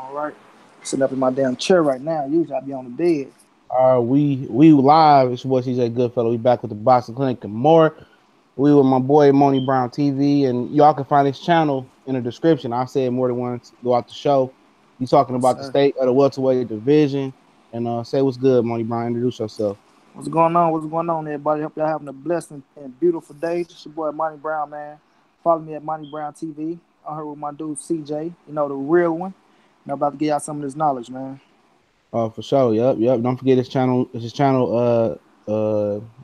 All right. Sitting up in my damn chair right now. Usually I be on the bed. We live. It's what she said, Goodfellow. We back with the Boxing Clinic and more. We with my boy Monnie Brown TV, and y'all can find his channel in the description. I said more than once throughout the show. He's talking Yes, about the sir. state of the welterweight division, and say what's good, Monnie Brown. Introduce yourself. What's going on? What's going on, everybody? Hope y'all having a blessed and beautiful day. It's your boy Monnie Brown, man. Follow me at Monnie Brown TV. I'm here with my dude CJ. You know, the real one. And I'm about to get y'all some of this knowledge, man. For sure. Yep. Don't forget his channel. His channel.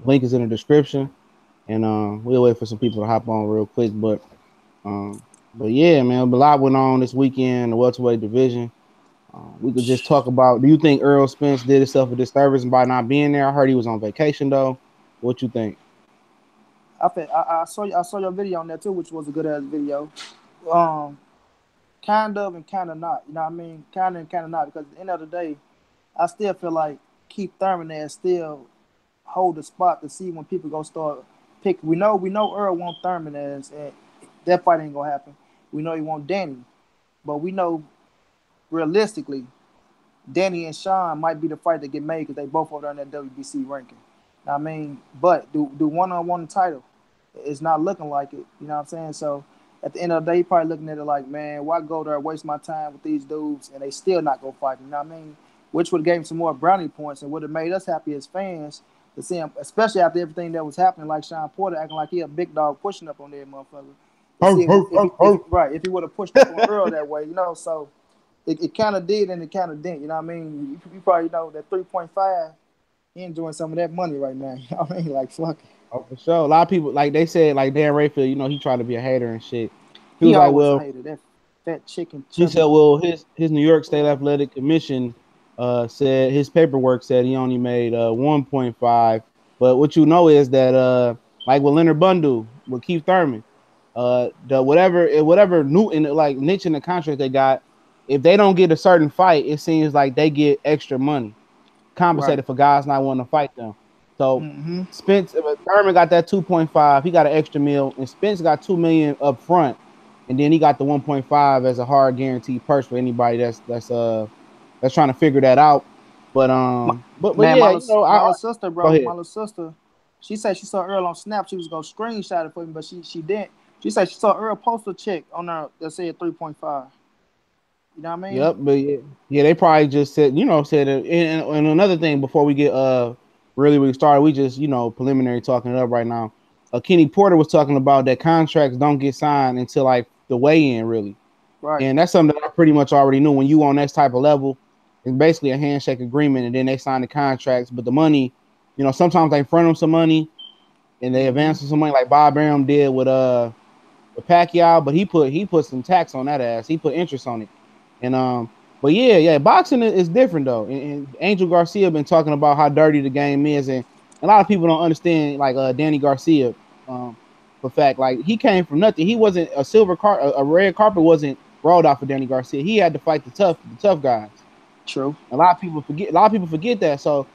Link is in the description, and we'll wait for some people to hop on real quick, um, but yeah, man, a lot went on this weekend. The welterweight division. We could just talk about. Do you think Errol Spence did himself a disservice by not being there? I heard he was on vacation though. What you think? I saw your video on there too, which was a good ass video. Um, kind of and kind of not. You know what I mean? Kind of and kind of not. Because at the end of the day, I still feel like Keith Thurman there still hold the spot to see when people go start pick. We know Earl want Thurman as and that fight ain't gonna happen. We know he want Danny, but we know realistically Danny and Sean might be the fight that get made because they both over there in that WBC ranking. I mean, but do one on one title? It's not looking like it. You know what I'm saying? So at the end of the day, you probably looking at it like, man, why go there, waste my time with these dudes, and they still not go fight? You know what I mean? Which would have gave him some more brownie points and would have made us happy as fans to see him, especially after everything that was happening, like Sean Porter acting like he a big dog pushing up on that motherfucker. To see if he would have pushed up on Earl that way, you know. So it kind of did and it kind of didn't. You know what I mean? You probably know that 3.5. He enjoying some of that money right now. You know what I mean? Like fuck it. Oh, for sure. A lot of people, like they said, like Dan Rayfield, he tried to be a hater and shit. He He was like, always a well, hater. That fat chicken he chubby. said, well, his New York State Athletic Commission said his paperwork said he only made 1.5. But what you know is that like with Leonard Bundle, with Keith Thurman, the whatever new in like niche in the contract they got, if they don't get a certain fight, it seems like they get extra money Right. compensated for guys not wanting to fight them. So Mm-hmm. Spence Thurman got that 2.5. He got an extra meal, and Spence got 2 million up front, and then he got the 1.5 as a hard guaranteed purse for anybody that's trying to figure that out. But but Man, yeah, my little sister, go bro, my ahead. little sister, she said she saw Earl on Snap. She was gonna screenshot it for me, but she didn't. She said she saw Earl post a check on there that said 3.5. You know what I mean? Yep, but yeah, they probably just said it. And another thing before we get really started, we just preliminary talking it up right now. Kenny Porter was talking about that contracts don't get signed until like the weigh-in really, Right. and that's something that I pretty much already knew. When you on that type of level, it's basically a handshake agreement, and then they sign the contracts. But the money, sometimes they front them some money and they Mm-hmm. advance them some money, like Bob Arum did with Pacquiao, but he put some tax on that ass. He put interest on it. And but yeah, boxing is different though. And Angel Garcia been talking about how dirty the game is, and a lot of people don't understand like Danny Garcia. For fact, like he came from nothing. He wasn't a a red carpet wasn't rolled out for Danny Garcia. He had to fight the tough guys. True. A lot of people forget. A lot of people forget that. So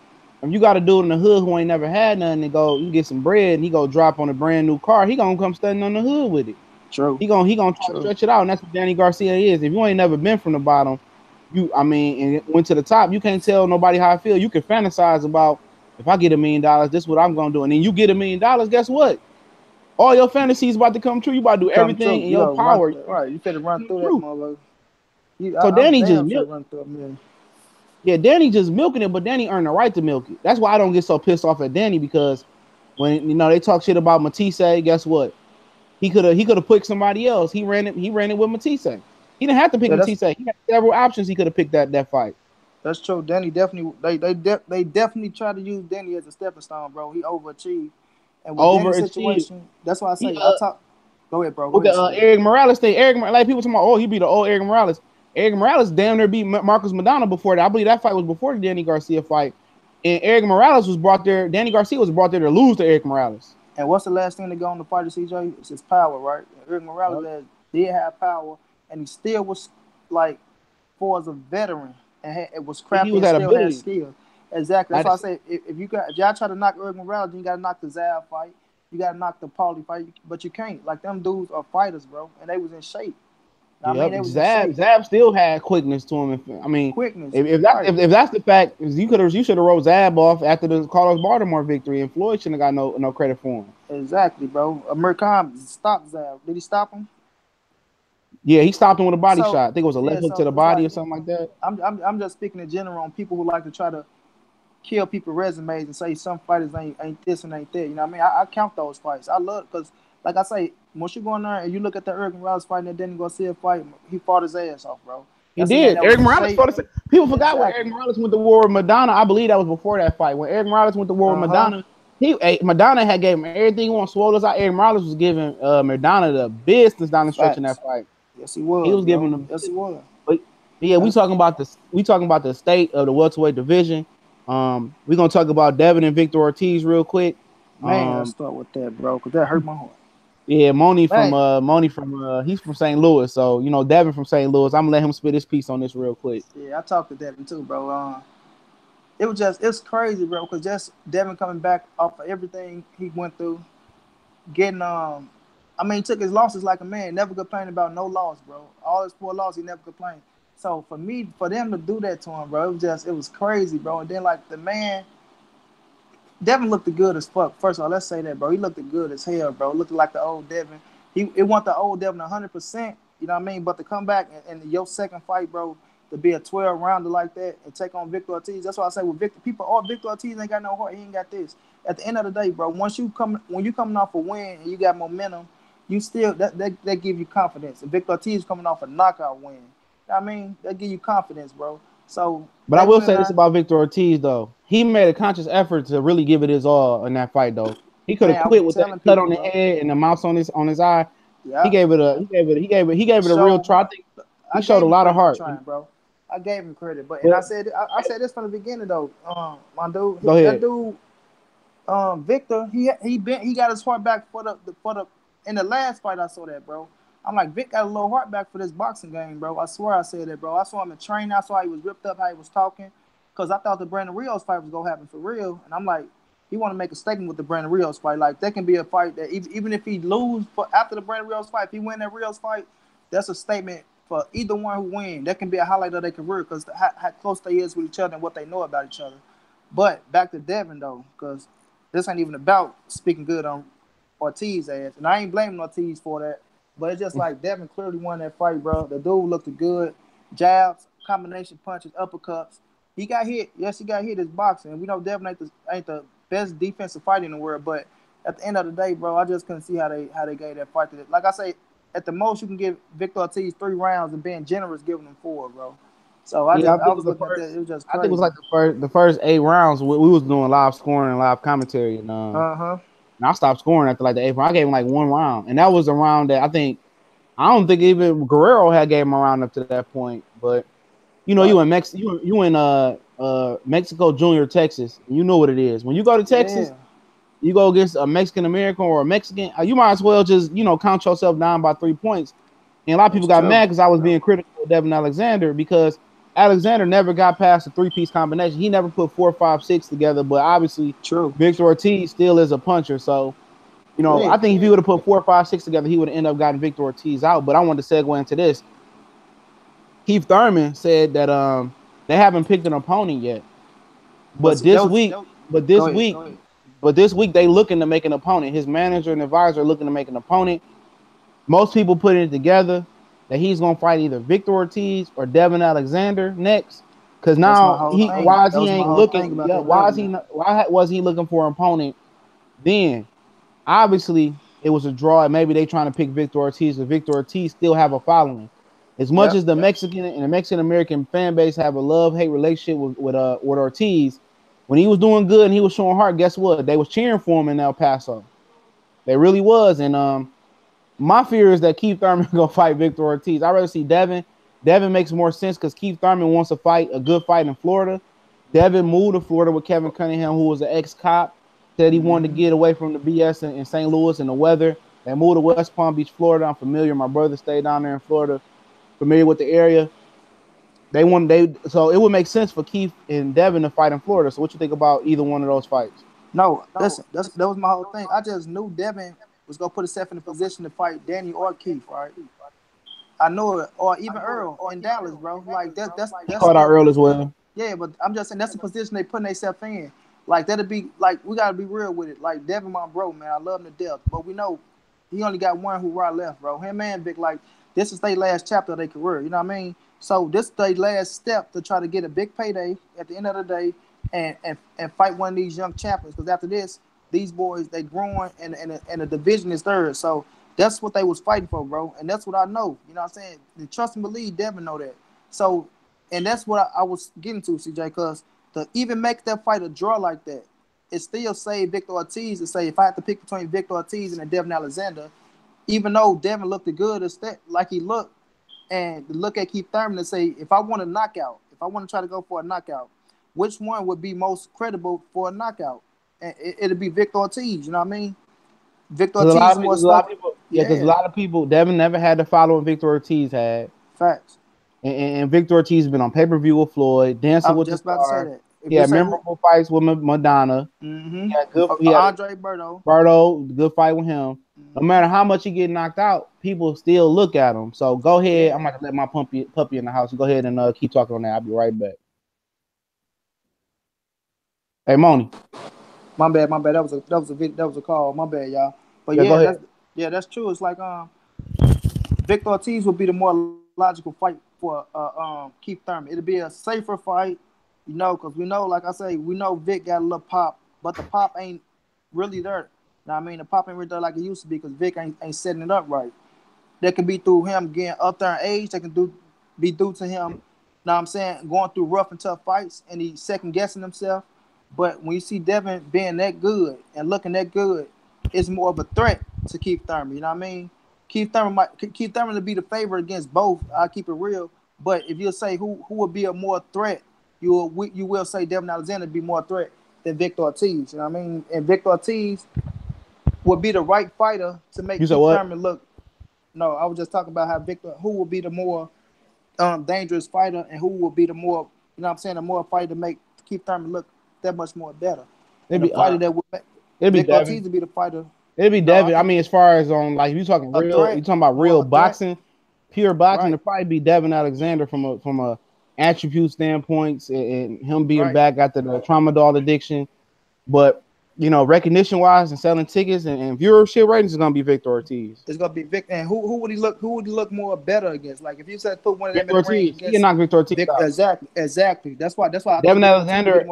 if you got a dude in the hood who ain't never had nothing, and go you get some bread, and he go drop on a brand new car, he gonna come standing on the hood with it. True. He gonna try to True. stretch it out, and that's what Danny Garcia is. If you ain't never been from the bottom, and went to the top, you can't tell nobody how I feel. You can fantasize about if I get $1 million, this is what I'm gonna do, and then you get $1 million. Guess what? All your fantasies about to come true. You about to do Come everything true. in You your know, run power right. You finna run come through that true. motherfucker. So I'm Danny just damn sure milk. run through a million. Yeah, Danny just milking it, but Danny earned the right to milk it. That's why I don't get so pissed off at Danny because when they talk shit about Matisse, guess what? He could have picked somebody else. He ran it with Matisse. He didn't have to pick Yeah, Matisse. He had several options. He could have picked that fight. that's true. Danny definitely they definitely try to use Danny as a stepping stone, bro. He overachieved, and with Danny's Overachieved. situation, that's why I He say I talk. Go ahead, bro. Go with ahead, the say. Eric Morales thing. Like people talking about, oh, he beat the old Eric Morales. Eric Morales damn near beat Marcus Madonna before that. I believe that fight was before the Danny Garcia fight. And Eric Morales was brought there. Danny Garcia was brought there to lose to Eric Morales. And what's the last thing to go on the fight of CJ? It's his power, right? Eric Morales Yep. did have power, and he still was like, for as a veteran, and it was He crafty was and at still had ability. skill. Exactly. That's Like why I say if y'all try to knock Eric Morales, then you got to knock the Zav fight. You got to knock the Paulie fight, but you can't. Like them dudes are fighters, bro, and they was in shape. I mean, Yep, they was in shape. Zab still had quickness to him. I mean, Quickness, if that's right? if that's the fact, you should have wrote Zab off after the Carlos Baltimore victory, and Floyd shouldn't have got no credit for him. Exactly, bro. American stopped Zab. Did he stop him? Yeah, he stopped him with a body So shot. I think it was a yeah, left hook to so the it's body like or something like that. I'm just speaking in general on people who like to try to kill people's resumes and say some fighters ain't this and ain't that. You know what I mean? I count those fights. I love because, like I say, once you go in there and you look at the Errol Morales fight and then Danny Garcia fight, he fought his ass off, bro. He That's a man did. that was Eric in Morales shape. fought the people forgot when Eric Exactly. Morales went to war with Madonna. I believe that was before that fight. When Eric Morales went to war with Uh-huh. Madonna, Madonna had gave him everything he wanted. Swole us out. Eric Morales was giving Madonna the business down the stretch in that Facts. fight. Yes, he He was, was giving bro. them. Yes, he was. But yeah, we And, talking about this. We talking about the state of the welterweight division. We're gonna talk about Devin and Victor Ortiz real quick. man, let's start with that, bro, because that hurt my heart. Yeah, Man, Money from he's from St. Louis, so you know Devin from St. Louis. I'm gonna let him spit his piece on this real quick. yeah, I talked to Devin too, bro. It's crazy, bro, because just Devin coming back off of everything he went through, getting I mean, he took his losses like a man. Never complained about no loss, bro. All his 4 losses, he never complained. So for them to do that to him, bro, it was crazy, bro. And then like the man, Devin looked good as fuck. First of all, let's say that, bro. He looked good as hell, bro. Looked like the old Devin. It want the old Devin 100%. You know what I mean? But to come back and your second fight, bro, to be a 12 rounder like that and take on Victor Ortiz. That's why I say with Victor, people, oh, Victor Ortiz ain't got no heart. He ain't got this. At the end of the day, bro, when you coming off a win and you got momentum, you still that give you confidence. And Victor Ortiz coming off a knockout win. You know what I mean? That give you confidence, bro. So But I they will went in say this there, about Victor Ortiz though. He made a conscious effort to really give it his all in that fight though. He could have man. I was quit with that telling cut people, on the bro. head and the mouse on his eye. Yeah. He gave it a real Showed try. I heart. think he I showed gave a him lot of credit for heart. trying, bro. I gave him credit, but and But I said this from the beginning though. My dude, go that ahead. dude, Victor, he got his heart back for the in the last fight I saw that, bro. I'm like, Vic got a little heart back for this boxing game, bro. I swear I said that, bro. I saw him in training. I saw how he was ripped up, how he was talking, because I thought the Brandon Rios fight was gonna happen for real, and I'm like, he want to make a statement with the Brandon Rios fight. Like that can be a fight that even if he lose for after the Brandon Rios fight, if he win that Rios fight, that's a statement for either one who win. That can be a highlight of their career because how close they is with each other and what they know about each other. But back to Devin though, because this ain't even about speaking good on Ortiz ass, and I ain't blaming Ortiz for that. But it's just like Devin clearly won that fight, bro. The dude looked good, jabs, combination punches, uppercuts. He got hit. Yes, he got hit. His boxing. We know Devin ain't the best defensive fighter in the world, but at the end of the day, bro, I just couldn't see how they gave that fight. Like I say, at the most you can give Victor Ortiz 3 rounds and being generous, giving him 4, bro. So Yeah, I was looking at that. It was just I think it was crazy. like the first 8 rounds. We was doing live scoring and live commentary, Uh-huh. and I stopped scoring after like the 8th round. I gave him like 1 round, and that was a round that I don't think even Guerrero had gave him a round up to that point. But you know, Right. you in Mexico Junior, Texas, and you know what it is. When you go to Texas, Yeah. you go against a Mexican American or a Mexican, you might as well just count yourself down by 3 points. And a lot of That's people got true. mad because I was being critical of Devin Alexander because Alexander never got past the 3-piece combination. He never put 4, 5, 6 together. But obviously, True. Victor Ortiz still is a puncher. So Yeah. I think if he would have put 4, 5, 6 together, he would have ended up gotten Victor Ortiz out. But I wanted to segue into this. Keith Thurman said that they haven't picked an opponent yet, But but see, that was but go this ahead. week, but this week they looking to make an opponent. His manager and advisor are looking to make an opponent. Most people putting it together that he's gonna fight either Victor Ortiz or Devin Alexander next. Because That's my now whole thing. why is That he was my ain't whole thing looking? about Yeah, that why is he W. not, why was he looking for an opponent then? Obviously, it was a draw, and maybe they trying to pick Victor Ortiz, but Victor Ortiz still have a following. As much Yep. as the Mexican and the Mexican American fan base have a love-hate relationship with Ortiz, when he was doing good and he was showing heart, guess what? They was cheering for him in El Paso. They really was. And my fear is that Keith Thurman gonna fight Victor Ortiz. I'd rather see Devin. Devin makes more sense because Keith Thurman wants to fight a good fight in Florida. Devin moved to Florida with Kevin Cunningham, who was an ex-cop, said he wanted to Mm-hmm. get away from the BS in St. Louis and the weather. They moved to West Palm Beach, Florida. I'm familiar. My brother stayed down there in Florida, familiar with the area. So it would make sense for Keith and Devin to fight in Florida. So what you think about either one of those fights? No, listen, that was my whole thing. I just knew Devin was gonna put himself in a position to fight Danny or Keith, right? I know it. Or even Earl in Dallas, bro. Like He that's called out the Earl as well. yeah, but I'm just saying that's the position they putting themselves in. Like that'll be like we gotta be real with it. Like Devin, my bro, man, I love him to death. But we know he only got one hoorah left, bro. Him and Vic, like this is their last chapter of their career. You know what I mean? So this is their last step to try to get a big payday at the end of the day and fight one of these young champions. Because after this, these boys they growing and the division is third. So that's what they was fighting for, bro. And that's what I know. You know what I'm saying? And trust and believe, Devin know that. So and that's what I was getting to, CJ, because to even make that fight a draw like that, it still saved Victor Ortiz to say if I had to pick between Victor Ortiz and Devin Alexander, even though Devin looked good as that, like he looked, and look at Keith Thurman and say, if I want a knockout, if I want to try to go for a knockout, which one would be most credible for a knockout? And it'll be Victor Ortiz, you know what I mean? Victor Ortiz more stuff. Yeah, because a lot of people, Devin never had the following Victor Ortiz had. Facts. And Victor Ortiz has been on pay-per-view with Floyd, dancing with the Star. Just about to say that. Yeah, memorable fights with Madonna. Mm-hmm. Andre Berto, good fight with him. Mm-hmm. No matter how much he get knocked out, people still look at him. So go ahead. Yeah. I'm about to let my puppy in the house. Go ahead and keep talking on that. I'll be right back. Hey, Monnie. My bad. That was a call. My bad, y'all. But that's true. It's like Victor Ortiz would be the more logical fight for Keith Thurman. It'll be a safer fight. You know, because we know, like I say, we know Vic got a little pop, but the pop ain't really there. Now, I mean, the pop ain't really there like it used to be because Vic ain't setting it up right. That could be through him getting up there in age. That can be due to him, now I'm saying, going through rough and tough fights and he's second-guessing himself. But when you see Devin being that good and looking that good, it's more of a threat to Keith Thurman. You know what I mean? Keith Thurman will be the favorite against both. I'll keep it real. But if you say who would be a more threat, you will say Devin Alexander be more threat than Victor Ortiz. You know what I mean? And Victor Ortiz would be the right fighter to make Keith Thurman look. No, I was just talking about who will be the more dangerous fighter and who will be the more, you know what I'm saying, the more fighter to make Keith Thurman look that much more better. It'd be fighter that would make Victor Ortiz to be the fighter. It'd be Devin. I mean, as far as on like you talking real, you talking about real boxing, pure boxing, it'd probably be Devin Alexander from a attribute standpoints and him being back after the tramadol addiction. But you know, recognition wise and selling tickets and viewership ratings is gonna be Victor Ortiz. It's gonna be Victor. And who would he look? Who would he look more better against? Like if you said put one of them Victor in the ring Ortiz, he can knock Victor Ortiz out. Exactly. That's why. Devin Alexander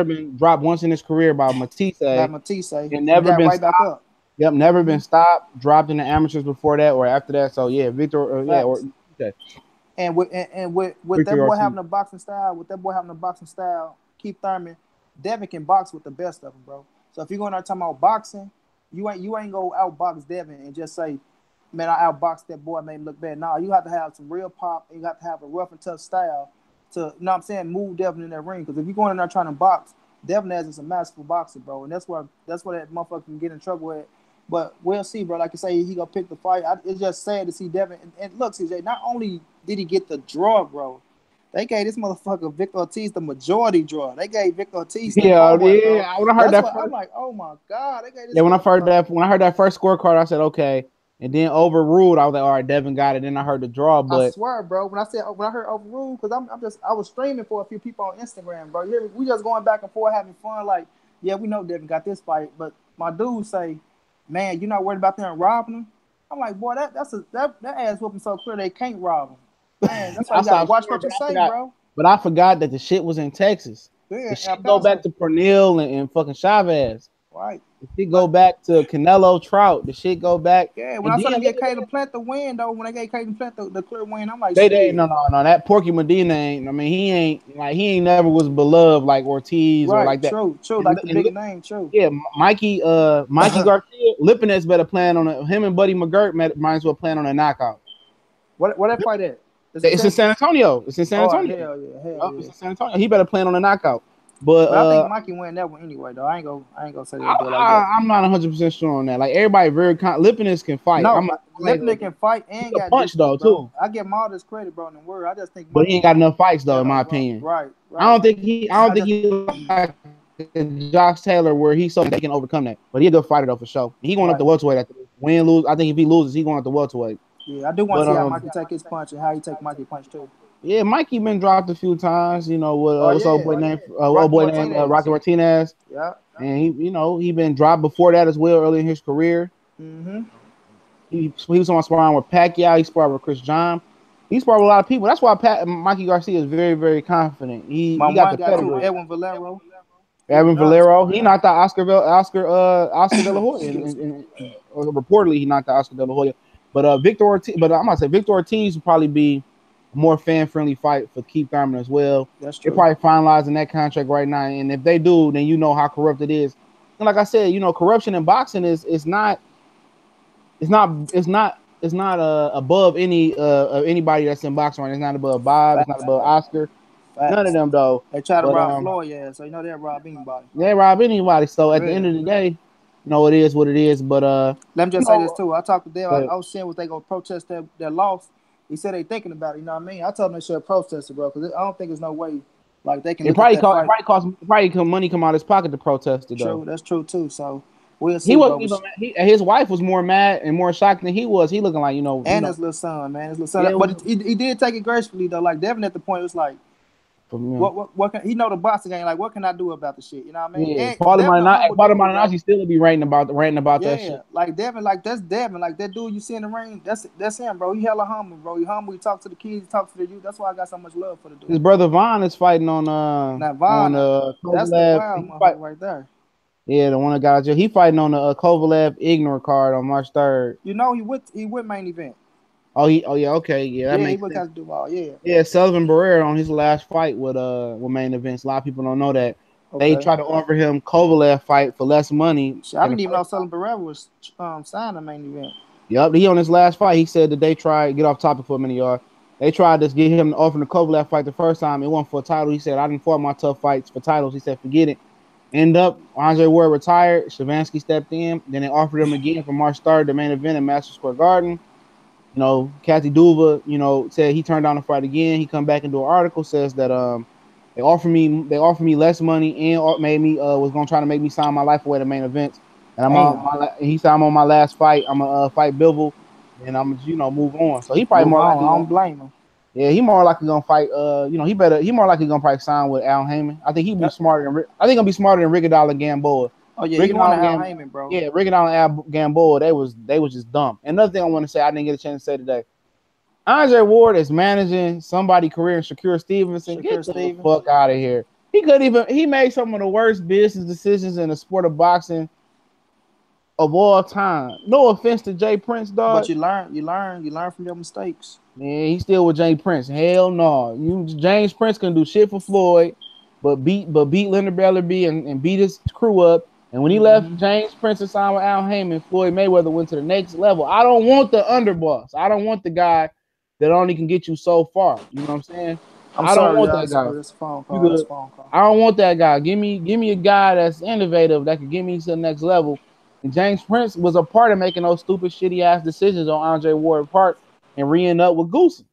been dropped once in his career by Matisse. And never been stopped. Back up. Yep, never been stopped. Dropped in the amateurs before that or after that. So yeah, Victor. Okay. And with that boy having a boxing style, Keith Thurman, Devin can box with the best of them, bro. So if you're going to talk about boxing, you ain't go outbox Devin and just say, man, I outboxed that boy, made him look bad. No, you have to have some real pop and you have to have a rough and tough style to, you know what I'm saying, move Devin in that ring. Because if you're going in there trying to box, Devin is a masterful boxer, bro. And that's where that motherfucker can get in trouble with. But we'll see, bro. Like I say, he gonna pick the fight. It's just sad to see Devin. And look, CJ, not only did he get the draw, bro, they gave this motherfucker Victor Ortiz the majority draw. They gave Victor Ortiz the When I heard that, I'm like, oh my god, they gave this. Yeah, when I heard that first scorecard, I said okay, and then overruled. I was like, all right, Devin got it. Then I heard the draw, but I swear, bro, when I heard overruled, because I was streaming for a few people on Instagram, bro. We just going back and forth having fun. Like, yeah, we know Devin got this fight, but my dude say, man, you're not worried about them robbing him. I'm like, boy, that ass whooping so clear they can't rob him. Man, that's why you gotta watch what you say, bro. But I forgot that the shit was in Texas. Yeah, the shit go back to Pernell and fucking Chavez. Right. The shit go back to Canelo Trout. The shit go back. Yeah, when I saw them get Caden Plant the win, though, when they gave Caden Plant the clear win, I'm like, no. That Porky Medina ain't. I mean, he ain't never was beloved like Ortiz or like that. True, like the big name, true. Yeah, Mikey Garcia, Lipinets better plan on him and Buddy McGirt might as well plan on a knockout. What that fight at? It's in San Antonio. It's in San Antonio. Hell yeah. It's in San Antonio. He better plan on a knockout. But I think Mikey win that one anyway, though. I ain't gonna say that. I'm not 100% sure on that. Like everybody, Lipinets can fight. No, Lipinets can fight and got punch though too. I give him all this credit, bro. In the word, I just think. But he ain't got enough fights though, in my opinion. Right. I don't think he like Josh Taylor where he's so they can overcome that. But he's a good fighter though for sure. He going up the welterweight after this. Win lose. I think if he loses, he going up the welterweight. Yeah, I do want But to see how Mikey take his punch and how he take Mikey punch too. yeah, Mikey been dropped a few times. You know, with Oh what's old yeah, boy name? Old Rocky boy named Martinez. Rocky Martinez, Yeah. and he been dropped before that as well early in his career. Mm-hmm. He was on sparring with Pacquiao. He sparred with Chris John. He sparred with a lot of people. That's why Mikey Garcia is very, very confident. My He got one the got too, pedigree. Edwin Valero. He was Evan done Valero, sparring he him. knocked out Oscar De La Hoya, Excuse me. or reportedly he knocked out Oscar De La Hoya. But Victor Ortiz, but I'm gonna say Victor Ortiz would probably be a more fan friendly fight for Keith Thurman as well. That's They're true. probably finalizing that contract right now, and if they do, then you know how corrupt it is. And like I said, corruption in boxing is not above anybody that's in boxing right. It's not above Bob. It's not Facts. above Oscar. None of Facts. them though. They try to But rob Floyd, yeah. So they'll rob anybody. they rob anybody. So For at the end real. of the day, it is what it is. But Let me you just say this know, too. I talked to Dale. but I was seeing what they gonna protest their loss. He said they thinking about it. You know what I mean? I told them they should protest it, bro. Because I don't think there's no way like they can it look at probably that cost, fight. money come out of his pocket to protest it though. True, that's true too. So we'll He see, bro. wasn't even his wife was more mad and more shocked than he was. He looking like And his little son, man, his little son. yeah, But he did take it gracefully though. Like Devin at the point was like, what can he know the boxing game? Like, what can I do about the shit? You know what I mean? yeah. And Devin a humble Part of dude, bro. Malignaggi still be ranting about that Yeah, shit. like Devin, like that's Devin, like that dude you see in the ring. That's him, bro. He hella humble, bro. He humble. He talk to the kids, he talk to the youth. That's why I got so much love for the dude. His brother Vaughn is fighting on Now Vaughn, that's the Kovalev. wild motherfucker right there. Yeah, the one that got out jail. He fighting on the Kovalev ignore card on March 3rd. You know he went main event. Oh yeah, okay, yeah, that Yeah, he makes went sense. to Duval. Yeah. Yeah, Sullivan Barrera on his last fight with main events. A lot of people don't know that. They Okay. tried to offer him Kovalev fight for less money. Shit, I didn't even know Sullivan Barrera was signed a main event. Yep, he on his last fight. He said that they tried get off topic for a minute, y'all. They tried to get him to offer the Kovalev fight the first time. It wasn't for a title. He said, I didn't fought my tough fights for titles. He said, forget it. End up, Andre Ward retired. Shavansky stepped in. Then they offered him again for March 3rd, the main event in Madison Square Garden. Kathy Duva, said he turned down the fight again. He come back into an article, says that they offered me less money and made me was gonna try to make me sign my life away to main events. And he said I'm on my last fight. I'm gonna fight Bivol, and I'm move on. So he probably more likely. I don't blame him. Yeah, he more likely gonna fight. He more likely gonna probably sign with Al Heyman. I think he'd be smarter than. I think he'll be smarter than Rigondeaux and Gamboa. Oh yeah, he wanted Al Heyman, bro. Yeah, Rigondeaux and Gamboa, they was just dumb. Another thing I want to say, I didn't get a chance to say today. Andre Ward is managing somebody's career in Shakur Stevenson. Get the fuck out of here. He made some of the worst business decisions in the sport of boxing of all time. No offense to Jay Prince, dog. But you learn from your mistakes. Man, he's still with Jay Prince. Hell no. James Prince can do shit for Floyd, but beat Leonard Bellerby and beat his crew up. And when he left James Prince and signed with Al Heyman, Floyd Mayweather went to the next level. I don't want the underboss. I don't want the guy that only can get you so far. You know what I'm saying? I don't want that guy. That's a phone call. I don't want that guy. Give me a guy that's innovative that can get me to the next level. And James Prince was a part of making those stupid, shitty ass decisions on Andre Ward's part and re-end up with Goose.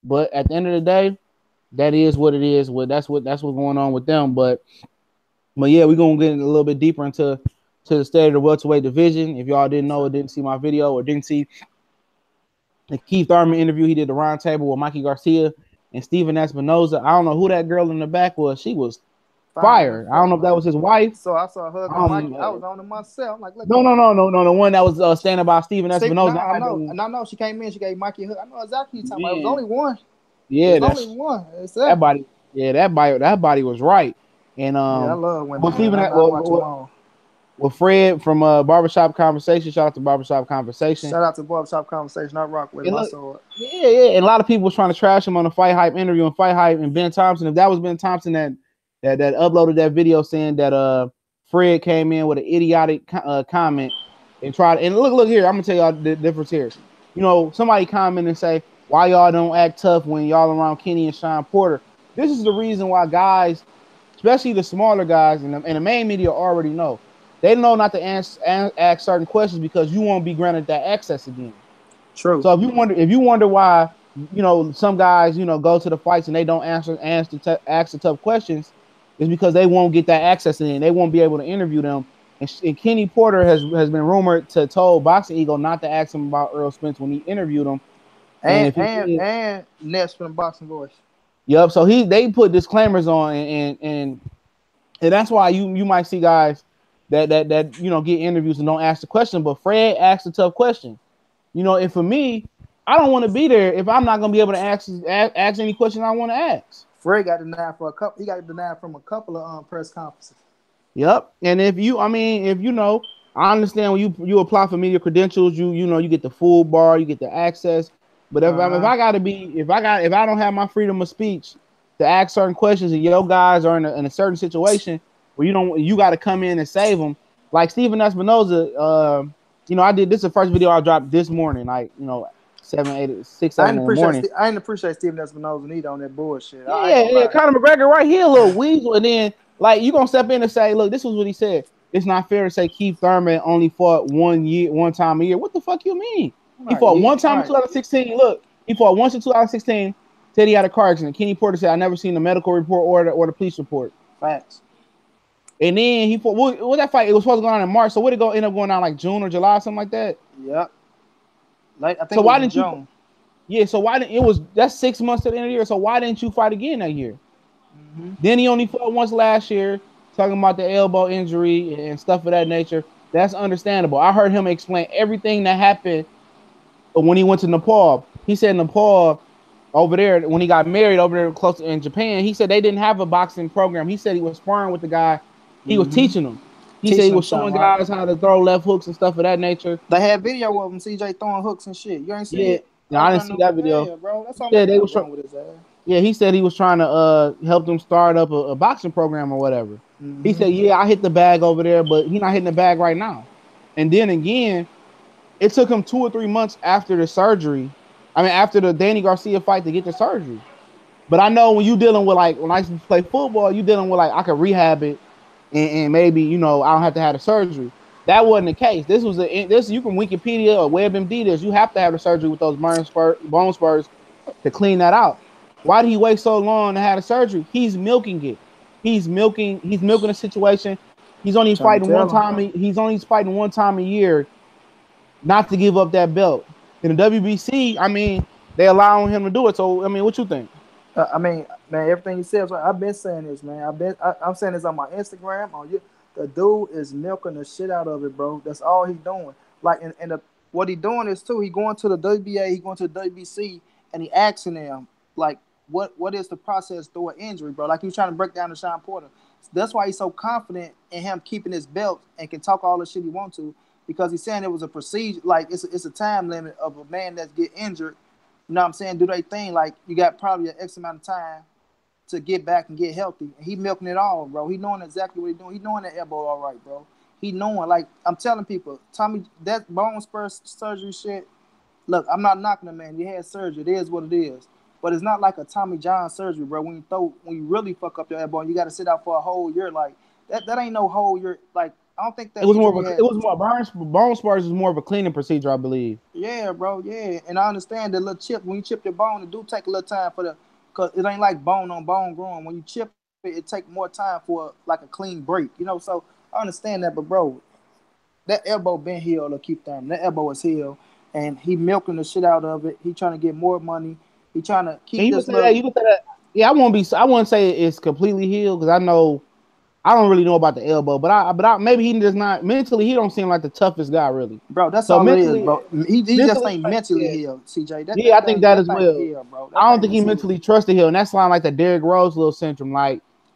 But at the end of the day, that is what it is. That's what's going on with them. But yeah, we're gonna get a little bit deeper into the state of the welterweight division. If y'all didn't know or didn't see my video or didn't see the Keith Thurman interview, he did the round table with Mikey Garcia and Steven Espinoza. I don't know who that girl in the back was. She was fire. I don't know if that was his wife. So I saw her on Mikey. I was on it myself. Like, no. The one that was standing by Steven Espinoza. I know. She came in. She gave Mikey a hug. I know exactly what you're talking about. It was only one. Yeah, only one. That body. Yeah, that body was right. And I love women. With Fred from Barbershop Conversation. Shout out to Barbershop Conversation. Shout out to Barbershop Conversation. I rock with him. I saw it. Yeah. And a lot of people was trying to trash him on the Fight Hype interview and Fight Hype and Ben Thompson. If that was Ben Thompson that uploaded that video saying that Fred came in with an idiotic comment and tried. And look here. I'm gonna tell y'all the difference here. Somebody comment and say, why y'all don't act tough when y'all around Kenny and Sean Porter? This is the reason why guys, especially the smaller guys and the main media already know. They know not to ask certain questions because you won't be granted that access again. True. So if you wonder why, some guys, go to the fights and they don't ask the tough questions, it's because they won't get that access in. They won't be able to interview them. And Kenny Porter has been rumored to told Boxing Eagle not to ask him about Errol Spence when he interviewed him And if and Ness from Boxing Voice. Yep. So they put disclaimers on, and that's why you might see guys that get interviews and don't ask the question. But Fred asked a tough question. And for me, I don't want to be there if I'm not gonna be able to ask any questions I want to ask. Fred got denied for a couple. He got denied from a couple of press conferences. Yep. And if I understand when you apply for media credentials, you get the full bar, you get the access. But if I don't have my freedom of speech to ask certain questions, and your guys are in a certain situation where you got to come in and save them. Like Steven Espinoza, I did this the first video I dropped this morning, like 7, 8, 6, 7 in the morning. I didn't appreciate Steven Espinoza neither on that bullshit. Yeah, Conor McGregor right here, a little weasel, and then like you gonna step in and say, look, this was what he said. It's not fair to say Keith Thurman only fought one time a year. What the fuck you mean? He fought one time in 2016. Look, he fought once in 2016. Said he had a car accident. Kenny Porter said, I never seen the medical report or the police report. Facts. And then he fought. What that fight? It was supposed to go on in March. So what did it end up going on like June or July, something like that? Yep. Like I think. So why didn't you? Yeah. So why didn't that's 6 months to the end of the year? So why didn't you fight again that year? Mm-hmm. Then he only fought once last year, talking about the elbow injury and stuff of that nature. That's understandable. I heard him explain everything that happened when he went to Nepal. He said Nepal over there, when he got married over there close in Japan, he said they didn't have a boxing program. He said he was sparring with the guy. He was teaching them. He said he was showing guys how to throw left hooks and stuff of that nature. They had video of him, CJ throwing hooks and shit. You ain't seen it? No, I didn't see that video. Yeah, bro. That's all they was trying with his ass. Yeah, he said he was trying to help them start up a boxing program or whatever. Mm-hmm. He said, yeah, I hit the bag over there, but he's not hitting the bag right now. And then again, it took him 2 or 3 months after the surgery. After the Danny Garcia fight to get the surgery. But I know when you dealing with when I used to play football, you dealing with I could rehab it and maybe, I don't have to have the surgery. That wasn't the case. This you can Wikipedia or WebMD this. You have to have the surgery with those bone spurs to clean that out. Why did he wait so long to have the surgery? He's milking it. He's milking the situation. He's only fighting one time. He's only fighting one time a year, not to give up that belt. In the WBC, they allowing him to do it. So, what you think? Man, everything he says, I've been saying this, man. I'm saying this on my Instagram. The dude is milking the shit out of it, bro. That's all he's doing. What he doing is too. He going to the WBA, he going to the WBC, and he asking them what is the process through an injury, bro? Like he was trying to break down to Sean Porter. That's why he's so confident in him keeping his belt and can talk all the shit he wants to. Because he's saying it was a procedure, it's a time limit of a man that's get injured. You know what I'm saying? Do they thing you got probably an X amount of time to get back and get healthy. And he milking it all, bro. He knowing exactly what he's doing. He knowing that elbow all right, bro. He knowing, I'm telling people, Tommy, that bone spur surgery shit. Look, I'm not knocking the man. He had surgery. It is what it is. But it's not like a Tommy John surgery, bro. When you really fuck up your elbow and you got to sit out for a whole year, that ain't no whole year. I don't think that it was more bone spurs is more of a cleaning procedure, I believe. Yeah, bro. Yeah, and I understand the little chip. When you chip your bone, it do take a little time because it ain't like bone on bone growing. When you chip it take more time for a clean break. So I understand that, but bro, that elbow been healed or keep them. That elbow is healed, and he milking the shit out of it. He trying to get more money. He trying to keep this. You can say that. Yeah, I won't say it's completely healed because I don't really know about the elbow, but I maybe he does not mentally. He don't seem like the toughest guy, really. Bro, that's all it is, bro. He just ain't mentally healed, CJ. I think that as well. Healed, bro. I don't think he mentally trusted healed, and that's like the Derrick Rose little syndrome.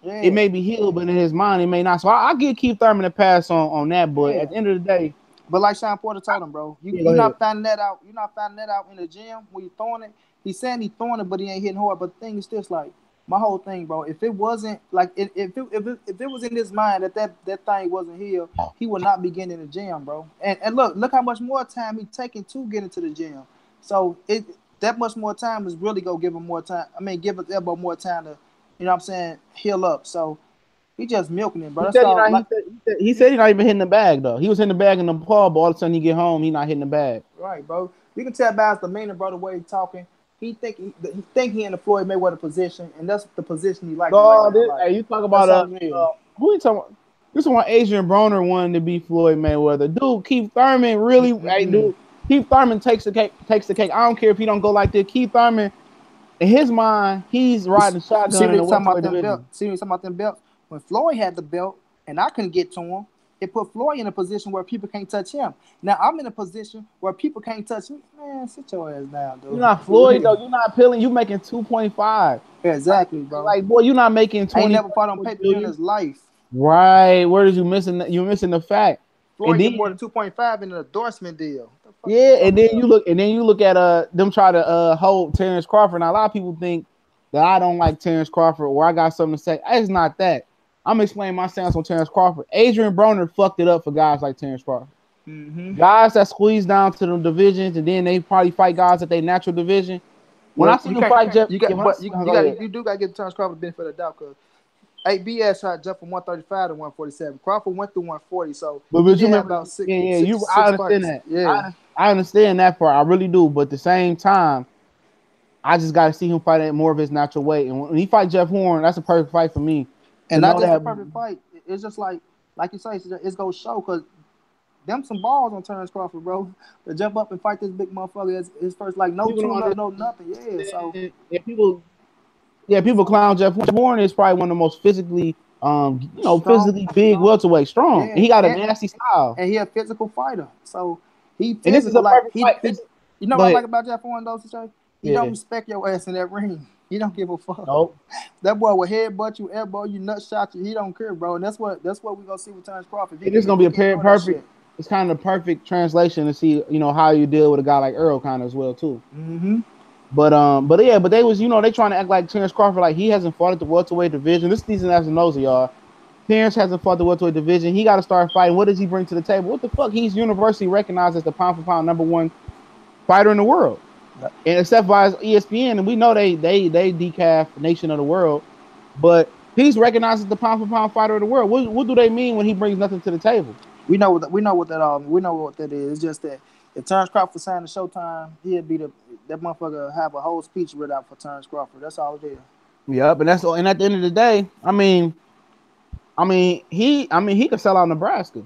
It may be healed, but in his mind, it may not. So I give Keith Thurman a pass on that. But at the end of the day, but like Sean Porter told him, bro, you're not finding that out. You're not finding that out in the gym when you're throwing it. He's saying he's throwing it, but he ain't hitting hard. But the thing is just my whole thing, bro. If it wasn't if it was in his mind that thing wasn't healed, he would not be getting in the gym, bro. And look how much more time he's taking to get into the gym. So that much more time is really gonna give him more time. Give his elbow more time to, heal up. So he just milking it, bro. He said he's not even hitting the bag though. He was hitting the bag in the Nepal, but all of a sudden he get home, he not hitting the bag. Right, bro. You can tell by his demeanor, bro, the way he's talking. He think he in the Floyd Mayweather position, and that's the position he likes. Hey, you talk about who you talking about? This one Adrian Broner wanted to be Floyd Mayweather. Dude, Keith Thurman really, hey, dude. Keith Thurman takes the cake. Takes the cake. I don't care if he don't go like this. Keith Thurman, in his mind, he's riding See shotgun in me the talking about welterweight them belt. division. See me talking about them belt. When Floyd had the belt and I couldn't get to him, it put Floyd in a position where people can't touch him. Now I'm in a position where people can't touch me. Man, sit your ass down, You're dude. not Floyd though. You're not appealing. You making 2.5. Exactly, bro. Like boy, you're not making I ain't 20, never fought on 40 pay per view in billion. his life. Right. Where did you missing? You missing the fact. And Floyd get more then than 2.5 in an endorsement deal. What the fuck you yeah, and talking then about? you look at them try to hold Terence Crawford. Now a lot of people think that I don't like Terence Crawford or I got something to say. It's not that. I'm explaining my stance on Terence Crawford. Adrian Broner fucked it up for guys like Terence Crawford. Mm-hmm. Guys that squeeze down to the divisions and then they probably fight guys at their natural division. When I Well, see you them can't. fight Jeff, You yeah, got, when I but see, go ahead. you do got to give Terence Crawford the benefit of the doubt because ABS shot jumped from 135 to 147. Crawford went through 140, so he But you did have remember, about six, yeah, yeah, six, I six understand fights. that. Yeah, I understand that part. I really do. But at the same time, I just got to see him fight at more of his natural weight. And when he fight Jeff Horn, that's a perfect fight for me to and not know just a that. perfect fight. It's just like you say, it's gonna show because them some balls on Terence Crawford, bro. To jump up and fight this big motherfucker is his first like no People don't tune up, understand. no nothing. Yeah, so Yeah, people clown Jeff Horn. Jeff Horn is probably one of the most physically, strong, physically big welterweight, strong, and yeah, he got a nasty style. and he a physical fighter. So he And this is physical. a Like perfect fight. you know Go what I ahead. like about Jeff Horn though, CJ? He don't Yeah. respect your ass in that ring. He don't give a fuck. Nope. That boy will headbutt you, elbow you, nut shot you. He don't care, bro. And that's what we gonna see with Terence Crawford. It is If gonna he be a can ignore that perfect. shit. It's kind of perfect translation to see, how you deal with a guy like Earl, kind of as well too. Mm-hmm. But yeah, but they was, they trying to act like Terence Crawford, like he hasn't fought at the welterweight division. This season as a nosy, y'all. Terence hasn't fought the welterweight division. He got to start fighting. What does he bring to the table? What the fuck? He's universally recognized as the pound for pound #1 fighter in the world, and except by ESPN, and we know they decaf nation of the world, but he's recognized as the pound for pound fighter of the world. What do they mean when he brings nothing to the table? We know what that we know what that is. It's just that if Terence Crawford signed the Showtime, he'd be that motherfucker have a whole speech read out for Terence Crawford. That's all it is. Yep, and that's all. And at the end of the day, he could sell out Nebraska,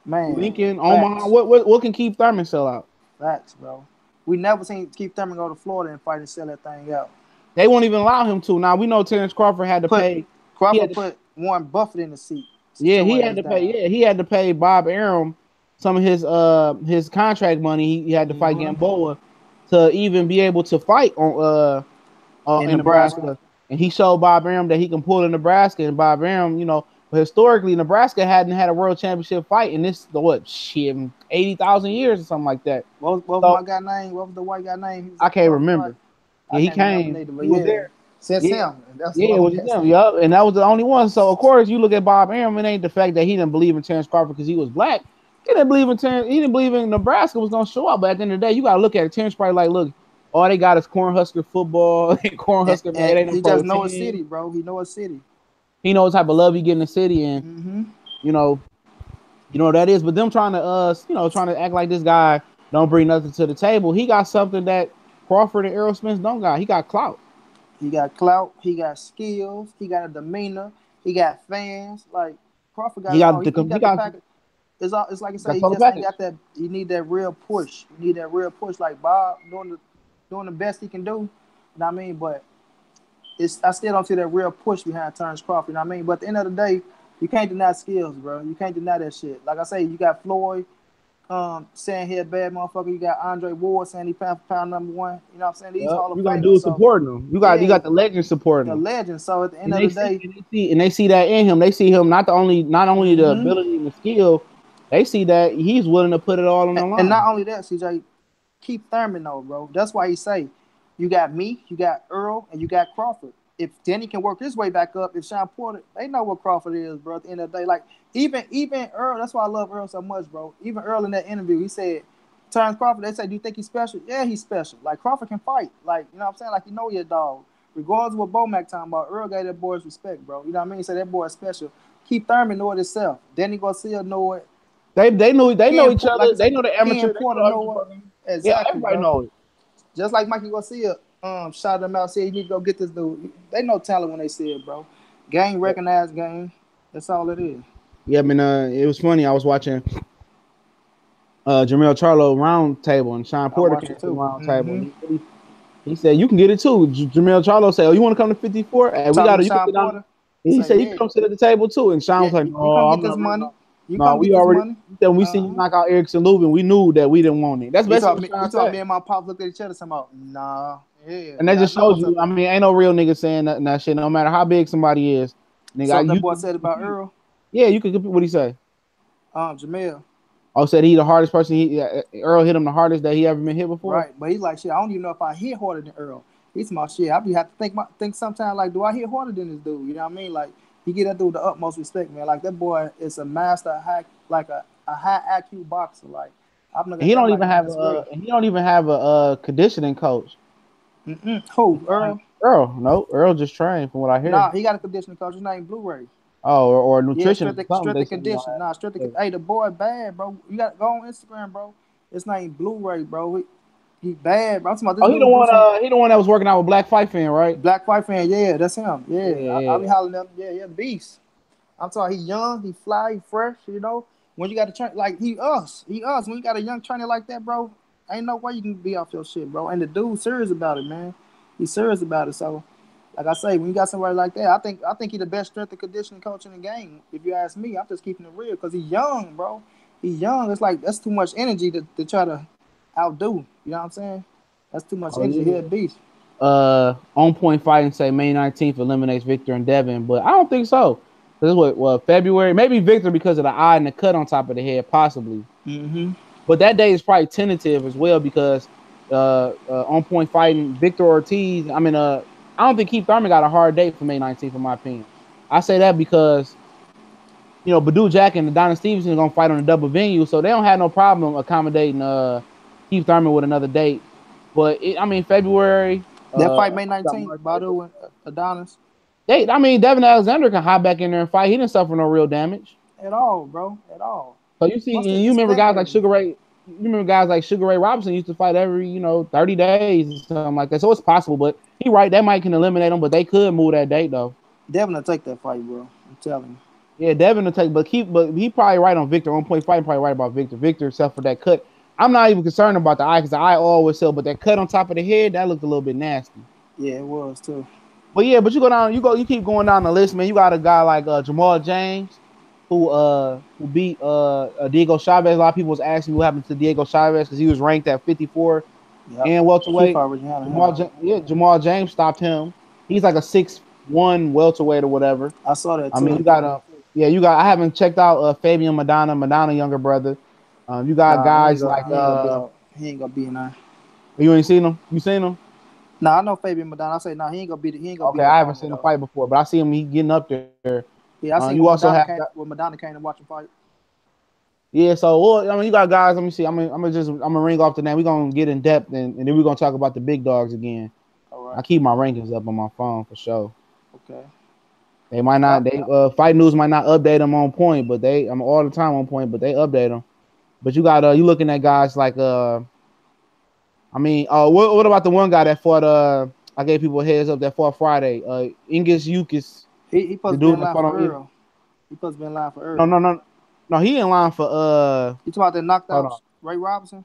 Man, Lincoln, Omaha. facts, What can Keith Thurman sell out? facts, bro. We never seen Keith Thurman go to Florida and fight and sell that thing out. They won't even allow him to. Now we know Terence Crawford had to Put pay. He had Crawford to, put Warren Buffett in the seat. Sit yeah, your he had ass to pay. down. Yeah, he had to pay Bob Arum some of his contract money. He had to fight Mm-hmm. Gamboa to even be able to fight In in Nebraska. Nebraska. And he showed Bob Arum that he can pull in Nebraska. And Bob Arum, but historically Nebraska hadn't had a world championship fight in this 80,000 years or something like that. What was So my guy name? What was the white guy name? He was I at the can't Crawford fight. remember. I Yeah, he can't remember came. neither, but He was yeah. there. Since Yeah. him. That's Yeah, what it my was guy him. said. Yup, and that was the only one. So of course, you look at Bob Arum. It ain't the fact that he didn't believe in Terence Crawford because he was black. He didn't believe in Terence. He didn't believe in Nebraska was gonna show up. But at the end of the day, you gotta look at it. Terence probably like, look, all they got is Cornhusker football. Cornhusker, man, it And ain't no he just know a protein. city, bro. He know a city. He knows the type of love he get in the city, and Mm-hmm. you know, that is. But them trying to trying to act like this guy don't bring nothing to the table. He got something that Crawford and Errol Spence don't got. He got clout. He got clout. He got skills. He got a demeanor. He got fans. Like Crawford got He it got all. the He he got the got package. It's all. It's like I say. got He total just ain't package. got that. He need that real push. He need that real push. Like Bob doing the best he can do. You know what I mean? But I still don't see that real push behind Terence Crawford. You know what I mean? But at the end of the day, you can't deny skills, bro. You can't deny that shit. Like I say, you got Floyd saying he a bad motherfucker. You got Andre Ward saying he pound for pound #1. You know what I'm saying? These Yep. Hall of You got Famers. dudes So supporting him. You yeah, got the legends supporting the him. legend. So at the end And of they the see day, that in him. They see him not only the mm-hmm. ability and the skill, they see that he's willing to put it all on the And not line. only that, CJ, keep Thurman though, bro. That's why he say, you got me, you got Earl, and you got Crawford. If Denny can work his way back up, if Sean Porter, they know what Crawford is, bro. At the end of the day, like even Earl, that's why I love Earl so much, bro. Even Earl in that interview, he said, Terence Crawford, they say, do you think he's special? Yeah, he's special. Like Crawford can fight. Like, you know what I'm saying? Like, you know your dog. Regardless of what Bomac talking about, Earl gave that boy's respect, bro. You know what I mean? He said that boy is special. Keith Thurman know it himself. Danny Garcia know it. They know each Like other. I They said, know the Ken amateur. They Porter know the know amateur what. program. Yeah, Exactly, everybody bro. know it. Just like Mikey Garcia shouted him out, said you need to go get this dude. They know talent when they see it, bro. Game recognized game. That's all it is. Yeah, I mean, it was funny. I was watching Jamel Charlo round table, and Sean I Porter watched came it to the too. round table, and he said you can get it too. Jamel Charlo said, "Oh, you want to come to 54? Hey, we Talking got to you can Sean sit down." Porter, He say said you can yeah, come sit at the table too, and Sean yeah. was like, You "No, come get I'm this not ready. money. You No, come get we this already." money. He said when we Uh seen you huh. knock out Erickson Lubin, we knew that we didn't want it. That's He basically told what me. Sean He told me said. and my pop looked at each other. Talking about nah, yeah, And we that got just shows numbers you. up I there. mean, ain't no real nigga saying that shit. No matter how big somebody is, So nigga, that you boy can said about compete. Earl, Yeah, you can compete. What he say? Jamel. Oh, said he the hardest person. Earl hit him the hardest that he ever been hit before. Right, but he's like shit. I don't even know if I hit harder than Earl. He's my shit. I be have to think sometimes like, do I hit harder than this dude? You know what I mean? Like he get that dude the utmost respect, man. Like that boy is a master hack, like a high IQ boxer. Like I'm looking And at he that don't like even man, have that's real. a conditioning coach. Who Earl? Earl, no, Earl just trained from what I hear. Nah, he got a conditioning coach. His name Blu-ray. Oh, or Yeah, nutrition or something. strength They and said he don't conditioning. Nah, strength have. and hey, the boy bad, bro. You got to go on Instagram, bro. His name Blu-ray, bro. He bad, bro. I'm talking about this Oh, dude do some he the one that was working out with Black Fight Fan, right? black white fan. Yeah, that's him. Yeah, Yeah, I be yeah. hollering at him. Yeah, yeah, the beast. I'm talking. He young, he fly, he fresh. You know, when you got a train like he us. When you got a young trainer like that, bro, ain't no way you can be off your shit, bro. And the dude serious about it, man. He's serious about it. So, like I say, when you got somebody like that, I think he the best strength and conditioning coach in the game. If you ask me, I'm just keeping it real because he's young, bro. He's young. It's like that's too much energy to try to outdo. You know what I'm saying? That's too much Oh energy. He yeah. a beast. On point fighting say May 19th eliminates Victor and Devin, but I don't think so. This is what February, maybe Victor because of the eye and the cut on top of the head, possibly. Mm-hmm. But that day is probably tentative as well because on point fighting Victor Ortiz. I don't think Keith Thurman got a hard date for May 19th, in my opinion. I say that because Badou Jack and Adonis Stevenson are gonna fight on a double venue, so they don't have no problem accommodating Keith Thurman with another date. But February. That fight I May got 19th, March, April. Badu and Adonis. Devin Alexander can hop back in there and fight. He didn't suffer no real damage. At all, bro. At all. So you see, What's the and you remember incident guys like rating? Sugar Ray. You remember guys like Sugar Ray Robinson used to fight every 30 days or something like that. So it's possible, but he right that might can eliminate them, but they could move that date though. Devin will take that fight, bro. I'm telling you. Yeah, Devin will take, but he probably right on Victor. On point fighting, probably right about Victor. Victor, except for that cut. I'm not even concerned about the eye because the eye always sell, but that cut on top of the head that looked a little bit nasty. Yeah, it was too. But yeah, you keep going down the list, man. You got a guy like Jamal James, who beat Diego Chavez. A lot of people was asking what happened to Diego Chavez because he was ranked at 54 Yep. and Keith welterweight. already had him. Jamal James stopped him. He's like a 6'1" welterweight or whatever. I saw that I mean, too. you got I haven't checked out Fabian Madonna younger brother. You got Nah, guys like he ain't gonna be in there. you ain't seen him? You seen him? Nah, I know Fabian Madonna. I say nah, he ain't gonna be Okay, no I haven't opponent seen him though. fight before, but I see him. He getting up there. Yeah, I seen You also have when Madonna came to watch him fight. yeah. So you got guys. Let me see. I'm gonna ring off the name. We're gonna get in depth and then we're gonna talk about the big dogs again. All right. I keep my rankings up on my phone for sure. Okay. They might not. Fight News might not update them on point, but I'm all the time on point, but they update them. But you got you looking at guys like what about the one guy that fought I gave people a heads up that fought Friday. Ingus Yukis, He the supposed to be dude in that line fought for on Earl. He supposed to be in line for no Earl. no no no he in line for You talking about that knocked hold out on. Ray Robinson?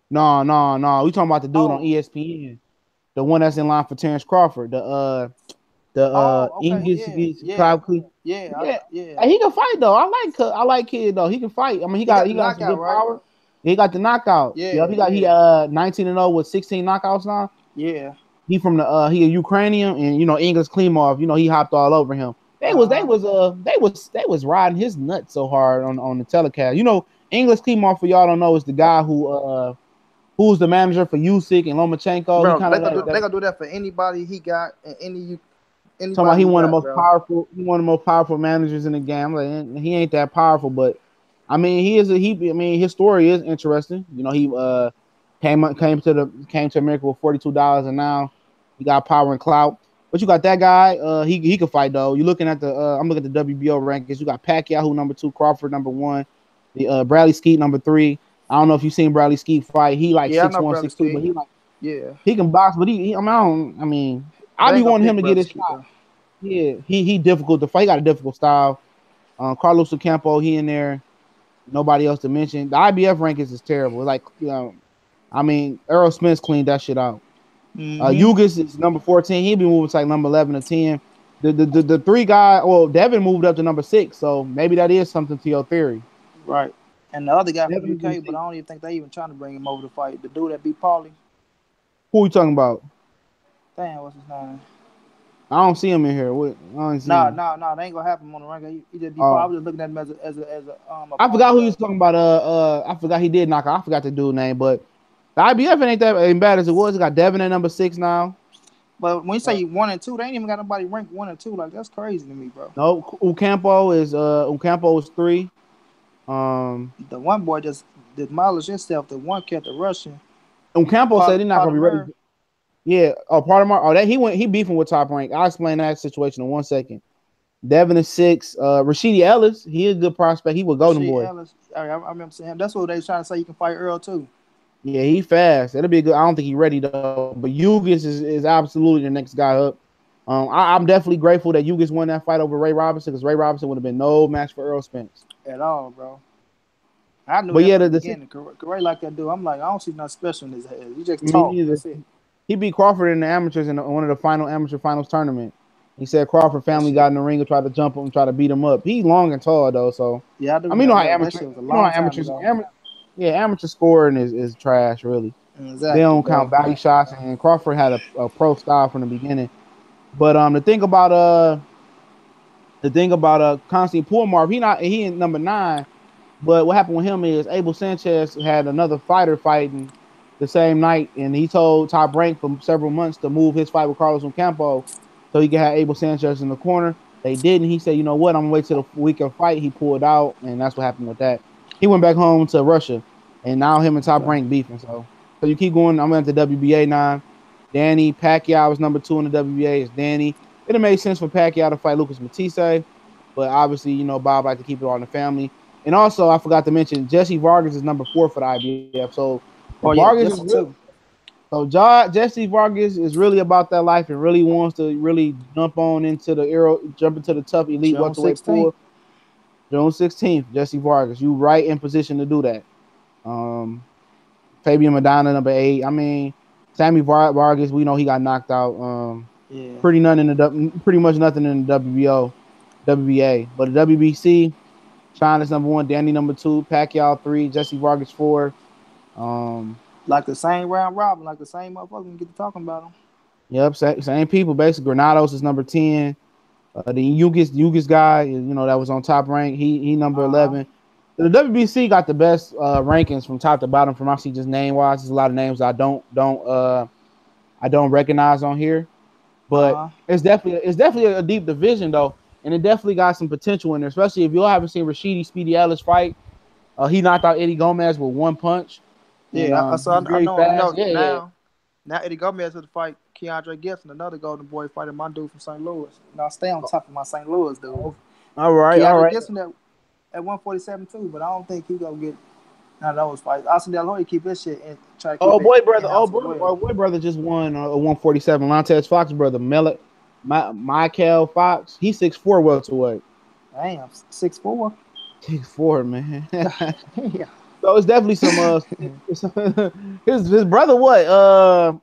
No. We talking about the dude on Oh. ESPN. The one that's in line for Terence Crawford. The Oh, okay. Ingus Yeah. Yeah. Cloud Cle- Yeah. Yeah. Yeah. Hey, he can fight though. I like kid though. He can fight. I mean He got he the got some knockout, good right? power. He got the knockout. Yeah. Yep, he Yeah. 19-0 with 16 knockouts now. Yeah. He from the he a Ukrainian and English Klimov, he hopped all over him. Uh-huh. They was riding his nuts so hard on the telecast. English Klimov, for y'all don't know, is the guy who's the manager for Usyk and Lomachenko. He Bro, kind of they gonna do that for anybody he got and talking about anybody he got, bro. he one of the most powerful managers in the game. I'm like, he ain't that powerful, but I mean his story is interesting. He came to America with $42 and now he got power and clout. But you got that guy, he could fight though. You're looking at I'm looking at the WBO rankings. You got Pacquiao who number 2, Crawford number 1, the Bradley Skeet number 3. I don't know if you've seen Bradley Skeet fight. He like Yeah, I know 6'1", Brother 6'2", Ski. but Yeah. he can box, but I They be ain't gonna wanting him pick to get Brother his Ski shot. though. Yeah, he difficult to fight. He got a difficult style. Carlos Ocampo, he in there. Nobody else to mention. The IBF rankings is terrible. It's like, I mean, Errol Spence cleaned that shit out. Mm-hmm. Yugas is number 14. He'll be moving to like number 11 or 10. The three guy, well, Devin moved up to number 6, so maybe that is something to your theory. Right. And the other guy from Devin is in UK, but I don't even think they even trying to bring him over to fight. The dude that beat Paulie. Who are you talking about? Damn, what's his name? I don't see him in here. What? I don't see Nah, him. nah, nah. They ain't gonna happen on the rank. He just beat Paulie. I Oh, was just looking at him as a I forgot opponent who you was though. talking about. I forgot he did knock out. I forgot the dude's name, but the IBF ain't bad as it was. It got Devin at number 6 now. But when you say Uh, you 1 and 2, they ain't even got nobody ranked 1 and 2. Like that's crazy to me, bro. no, Ocampo is 3. Um, The one boy just demolished himself. The one kept the Russian. Ocampo said he's not gonna be ready. Polymer. Yeah. Oh, part of my. Oh, that he beefing with Top Rank. I'll explain that situation in 1 second. Devin is 6. Rashidi Ellis, he a good prospect. He was Golden Rasheed Boy. Ellis. I remember seeing him. That's what they was trying to say. You can fight Earl too. Yeah, he fast. It'll be a good. I don't think he's ready though. But Yugas is absolutely the next guy up. I'm definitely grateful that Yugas won that fight over Ray Robinson because Ray Robinson would have been no match for Errol Spence. At all, bro. I knew But that yeah, from the beginning. Corey like that dude. I'm like, I don't see nothing special in his head. He just me talk. neither. That's it. He beat Crawford in the amateurs in one of the final amateur finals tournament. He said Crawford That family shit. got in the ring and tried to jump him and try to beat him up. He's long and tall though, so Yeah, I do I mean, remember that. That shit was a long time ago. amateur scoring is trash really. They Exactly, don't count bro. body shots, and Crawford had a pro style from the beginning. But the thing about Constantine Pullmarv, he in number 9. But what happened with him is Abel Sanchez had another fighter fighting the same night, and he told Top Rank for several months to move his fight with Carlos Ocampo so he could have Abel Sanchez in the corner. They didn't. He said, you know what, I'm gonna wait till the week of fight. He pulled out, and that's what happened with that. He went back home to Russia, and now him and Top Okay. Rank beefing. So you keep going. I'm at the WBA now. Danny Pacquiao is number 2 in the WBA. It's Danny. It made sense for Pacquiao to fight Lucas Matisse, but obviously, Bob like to keep it all in the family. And also, I forgot to mention Jesse Vargas is number 4 for the IBF. So if Oh yeah, Vargas is Jesse real, too. Jesse Vargas is really about that life and really wants to really jump into the tough elite June welterweight 16th. pool. June 16th, Jesse Vargas, you right in position to do that. Um, Fabian Madonna number 8. I mean, Sammy Vargas, we know he got knocked out. Yeah. Pretty much nothing in the WBA, but the WBC. Sean is number 1, Danny number 2, Pacquiao 3, Jesse Vargas 4. Um, Like the same round robin, like the same motherfucker. We get to talking about him. yep, same people basically. Granados is number 10. The Yugas guy, that was on Top Rank. He number Uh huh. 11. The WBC got the best rankings from top to bottom. From actually just name wise, there's a lot of names I don't recognize on here, Uh but huh. it's definitely a deep division though, and it definitely got some potential in there. Especially if you all haven't seen Rashidi Speedy Ellis fight. He knocked out Eddie Gomez with one punch, and Yeah. So he's I very know. I fast. know Yeah, yeah. now. Now Eddie Gomez will fight Keandre Gibson, another Golden Boy fighter, my dude from St. Louis. Now stay on top of my St. Louis dude. All right, all Keandre right. Gibson at 147 too, but I don't think he gonna get none of those fights. Austin Del Hoy keep his shit and try to keep it in house as well. Boy brother just won a 147. Montez Fox brother, Michael Fox. He's 6'4" welterweight. Damn, 6'4". 6'4", man. Damn. So it's definitely some his brother what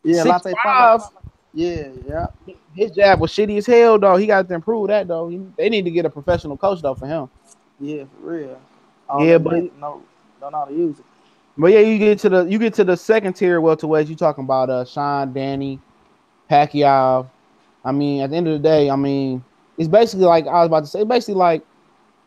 Yeah, six Lante Fox. five. Yeah, yeah, His jab was shitty as hell though. He got to improve that though. They need to get a professional coach though for him. yeah, for real. All Yeah, that but length, no, don't know how to use it. yeah, you get to the second tier welterweights. You talking about Sean, Danny, Pacquiao. I mean, at the end of the day, I mean, it's basically like I was about to say. Basically, like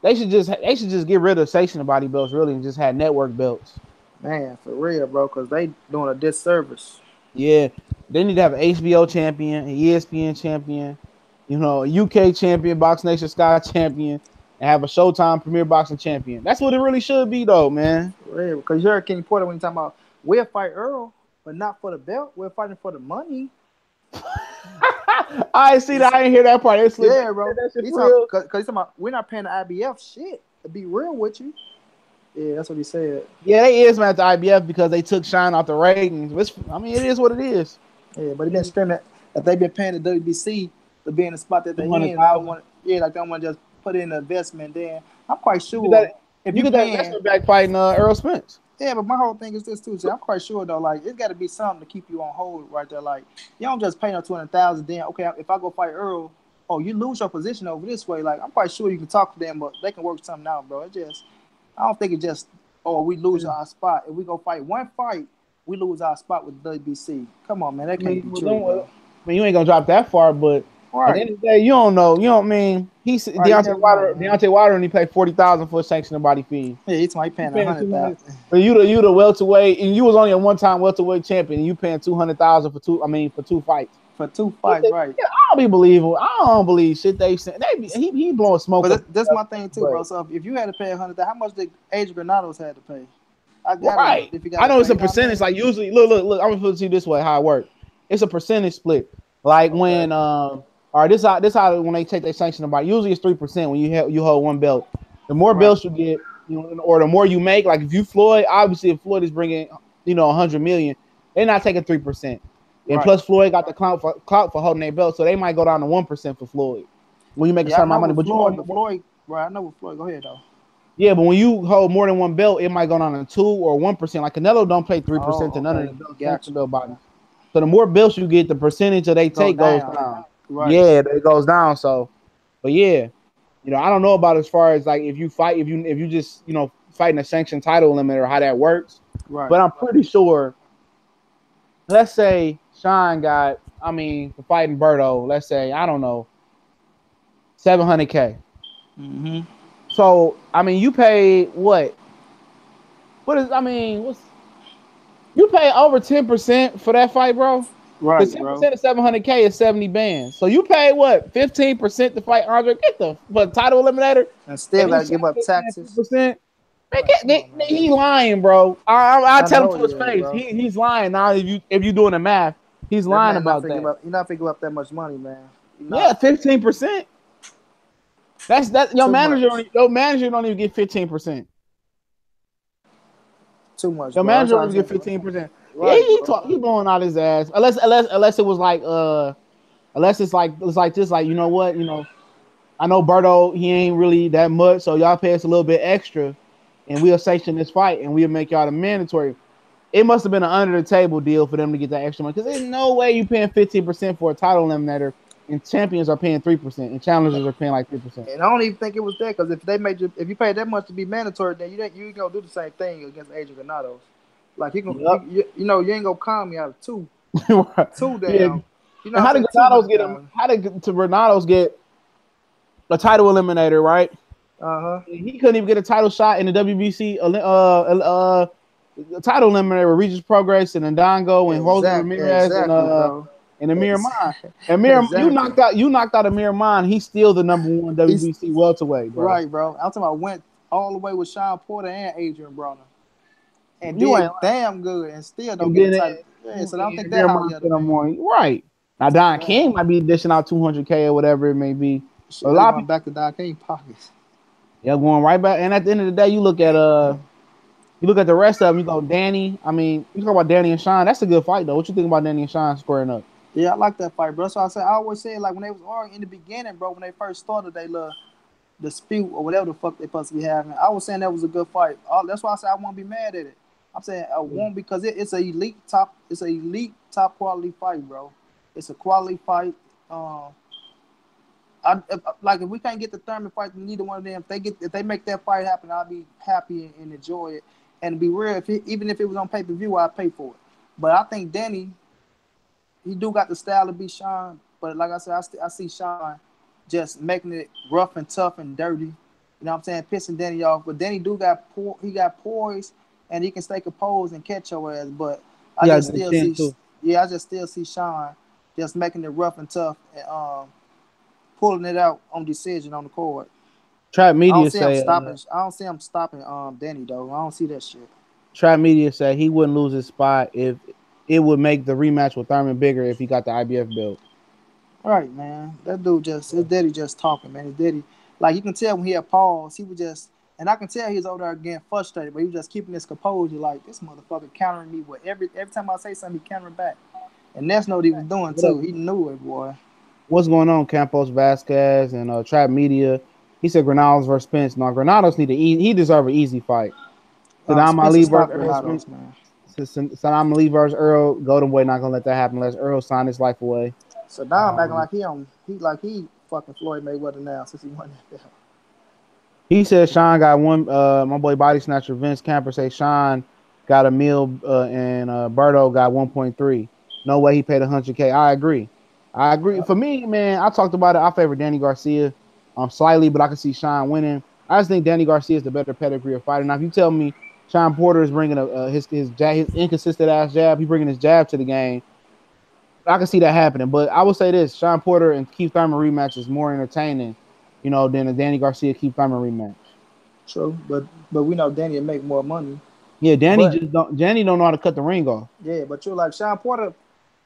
they should just get rid of station body belts really and just have network belts. Man, for real, bro, because they doing a disservice. Yeah, they need to have an HBO champion, an ESPN champion, a UK champion, Box Nation Sky champion, and have a Showtime Premier Boxing champion. That's what it really should be, though, man. For real, because you heard Kenny Porter when he talking about we'll fight Earl, but not for the belt. We're fighting for the money. I see that. I didn't hear that part. It slipped. Yeah, bro. That shit He's for talking real. because he's talking about we're not paying the IBF shit. To be real with you. Yeah, that's what he said. Yeah, they is mad at the IBF because they took Shine off the ratings. I mean, it is what it is. Yeah, but he been screaming that they've been paying the WBC to be in the spot that they in. They don't 200,000. want, yeah, like they don't want to just put in the investment. Then I'm quite You do that. sure. if You you get that paying, investment back fighting Errol Spence. yeah, but my whole thing is this too. See, I'm quite sure though, like it's got to be something to keep you on hold right there. Like you don't just pay no 200,000. Then okay, if I go fight Earl, oh you lose your position over this way. Like I'm quite sure you can talk to them, but they can work something out, bro. It just I don't think it just oh we lose our spot. If we go fight one fight, we lose our spot with WBC. Come on, man, that I can't mean, be true, bro. you ain't gonna drop that far, but at the Right, end of the day, you don't know. You don't mean he's right. You never know, man. Deontay Wilder, and he paid 40,000 for a sanctioned body fee. Yeah, he's might You paying a paying hundred 200, thousand but you the welterweight, and you was only a one-time welterweight champion. And you paying 200,000 for two. I mean, for two fights. for two fights, right? Yeah, I don't be believable. I don't believe shit they say. He blowing smoke But up. that's my thing too, But bro. So if you had to pay 100, how much did Adrian Granados had to pay? I gotta know right, if you got I to know it's pay. a You know what I percentage. mean? Like usually, look. I'm gonna put it to you this way: how it works. It's a percentage split. Like Okay. when or this how when they take their sanction about. Usually it's 3% when you hold one belt. The more Right. belts you get, or the more you make. Like if you Floyd, obviously if Floyd is bringing 100 million, they're not taking 3%. And Right. plus Floyd got the clout for holding their belt, so they might go down to 1% for Floyd when you make a Yeah, I certain amount know of money. with But Floyd, but Floyd, right? I know with Floyd. Go ahead though. yeah, but when you hold more than one belt, it might go down to 2 or 1%. Like Canelo don't pay 3% to Oh, none of okay. the belts, Gotcha. sanctioned belt bodies. So the more belts you get, the percentage that they Go take goes down. down. Right. Yeah, it goes down. So, but yeah, I don't know about as far as like if you fight, if you just fighting a sanctioned title limit or how that works. Right. But I'm pretty sure. Let's say Sean got, for fighting Berto, let's say I don't know, 700K. Mm-hmm. So you pay what? What is? You pay over 10% for that fight, bro. Because Right, bro. 10% of 700K is 70 bands. So you pay what? 15% to fight Andre? Get the title eliminator, And and still got to he's give up paying taxes. 10%. Man, Like, come on, man. he lying, bro. I I tell him know to he his is, face. bro. He's lying now. If you doing the math, he's That lying man not about finna give that. up. He not finna give up that much money, man. He Yeah, not 15%. That's your too manager. much. Your manager don't even get 15%. Too much, Your bro. That's manager what I'm only get saying. 15%. Yeah, Right, bro. he blowing out his ass. Unless it was like unless it's like this, like what, I know Berto, he ain't really that much, so y'all pay us a little bit extra, and we'll sanction this fight, and we'll make y'all the mandatory. It must have been an under the table deal for them to get that extra money, because there's no way you paying 15% for a title eliminator, and champions are paying 3%, and challengers are paying like 3%. And I don't even think it was that because if they made you, if you pay that much to be mandatory, then you ain't gonna do the same thing against Adrian Granados. Like Yep. you ain't gonna calm me out of two Yeah. down. You know And what how I'm did saying? two Granados hundred get him? thousand. How did Granados get a title eliminator, right? Uh huh. He couldn't even get a title shot in the WBC title eliminator with Regis Progress and Ndongo and Jose Ramirez Exactly, bro. and Amir Ex- Khan. Amir, exactly. you knocked out Amir Khan. He's still the number one He's WBC welterweight, bro. right, bro. I'm talking about went all the way with Sean Porter and Adrian Broner and You did ain't damn good and still don't and get a then title. Yeah, so I don't think that Amir highly Khan of the still number man. one. Right. Now Don Damn. King might be dishing out 200K or whatever it may be. Shit, But a they're lot of going people, back to Doc King pockets. yeah, going right back. And at the end of the day, you look at the rest of them. You go Danny. You talk about Danny and Sean. That's a good fight though. What you think about Danny and Sean squaring up? Yeah, I like that fight, bro. So I always say like when they was arguing in the beginning, bro, when they first started they little dispute or whatever the fuck they supposed to be having. I was saying that was a good fight. That's why I said I won't be mad at it. I'm saying I won't because it's a elite top quality fight, bro. It's a quality fight. Like if we can't get the Thurman fight, neither one of them. If they make that fight happen, I'll be happy and enjoy it. And be real, even if it was on pay per view, I'd pay for it. But I think Danny, he do got the style to be Sean. But like I said, I see Sean just making it rough and tough and dirty. You know what I'm saying? Pissing Danny off. But Danny he got poise and he can stay composed and catch your ass. But I Yeah, just good still chin see too. I just still see Sean just making it rough and tough and pulling it out on decision on the court. Trap Media say I don't see him stopping Danny though. I don't see that shit. Trap Media said he wouldn't lose his spot if it would make the rematch with Thurman bigger if he got the IBF belt. All right, man. That dude his daddy just talking, man. His daddy, like you can tell when he had pause, he was just, and I can tell he's over there getting frustrated, but he was just keeping his composure. Like this motherfucker countering me with every time I say something, he countering back, and that's what he was doing What up? too. He knew it, boy. What's going on, Campos Vasquez and Trap Media? He said Granados versus Spence. No, Granados he deserve an easy fight. Saddam Spencer Ali versus stopped Errol Spence. Granados, man. Saddam Ali versus Earl. Golden Boy not gonna let that happen unless Earl sign his life away. Saddam acting like he fucking Floyd Mayweather now since he won that belt. He said Sean got one. My boy Body Snatcher Vince Camper say Sean got a meal and Berto got 1.3. No way he paid 100K. I agree. I agree. For me, man, I talked about it. I favor Danny Garcia slightly, but I can see Sean winning. I just think Danny Garcia is the better pedigree of fighter. Now, if you tell me Sean Porter is bringing his inconsistent ass jab, he bringing his jab to the game, I can see that happening. But I will say this: Sean Porter and Keith Thurman rematch is more entertaining, than a Danny Garcia Keith Thurman rematch. True, but we know Danny will make more money. Yeah, Danny But don't know how to cut the ring off. yeah, but you're like Sean Porter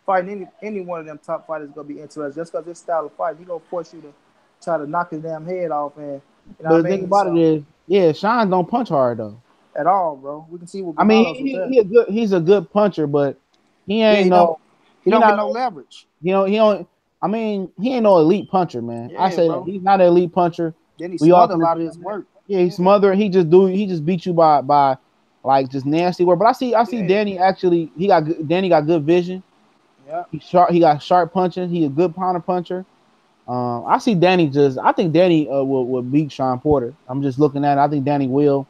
fighting any one of them top fighters is gonna be interesting just because this style of fight, he gonna force you to try to knock his damn head off, and you know But what the I thing mean. about it So is, yeah, Sean don't punch hard though. at all, bro, we can see what I mean, Granados was there. he's a good puncher, but he Yeah, ain't no he he don't get not no leverage. he don't. I mean, he ain't no elite puncher, man. I Yeah, say that bro. he's not an elite puncher. Then he We all smothered a can lot of agree his on that. work. Yeah, he smothered. He just beat you by like just nasty work. But I see Yeah, Danny actually. Danny got good vision. yeah, He's sharp. He got sharp punching. He a good counter puncher. I see Danny I think Danny will beat Sean Porter. I'm just looking at it. I think Danny will.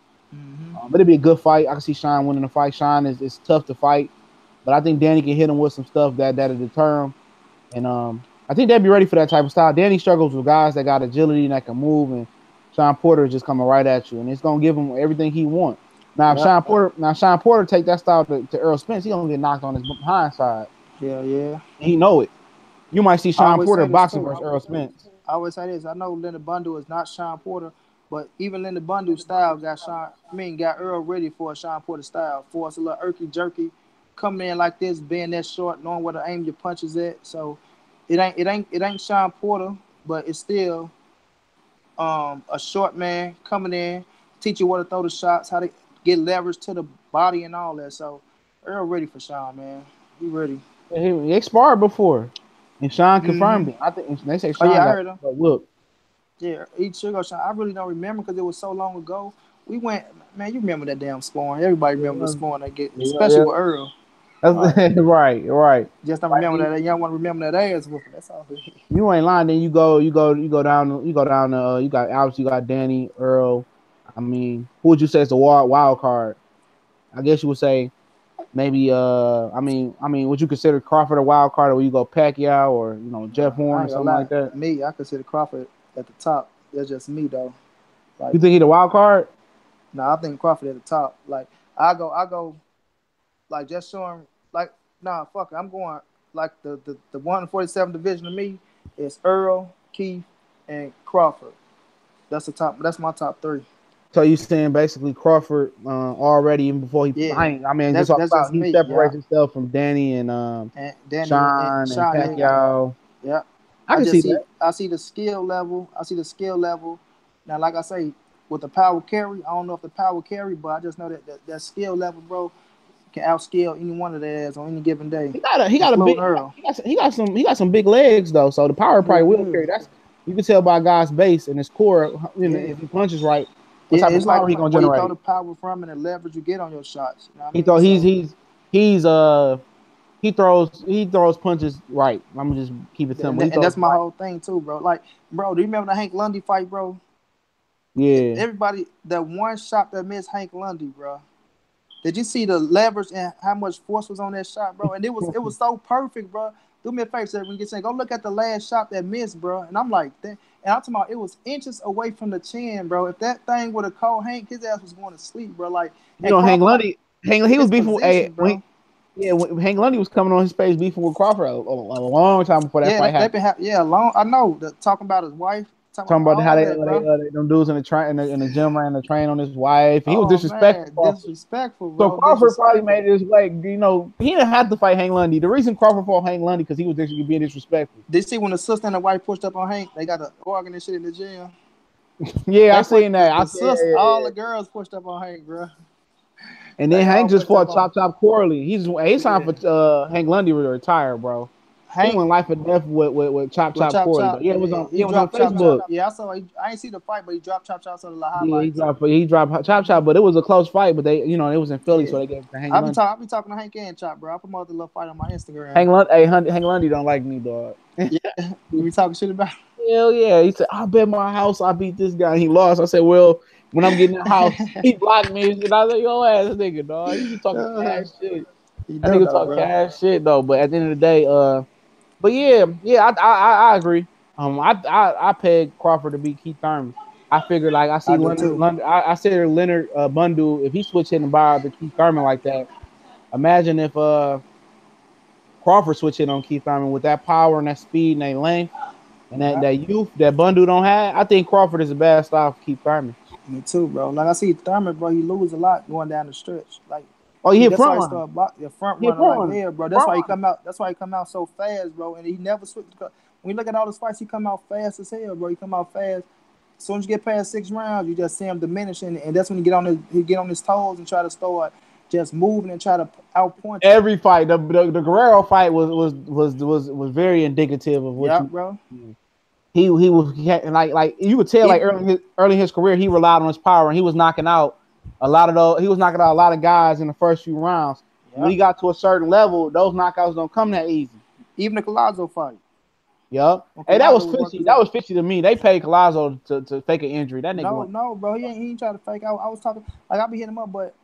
But it'd be a good fight. I can see Sean winning the fight. Sean is tough to fight, but I think Danny can hit him with some stuff that'll deter him. And I think they'd be ready for that type of style. Danny struggles with guys that got agility and that can move, and Sean Porter is just coming right at you, and it's gonna give him everything he wants. Now, if yeah, Sean Porter take that style to Errol Spence, he gonna get knocked on his behind side. yeah. He know it. You might see I Sean always Porter say this boxing too. versus Errol Spence. I always say this. I know Linda Bundle is not Sean Porter, but even Linda Bundle style got Earl ready for a Sean Porter style. For us a little irky jerky, coming in like this, being that short, knowing where to aim your punches at. So it ain't Sean Porter, but it's still a short man coming in, teach you where to throw the shots, how to get leverage to the body and all that. So Earl ready for Sean, man. He ready. He sparred before, and Sean Mm-hmm. confirmed it. I think they say Oh Sean yeah, I got heard him. whooped. Yeah, each sugar shot. I really don't remember because it was so long ago. We went, man. You remember that damn sparring? Everybody remember the Yeah, sparring they get, especially yeah. with Earl. Right. That's right. Just don't Like remember that. Y'all want to remember that ass whooping. That's all. you ain't lying. Then you go down. You got Alex, you got Danny, Earl. I mean, who would you say is the wild card? I guess you would say maybe. I mean, would you consider Crawford a wild card, or would you go Pacquiao, or Jeff Nah, I Horn, or ain't gonna something like lie. that? Me, I consider Crawford at the top. That's just me though. You Like, think he the wild card? nah, I think Crawford at the top. Like, I go, like just showing, like, nah, fuck it. I'm going like the 147 division to me is Earl, Keith, and Crawford. That's the top. That's my top three. So you saying basically Crawford already even before he Yeah, I mean just that's off that's top just he me. Yeah, separates himself from Danny and and Danny and Sean and Sean. Yeah, Pacquiao. yeah. I can see that. I see the skill level. I see the skill level. Now, like I say, with the power carry, I don't know if the power carry, but I just know that skill level, bro, can outskill any one of theirs on any given day, He got a big including Earl. he got some big legs though, so the power probably Hell will yeah, carry. That's you can tell by a guy's base and his core, yeah. if he punches right, what Yeah, type of it's like power he gonna where you throw generate. the power from and the leverage you get on your shots. You know what I He mean? thought So he's he throws punches right. I'm gonna just keep it simple. He and throws that's them my right. whole thing too, bro. Like, bro, do you remember the Hank Lundy fight, bro? Yeah. Everybody, that one shot that missed Hank Lundy, bro. Did you see the leverage and how much force was on that shot, bro? And it was so perfect, bro. Do me a favor, sir, when you get saying, go look at the last shot that missed, bro. And I'm like, and I'm talking about it was inches away from the chin, bro. If that thing would have caught Hank, his ass was going to sleep, bro. Like, and Hank Crawford, like, Lundy, he was his beefing with position, bro. when Hank Lundy was coming on his space beefing with Crawford a long time before that Yeah, fight they happened. been long. I know talking about his wife, talking Talking about about how all that, bro. them dudes in the in the gym ran the train on his wife. He was Oh disrespectful man, Crawford. disrespectful, So bro. Crawford probably Disrespectful. made it his way. He didn't have to fight Hank Lundy. The reason Crawford fought Hank Lundy because he was being disrespectful. Did you see when the sister and the wife pushed up on Hank? They got the organ and shit in the gym. Yeah, I They put seen that. I the said, yeah, sis, yeah, all yeah. the girls pushed up on Hank, bro. And then They Hank all just pushed up fought on. Chop Corley. He signed Yeah, for Hank Lundy to retire, bro. He Hank went life or death with Chop with Chop Chop Corley. But Chop. yeah, Yeah, he it was on dropped Chop Chop. Facebook. Yeah, I saw. I ain't see the fight, but he dropped Chop Chop. So the Yeah, highlights. he dropped Chop Chop, but it was a close fight. But they, it was in Philly, Yeah, so they gave it to Hank Lundy. I be talking to Hank and Chop, bro. I promote the little fight on my Instagram. Hank Lundy don't like me, dog. Yeah, we be talking shit about. Hell yeah. He said, I bet my house I beat this guy. He lost. I said, well, when I'm getting the house, he blocked me. And I said, yo ass nigga, dog. He be talking cash shit. He That do nigga though, talk bro. cash shit though. But at the end of the day, but yeah, I agree. I pegged Crawford to beat Keith Thurman. I figured like I I see do Leonard, too. I said Leonard Bundu, if he switch hitting bar to Keith Thurman like that, imagine if Crawford switch hit on Keith Thurman with that power and that speed and that length. And Yeah, that youth that Bundu don't have, I think Crawford is a bad style for Keith Thurman. me too, bro. Like I see Thurman, bro. He lose a lot going down the stretch. Like Oh, he hit that's front why he runner. started the front He hit runner front like runner. hell, bro. That's Front why he runner. come out. That's why he come out so fast, bro. And he never switched. When you look at all his fights, he come out fast as hell, bro. He come out fast. As soon as you get past 6 rounds, you just see him diminishing, and that's when he get on his toes and try to start just moving and try to outpoint you. Every fight, the Guerrero fight was very indicative of what Yeah, you. bro. He had, like you could tell like Even early in his career he relied on his power and he was knocking out a lot of those. He was knocking out a lot of guys in the first few rounds. When yeah, he got to a certain level, those knockouts don't come that easy. even the Collazo fight. Yup. When Hey, that Collazo was was working fishy. his That ass. was fishy to me. They paid Collazo to fake an injury. That nigga No, went. no, bro. He ain't trying to fake. I was talking like I be hitting him up, but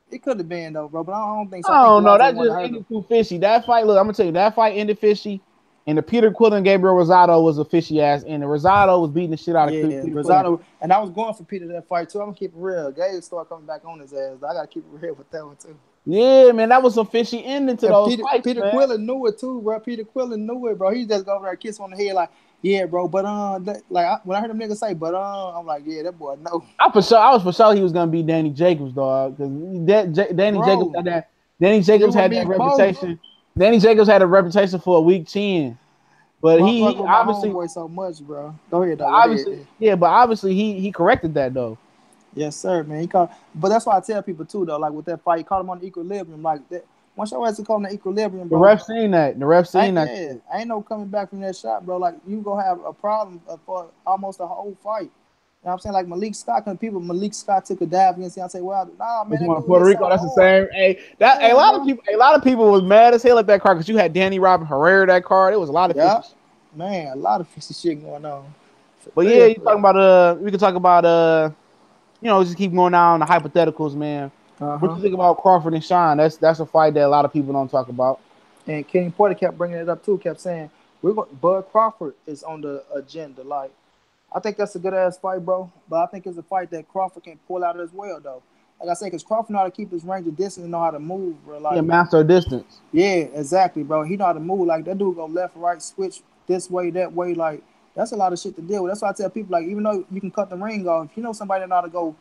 it could have been though, bro. But I don't think so. I I think don't know. Collazo That wanted just to hurt him. ended too fishy. That fight, look, I'm gonna tell you, that fight ended fishy. And the Peter Quillen Gabriel Rosado was a fishy ass. And the Rosado was beating the shit out of Yeah, Peter Quillen. Rosado, and I was going for Peter that fight too. I'm gonna keep it real. Gabe started coming back on his ass. I gotta keep it real with that one too. Yeah, man, that was some fishy ending to And those fights, Peter man. Quillen knew it too, bro. Peter Quillen knew it, bro. He just go over there and kiss on the head like, yeah, bro. But when I heard them niggas say, but I'm like, yeah, that boy no, I was for sure he was gonna beat Danny Jacobs, dog, because Danny Jacobs bro. had that. Danny It Jacobs would had be that both. reputation. Danny Jacobs had a reputation for a weak chin, but But I'm fucking he with my obviously, homeboy so much, bro. Go ahead, though. Go ahead. but obviously he corrected that though. Yes, sir, man. He caught, but that's why I tell people too, though. Like with that fight, he caught him on the equilibrium. Like that. Once your ass is caught on the equilibrium, The bro. ref seen that. The ref seen that Yeah, shit. ain't no coming back from that shot, bro. Like you gonna have a problem for almost the whole fight. You know what I'm saying? Like Malik Scott, Malik Scott took a dive against him. I say, well, nah, man, This that one in dude Puerto hit so Rico, that's the hard. same. Hey, Yeah, bro. a lot of people was mad as hell at that card because you had Danny Robin Herrera that card. It was a lot of fishy Yeah, shit. man, a lot of fishy shit going on. For But yeah, real, you for talking real. about we can talk about just keep going down the hypotheticals, man. Uh What huh. you think about Crawford and Sean? That's a fight that a lot of people don't talk about. And Kenny Porter kept bringing it up too. Kept saying, Bud Crawford is on the agenda. Like, I think that's a good ass fight, bro. But I think it's a fight that Crawford can pull out as well, though. Like I said, because Crawford know how to keep his range of distance and know how to move, bro. He a Like, master of distance. yeah, exactly, bro. He know how to move. Like that dude go left, right, switch this way, that way. Like that's a lot of shit to deal with. That's why I tell people, like, even though you can cut the ring off, if you know somebody that know how to go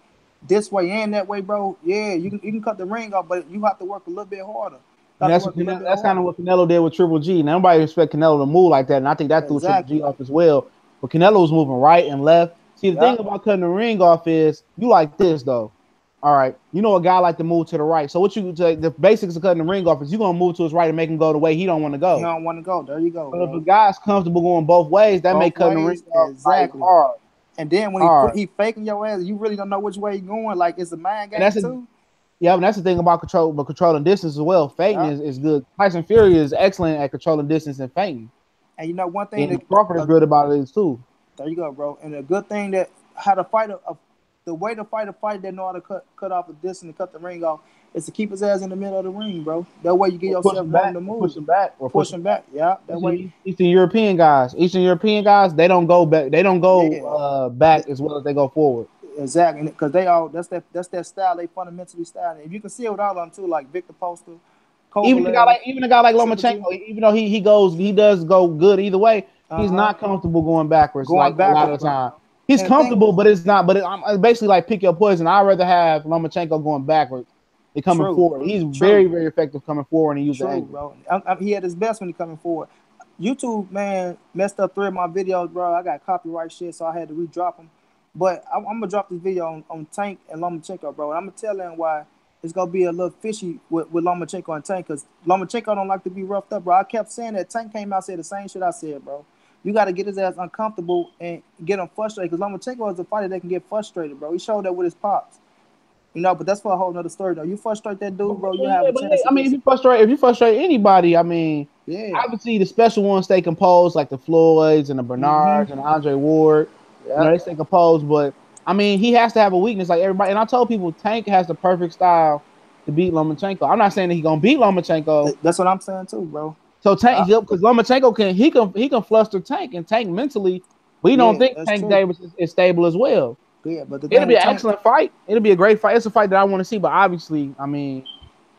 this way and that way, bro, yeah, you can cut the ring off, but you have to work a little bit harder. You And have to work a little bit that's kind of harder. what Canelo did with Triple G. Now nobody expect Canelo to move like that, and I think that threw Triple G Exactly. off as well. But Canelo was moving right and left. See, the Yeah. thing about cutting the ring off is you like this though. All right, you know a guy like to move to the right. So the basics of cutting the ring off is you gonna move to his right and make him go the way he don't want to He go. don't want to go. There you go, But if a bro. guy's comfortable going both ways, that make Both cutting the ring ways, off like exactly. hard, And then when hard. he faking your ass, you really don't know which way he going. Like it's a mind And game too. that's the thing about controlling distance as well. Feinting Yeah. is good. Tyson Fury is excellent at controlling distance and feinting. And you know one thing And Crawford is good about it too. there you go, bro. And a good thing that how to fight the way to fight a fight that know how to cut off the distance and cut the ring off is to keep his ass in the middle of the ring, bro. That way you get Or yourself room to push move. him back, or push Push him him back. back. Yeah. That way. Eastern European guys, they don't go back. They don't go Yeah. back as well as they go forward. Exactly. Because they all that's their style. They fundamentally style. And if you can see it with all of them too, like Victor Poster, Kovalev, Even a guy like Triple G. Lomachenko, even though he does go good either way, he's Uh-huh. not comfortable going backwards Going like a lot backwards, of the bro. time. He's And the thing, comfortable, but it's not. But I'm basically like pick your poison. I'd rather have Lomachenko going backwards than coming true, forward. He's true. very, very effective coming forward and use the True, angle. bro. He at his best when he coming forward. YouTube, man, messed up 3 of my videos, bro. I got copyright shit, so I had to redrop them. But I'm gonna drop this video on Tank and Lomachenko, bro. And I'm gonna tell them why it's gonna be a little fishy with Lomachenko and Tank because Lomachenko don't like to be roughed up, bro. I kept saying that. Tank came out and said the same shit I said, bro. You got to get his ass uncomfortable and get him frustrated because Lomachenko is a fighter that can get frustrated, bro. He showed that with his pops. But that's for a whole nother story, though. You frustrate that dude, bro, you have a chance. I mean, if you frustrate anybody, I mean, yeah, obviously the special ones stay composed, like the Floyds and the Bernards and the Andre Ward. Yeah. They stay composed, but I mean, he has to have a weakness like everybody. And I told people Tank has the perfect style to beat Lomachenko. I'm not saying that he's gonna beat Lomachenko. That's what I'm saying too, bro. So Tank, because Lomachenko can fluster Tank, and Tank mentally, we don't think Tank Davis is stable as well. Yeah, but it'll be an excellent fight. It'll be a great fight. It's a fight that I want to see, but obviously, I mean,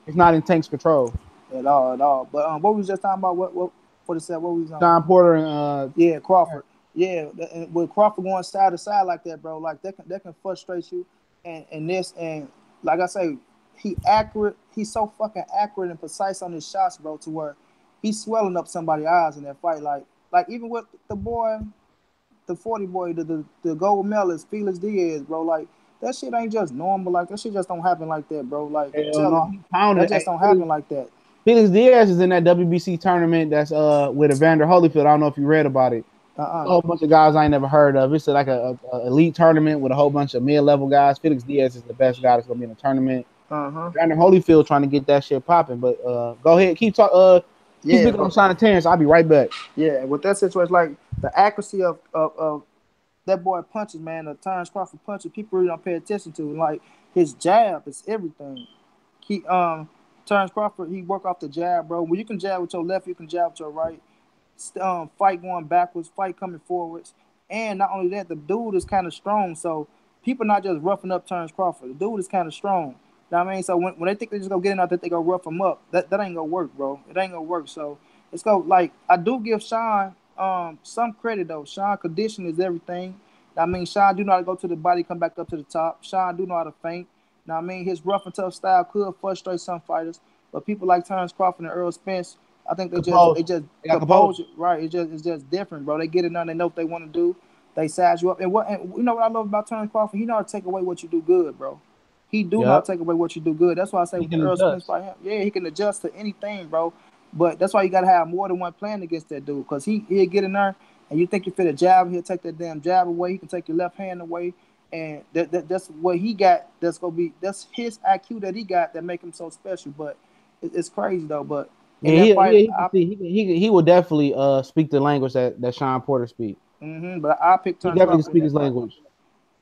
it's not in Tank's control at all. But what we was just talking about? What for the set? What we was on? John Porter and Crawford. Yeah, and with Crawford going side to side like that, bro, like that can frustrate you. And like I say, he's so fucking accurate and precise on his shots, bro, to where he's swelling up somebody's eyes in that fight. Like even with the boy, the 40 boy, the gold medalist, Felix Diaz, bro, like that shit ain't just normal. Like that shit just don't happen like that, bro. Like that just don't happen like that. Felix Diaz is in that WBC tournament that's with Evander Holyfield. I don't know if you read about it. A whole bunch of guys I ain't never heard of. It's like a elite tournament with a whole bunch of mid-level guys. Felix Diaz is the best guy that's gonna be in the tournament. Evander Holyfield trying to get that shit popping. But go ahead, keep talking. Keep speaking on Sean Terence. I'll be right back. Yeah, with that situation, like the accuracy of that boy punches, man, the Terence Crawford punches, people really don't pay attention to. Like his jab is everything. Terence Crawford, he work off the jab, bro. When you can jab with your left, you can jab with your right. Fight going backwards, fight coming forwards, and not only that, the dude is kind of strong. So people not just roughing up Terence Crawford. The dude is kind of strong. You know what I mean? So when they think they're just gonna get in out there, they gonna rough him up. That ain't gonna work, bro. It ain't gonna work. So it's go like I do give Sean some credit though. Sean condition is everything. I mean, Sean do know how to go to the body, come back up to the top. Sean do know how to feint. Now I mean, his rough and tough style could frustrate some fighters, but people like Terence Crawford and Errol Spence, I think they just compose it, right. It's just different, bro. They get it done. They know what they want to do. They size you up. And you know what I love about Terence Crawford? He know how to take away what you do good, bro. He do know how to take away what you do good. That's why I say with the Errol Spence fight, he can adjust to anything, bro. But that's why you gotta have more than one plan against that dude, because he'll get in there and you think you fit a jab, he'll take that damn jab away. He can take your left hand away, and that's what he got. That's his IQ that he got that make him so special. But it's crazy though. But he would definitely speak the language that Sean Porter speaks. But I picked. He definitely speak his language.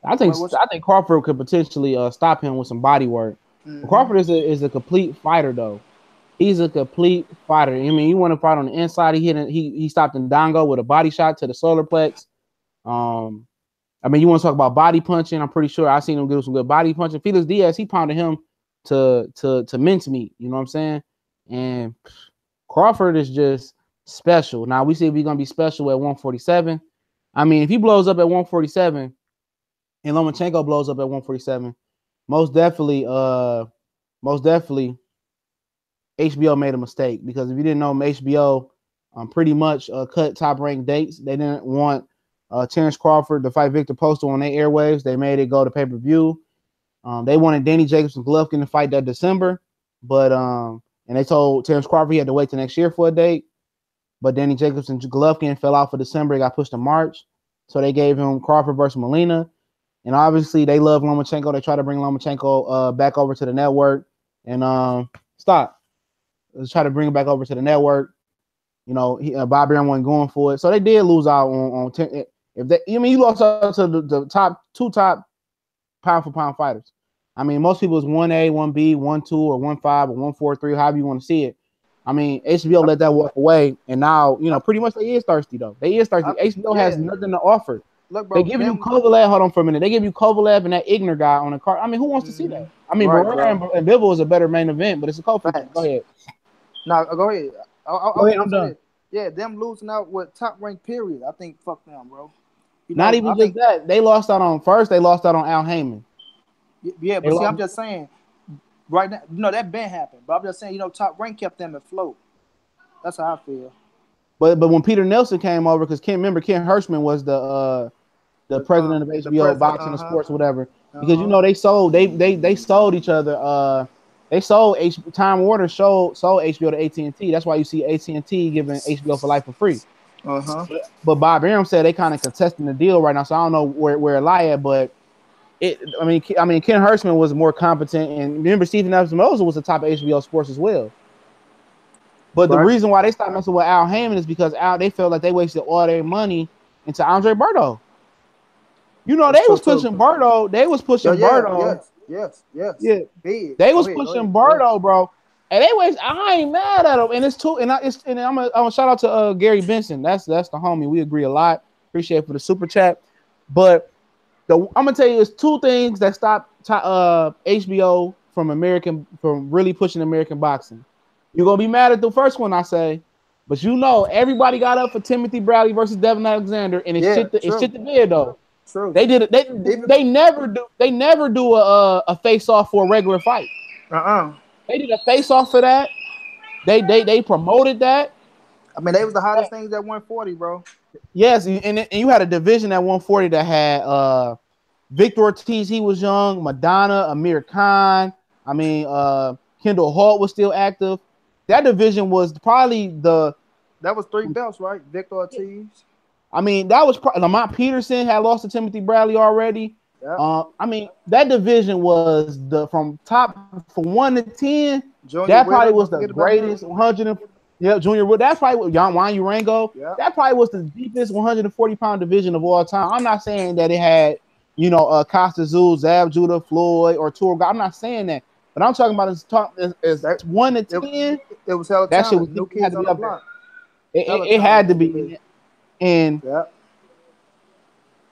I think Crawford could potentially stop him with some body work. Crawford is a complete fighter though. He's a complete fighter. I mean, you want to fight on the inside. He stopped Ndongo with a body shot to the solar plex. I mean, you want to talk about body punching? I'm pretty sure I seen him do some good body punching. Felix Diaz, he pounded him to mincemeat. You know what I'm saying? And Crawford is just special. Now we see if he's gonna be special at 147. I mean, if he blows up at 147 and Lomachenko blows up at 147, most definitely HBO made a mistake, because if you didn't know, HBO pretty much cut top-ranked dates. They didn't want Terence Crawford to fight Victor Postol on their airwaves. They made it go to pay-per-view. They wanted Danny Jacobs and Golovkin to fight that December, but and they told Terence Crawford he had to wait till next year for a date. But Danny Jacobs and Golovkin fell out for December. It got pushed to March. So they gave him Crawford versus Molina. And obviously they love Lomachenko. They try to bring Lomachenko back over to the network. And let's try to bring him back over to the network. You know, Bob Arum wasn't going for it. So they did lose out on 10. You lost out to the top pound for pound fighters. I mean, most people is 1A, 1B, 1-2, or 1-5, or 1-4-3, however you want to see it. I mean, HBO let that walk away, and now, pretty much they is thirsty, though. They is thirsty. HBO has nothing to offer. Look, bro, they give you Kovalev. Hold on for a minute. They give you Kovalev and that Igner guy on the card. I mean, who wants to see that? I mean, Barrera and Bivol is a better main event, but it's a co-feature. Go ahead. No, go ahead. I'm done. Yeah, them losing out with top rank period. I think fuck them, bro. Not even just that. They lost out on Al Heyman. Yeah, but see, I'm just saying, right now, that been happened. But I'm just saying, top rank kept them afloat. That's how I feel. But when Peter Nelson came over, because Ken Hirschman was the president of HBO Boxing and Sports, whatever. Because they sold each other They sold Time Warner sold HBO to AT&T. That's why you see AT&T giving HBO for life for free. But Bob Arum said they kind of contesting the deal right now, so I don't know where it lie at. But I mean, Ken Hershman was more competent, and remember Stephen Espinosa was the top of HBO Sports as well. But the reason why they stopped messing with Al Heyman is because they felt like they wasted all their money into Andre Berto. You know, they was pushing Berto. They was pushing Berto. Yes. Yeah. Big. They was pushing Berto, bro. And they waste. I ain't mad at them. And it's too. And I'm gonna shout out to Gary Benson. That's the homie. We agree a lot. Appreciate it for the super chat. But I'm gonna tell you, it's two things that stop HBO from really pushing American boxing. You're gonna be mad at the first one I say, but you know everybody got up for Timothy Bradley versus Devin Alexander, and it's shit the bed though. True. They did it. They never do a face off for a regular fight. They did a face off for that. They promoted that. I mean, they was the hottest things at 140, bro. Yes, and you had a division at 140 that had Victor Ortiz. He was young. Madonna, Amir Khan. I mean, Kendall Hart was still active. That division was probably that was 3 belts, right? Victor Ortiz. I mean, that was Lamont Peterson had lost to Timothy Bradley already. Yep. I mean, that division was from top from 1 to 10. Junior that probably was the greatest 100. Yeah, Junior Wood. That's probably Juan Urango. Yep. That probably was the deepest 140-pound division of all time. I'm not saying that it had, Costa Azul, Zab Judah, Floyd, or Tour. I'm not saying that. But I'm talking about as 1 to 10. It was hella that shit was new kids on the block. It had to be. And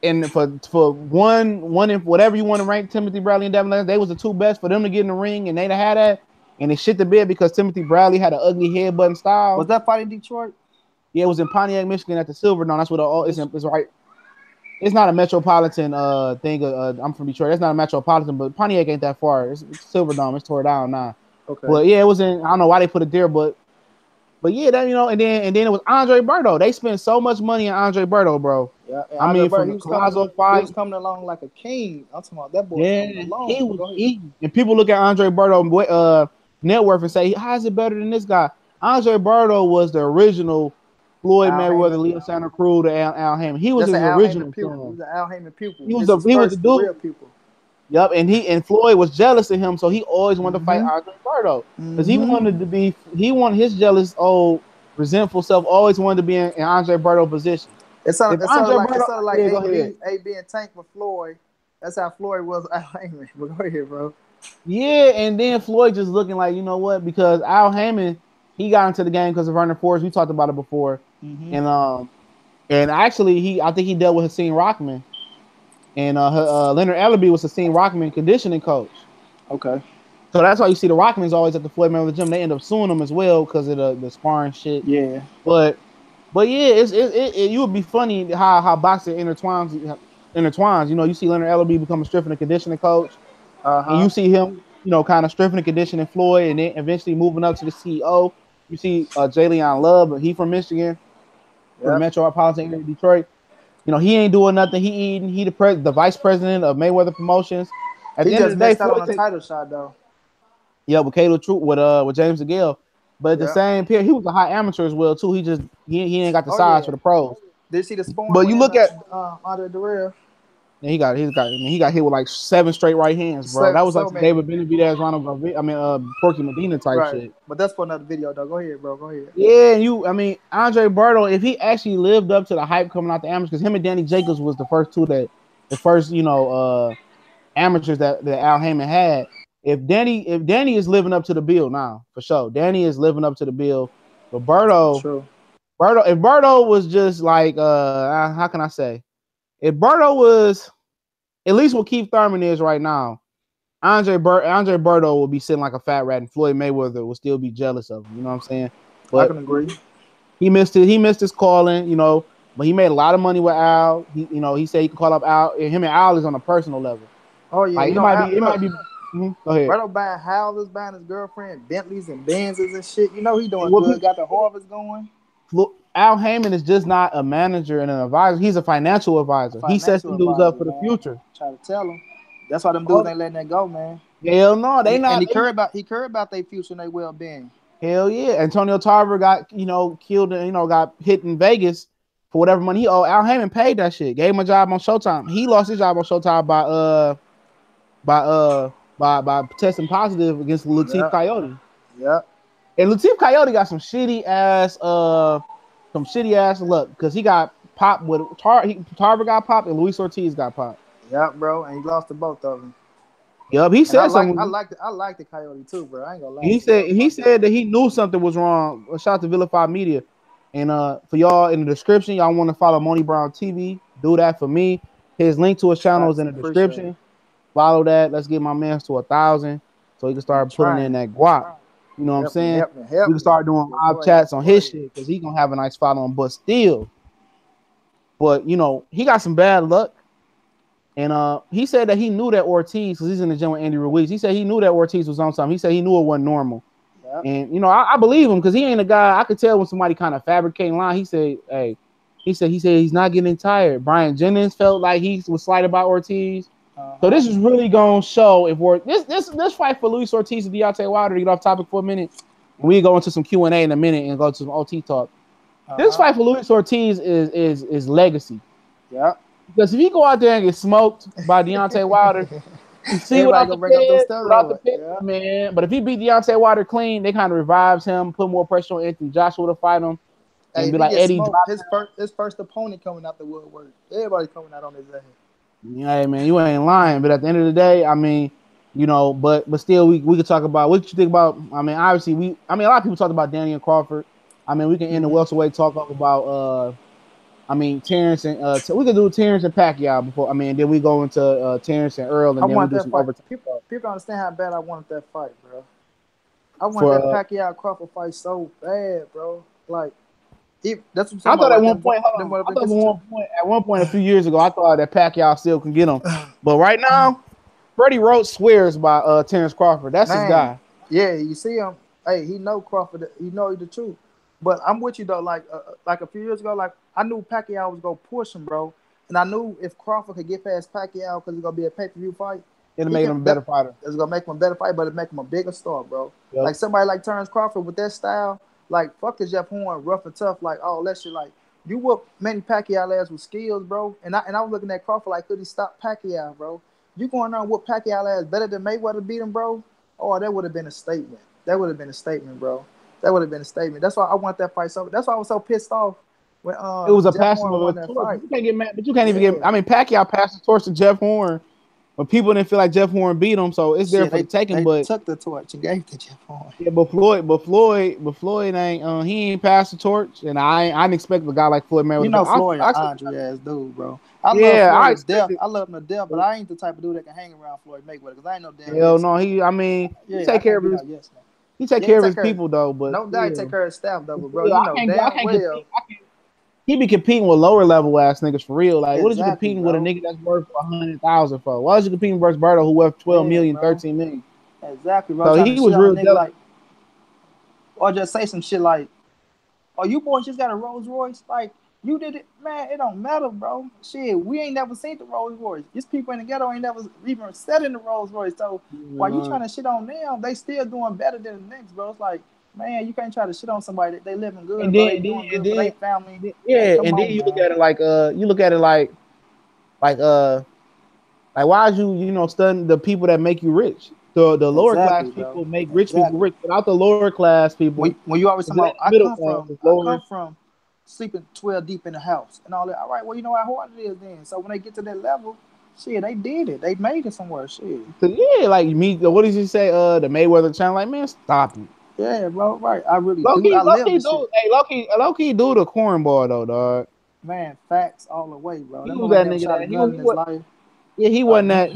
and for one if whatever you want to rank Timothy Bradley and Devin Alexander, they was the two best for them to get in the ring, and they'd have had that, and they shit the bed because Timothy Bradley had an ugly headbutting style. Was that fight in Detroit? Yeah, it was in Pontiac, Michigan at the Silverdome. That's what it's right. It's not a metropolitan thing. I'm from Detroit. It's not a metropolitan, but Pontiac ain't that far. It's Silverdome. It's tore down now. Okay. But yeah, it was in. I don't know why they put it there, but yeah, that and then it was Andre Berto. They spent so much money on Andre Berto, bro. Yeah, I mean, from the Colazo fight, he was coming along like a king. I'm talking about that boy. Yeah, he was eating. And people look at Andre Berto net worth and say, "How is it better than this guy?" Andre Berto was the original Floyd Mayweather, Leo Santa Cruz, to Al Heyman. He was his original. He was an Al Heyman pupil. He was the dude. Pupil. Yep, and Floyd was jealous of him, so he always wanted to fight Andre Berto because he wanted his jealous, old, resentful self always wanted to be in Andre Berto position. It's sort of like AB and Tank with Floyd. That's how Floyd was Al Heyman. But go ahead, bro. Yeah, and then Floyd just looking like, you know what? Because Al Heyman, he got into the game because of Vernon Forrest. We talked about it before, and actually I think he dealt with Hakeem Rockman. And Leonard Ellerby was Hakeem Rockman conditioning coach. Okay. So that's why you see the Rockmans always at the Floyd Mayweather gym. They end up suing them as well because of the sparring shit. Yeah. But yeah, it would be funny how boxing intertwines. You know, you see Leonard Ellerby become a strength and conditioning coach, and you see him, kind of strength and conditioning Floyd, and then eventually moving up to the CEO. You see Jalen Love, but he from Michigan, from the metropolitan area of Detroit. He ain't doing nothing. He eating. He the vice president of Mayweather Promotions. At the end of the day, Floyd on a title shot though. Yeah, with Caleb Troop with James DeGale. But at the same period, he was a high amateur as well too. He ain't got the size for the pros. Did you see the spawn? But you look at Andre Durrell. Yeah, he got hit with like 7 straight right hands, bro. That was like David Benavidez, Porky Medina type shit. But that's for another video, though. Go ahead, bro. Go ahead. Yeah, Andre Berto, if he actually lived up to the hype coming out the amateurs, because him and Danny Jacobs was the first amateurs that Al Heyman had. If Danny is living up to the bill now, for sure. Danny is living up to the bill. But Berto, if Berto was just like how can I say? If Berto was at least what Keith Thurman is right now, Andre Berto would be sitting like a fat rat, and Floyd Mayweather would still be jealous of him. You know what I'm saying? But I can agree. He missed his calling, but he made a lot of money with Al. He said he can call up Al. Him and Al is on a personal level. Oh yeah, like, it might be. Go ahead. Berto buying houses, buying his girlfriend Bentleys and Benzes and shit. He doing good. Got the Harvests going. Al Heyman is just not a manager and an advisor. He's a financial advisor. He sets them dudes up for the future. Try to tell him. That's why them dudes ain't letting that go, man. Hell no, and they not. he care about their future and their well being. Hell yeah, Antonio Tarver got killed, got hit in Vegas for whatever money he owed. Al Heyman paid that shit, gave him a job on Showtime. He lost his job on Showtime by testing positive against Latif Yeah, Coyote. yeah, And Latif Coyote got some shitty ass luck because he got popped with Tarver got popped and Luis Ortiz got popped. yeah, bro. And he lost to both of them. Yup, he And said something. I like the Coyote too, bro. I ain't gonna lie He to you. said he said that he knew something was wrong. Shout out to Vilified Media. And for y'all in the description, y'all want to follow Money Brown TV, do that for me. His link to his channel is Facts, in the appreciate it. description. Follow that. Let's get my man to 1,000 so he can I'm start putting in trying. that guap. You know what I'm saying? We Help can me. start doing Your live boy, chats on go his ahead. shit because he gonna have a nice following. But he got some bad luck. And he said that he knew that Ortiz, because he's in the gym with Andy Ruiz. He said he knew that Ortiz was on something. He said he knew it wasn't normal. Yep. And I believe him because he ain't a guy. I could tell when somebody kind of fabricating line. He said, "Hey," he said he's not getting tired. Brian Jennings felt like he was slight about Ortiz. So this is really gonna show if this fight for Luis Ortiz and Deontay Wilder, to get off topic for a minute, and we go into some Q&A in a minute and go to some OT talk. This fight for Luis Ortiz is legacy. Yeah. Because if he go out there and get smoked by Deontay Wilder, you see Everybody without gonna the break up those pit, steroids. Yeah. man. But if he beat Deontay Wilder clean, they kind of revives him, put more pressure on Anthony Joshua to fight him, Hey, and if be he like gets Eddie. smoked, his first opponent coming out the woodwork. Everybody coming out on his ass. Yeah, man, you ain't lying. But at the end of the day, I mean, but still, we could talk about what you think about. I mean, obviously, a lot of people talk about Danny and Crawford. I mean, we can end the welterweight talk about. I mean, Terence and we could do Terence and Pacquiao before. I mean, then we go into Terence and Earl, I and then we want do that some fight. overtime People don't understand how bad I wanted that fight, bro. I wanted for. that Pacquiao Crawford fight so bad, bro. Like, that's what I'm I talking about thought at right one there. point, hold Them on. up I thought against each other. at one point a few years ago, I thought that Pacquiao still can get him. But right now, Freddie Roach swears by Terence Crawford. That's his Man, guy. yeah, you see him. Hey, he know Crawford. He know the truth. But I'm with you though. Like a few years ago, like I knew Pacquiao was gonna push him, bro. And I knew if Crawford could get past Pacquiao because it's gonna be a pay-per-view fight, It'll he make can. him a better That fighter. it's gonna make him a better fight, but it make him a bigger star, bro. Yep. Like somebody like Terence Crawford with that style, like fuck the Jeff Horn, rough and tough, like all that shit. Like you whoop Manny Pacquiao ass with skills, bro. And I was looking at Crawford like, could he stop Pacquiao, bro? You going on whoop Pacquiao ass better than Mayweather beat him, bro? Oh, that would have been a statement. That would have been a statement, bro. That would have been a statement. That's why I want that fight so. That's why I was so pissed off when It was a Jeff passing Horn of a won that torch. fight. You can't get mad, but you can't even get. Yeah, I mean, Pacquiao passed the torch to Jeff Horn when people didn't feel like Jeff Horn beat him, so it's there shit. for the taking. They But took the torch and gave it to Jeff Horn. yeah, Floyd ain't. He ain't passed the torch, and I didn't expect a guy like Floyd You Mayweather. know Floyd, I Andre ass dude, bro. I love yeah, Floyd I to death. expected. I love him to death, but I ain't the type of dude that can hang around Floyd Mayweather because I ain't no damn Hell yes no, man. he Yeah, I take care can't of be no his yes man. he take Yeah, he care of take his care. people though, but No doubt, he take still, care of his staff though, but bro, still you know I damn can't well. compete. He be competing with lower level ass niggas for real. Like, what is you Exactly, competing with a bro. nigga that's worth 100,000 for? Why is you competing versus Berto who worth 12 Yeah, million, bro. 13 million? Exactly, bro. So Trying to he was shit on a real nigga delicate. like, or just say some shit like, "Oh, you boys just got a Rolls Royce? Like, you did it, man. It don't matter, bro. Shit, we ain't never seen the Rolls Royce. These people in the ghetto ain't never even sat in the Rolls Royce. So while you trying to shit on them, they still doing better than the next, bro. It's like, man, you can't try to shit on somebody that they living And good, bro. then, They and then, doing and good for their then, family. Like, yeah, come and then on, you look man. at it like why is you studying the people that make you rich? The lower class Exactly, bro. people make rich people Exactly. rich. Without the lower class people, When you always it's talking that about, middle class is I lower. come from sleeping 12 deep in the house and all that. All right, well, you know how hard it is then. So when they get to that level, shit, they did it. They made it somewhere. Shit. So yeah, like me, what did you say? The Mayweather channel, like man, stop it. Yeah, bro. Right. I really Low do. key, I low live key, the shit. dude. Hey, low key, do the cornball though, dog. Man, facts all the way, bro. He That was boy ain't that never nigga shot a that gun he in his was. life. Yeah, Man. he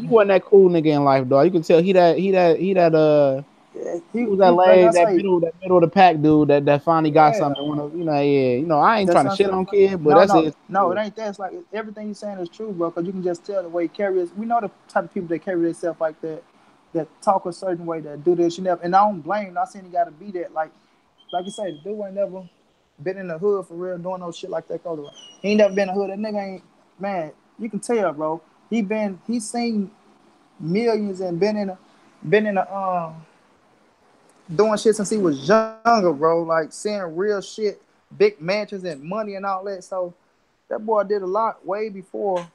wasn't that cool nigga in life, dog. You can tell Yeah, he was that he like I lame, say, that middle of the pack dude that finally got yeah. something. Yeah, I ain't That's trying to what I'm shit saying. on kid, but No, that's no, it. no, it ain't that. It's like everything you're saying is true, bro. Because you can just tell the way he carries. We know the type of people that carry themselves like that, that talk a certain way, that do this. You never, and I don't blame. Not saying you got to be that. Like you say, the dude ain't never been in the hood for real, doing no shit like that. He ain't never been in the hood. That nigga ain't, man. You can tell, bro. He's seen millions and been in been in the doing shit since he was younger, bro. Like seeing real shit, big mansions and money and all that. So that boy did a lot way before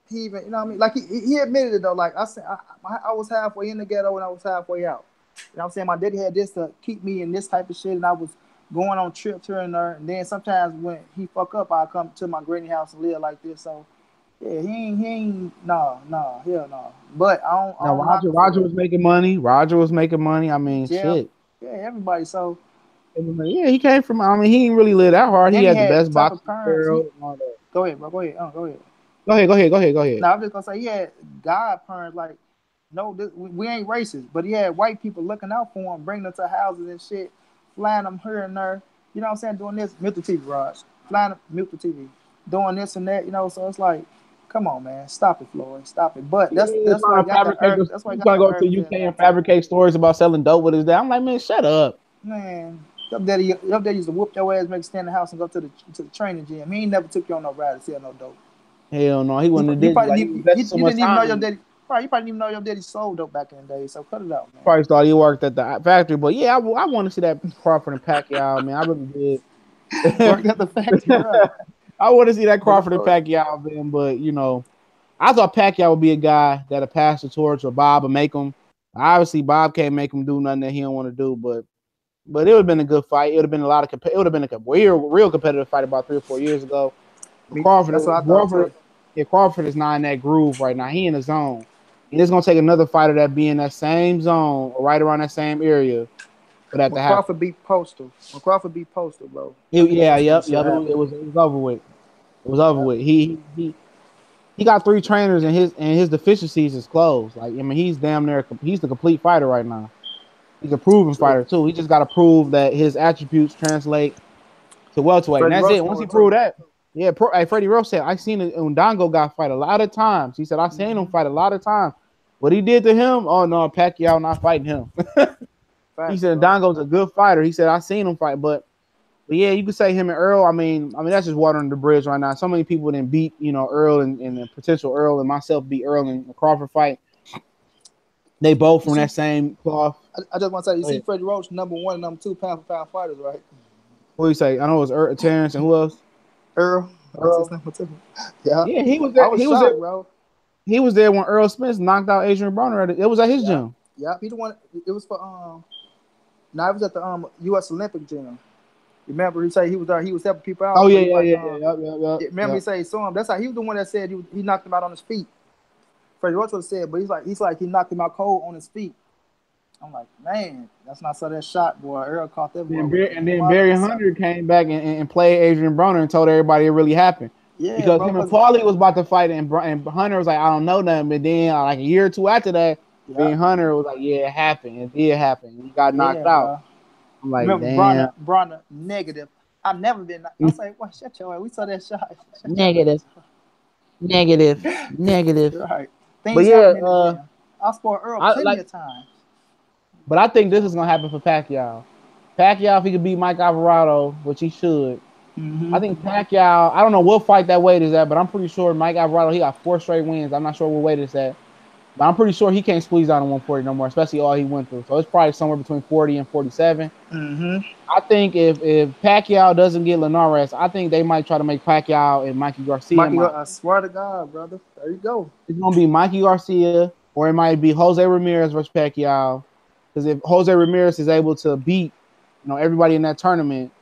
he even, you know what I mean? Like he admitted it though. Like I said, I was halfway in the ghetto and I was halfway out. You know what I'm saying? My daddy had this to keep me in this type of shit, and I was going on trips here and there. And then sometimes when he fuck up, I come to my granny house and live like this. So yeah, he ain't, no, hell no. But I Now don't knock Roger, him for Roger that. was making money. Roger was making money. I mean, Jeff, shit. yeah, everybody. So Yeah, he came from. I mean, he didn't really live that hard. He and he had the had best type of boxing parents. girl and all that. Go ahead, bro. Go ahead. Go ahead. Go ahead, go ahead, go ahead, go ahead. Now I'm just gonna say he had God parents like no, we ain't racist, but he had white people looking out for him, bringing them to houses and shit, flying them here and there. You know what I'm saying? Doing this, mute the TV, Raj. Flying them, mute the TV, doing this and that. You know, so it's like, come on, man, stop it, Floyd, stop it. But Yeah, that's why trying he to got the fabricate. that's why he He's got trying the to go to urban the jet UK and and everything. fabricate stories about selling dope with his dad. I'm like, man, shut up. Man, your daddy used to whoop your ass, make you stand in the house and go to the training gym. He ain't never took you on no ride to sell no dope. Hell no, he wouldn't have You did it. probably Like he didn't, invested so you much didn't even know time your in it. daddy. Probably you probably didn't even know your daddy sold dope back in the day. So cut it out, man. Probably thought he worked at the factory, but yeah, I want to see that Crawford and Pacquiao. Man, I really did. Worked at the factory, right? I want to see that But Crawford and Pacquiao, man. But you know, I thought Pacquiao would be a guy that'll pass the torch, or Bob would make him. Obviously, Bob can't make him do nothing that he don't want to do, but it would have been a good fight. It would have been a lot of it would have been a real competitive fight about 3 or 4 years ago. But that's what I thought too. Crawford is not in that groove right now. He in the zone, and it's gonna take another fighter that be in that same zone or right around that same area for that to happen. When Crawford beat Postal, bro, Yeah, that's when the yep, shit yep. happened. It was over with. It was over Yep. with. He got 3 trainers and his deficiencies is closed. Like I mean, he's damn near he's the complete fighter right now. He's a proven True. fighter too. He just got to prove that his attributes translate to welterweight, and Freddie that's it. Once Rushmore he too. proved that, yeah. Freddie Rose said, "I seen Undango guy fight a lot of times." He said, "I seen him Mm-hmm. fight a lot of times." What he did to him, oh no, Pacquiao not fighting him. He Facts, said bro. Undango's a good fighter. He said, "I seen him fight," but yeah, you could say him and Earl. I mean that's just water under the bridge right now. So many people didn't beat Earl and the potential Earl and myself beat Earl in the Crawford fight. They both You from see, that same cloth. I just want to say, you Go see, ahead. Freddie Roach, #1 and #2 pound for pound fighters, right? What do you say? I know it was Terrence and who else? Earl, that's his Earl. number 2. Yeah, Yeah, he was I there. was He was there. shocked, bro. He was there when Earl Spence knocked out Adrian Broner. It was at his Yeah, gym. yeah. He the one. It was for Now it was at the U.S. Olympic gym. Remember, he said he was there. He was helping people Oh out. So yeah, he yeah, like yeah, yeah. Yep, yep, yep, remember he yep. said he saw him. That's how he was the one that said he knocked him out on his feet. Freddie Roach would have said, but he's like he knocked him out cold on his feet. I'm like, man, that's not so that shot, boy. Earl caught that boy with a And then Barry motherfucker. Hunter came back and played Adrian Broner and told everybody it really happened Yeah, because bro. him and Cause Paulie was about to fight and Hunter was like, I don't know nothing. But then like a year or two after that, yeah, Barry Hunter was like, yeah, it happened. It did happen. He got knocked yeah, out. bro. I'm like, Remember damn. Bronner negative. I've never been. I was like, what? Shut your ass. We saw that shot. Shut your Negative, negative, ass. negative. Right. But Things yeah, happen in the gym. I sport Earl I plenty like. of times. But I think this is gonna happen for Pacquiao. Pacquiao, if he could beat Mike Alvarado, which he should. Mm-hmm. I think Pacquiao. I don't know what fight that weight is at, but I'm pretty sure Mike Alvarado. He got 4 straight wins. I'm not sure what weight it's at, but I'm pretty sure he can't squeeze out on 140 no more, especially all he went through. So it's probably somewhere between 40 and 47. Mm-hmm. I think if Pacquiao doesn't get Linares, I think they might try to make Pacquiao and Mikey Garcia. In Mikey, my I swear to God, brother. There you go. It's gonna be Mikey Garcia, or it might be Jose Ramirez versus Pacquiao. Because if Jose Ramirez is able to beat, everybody in that tournament,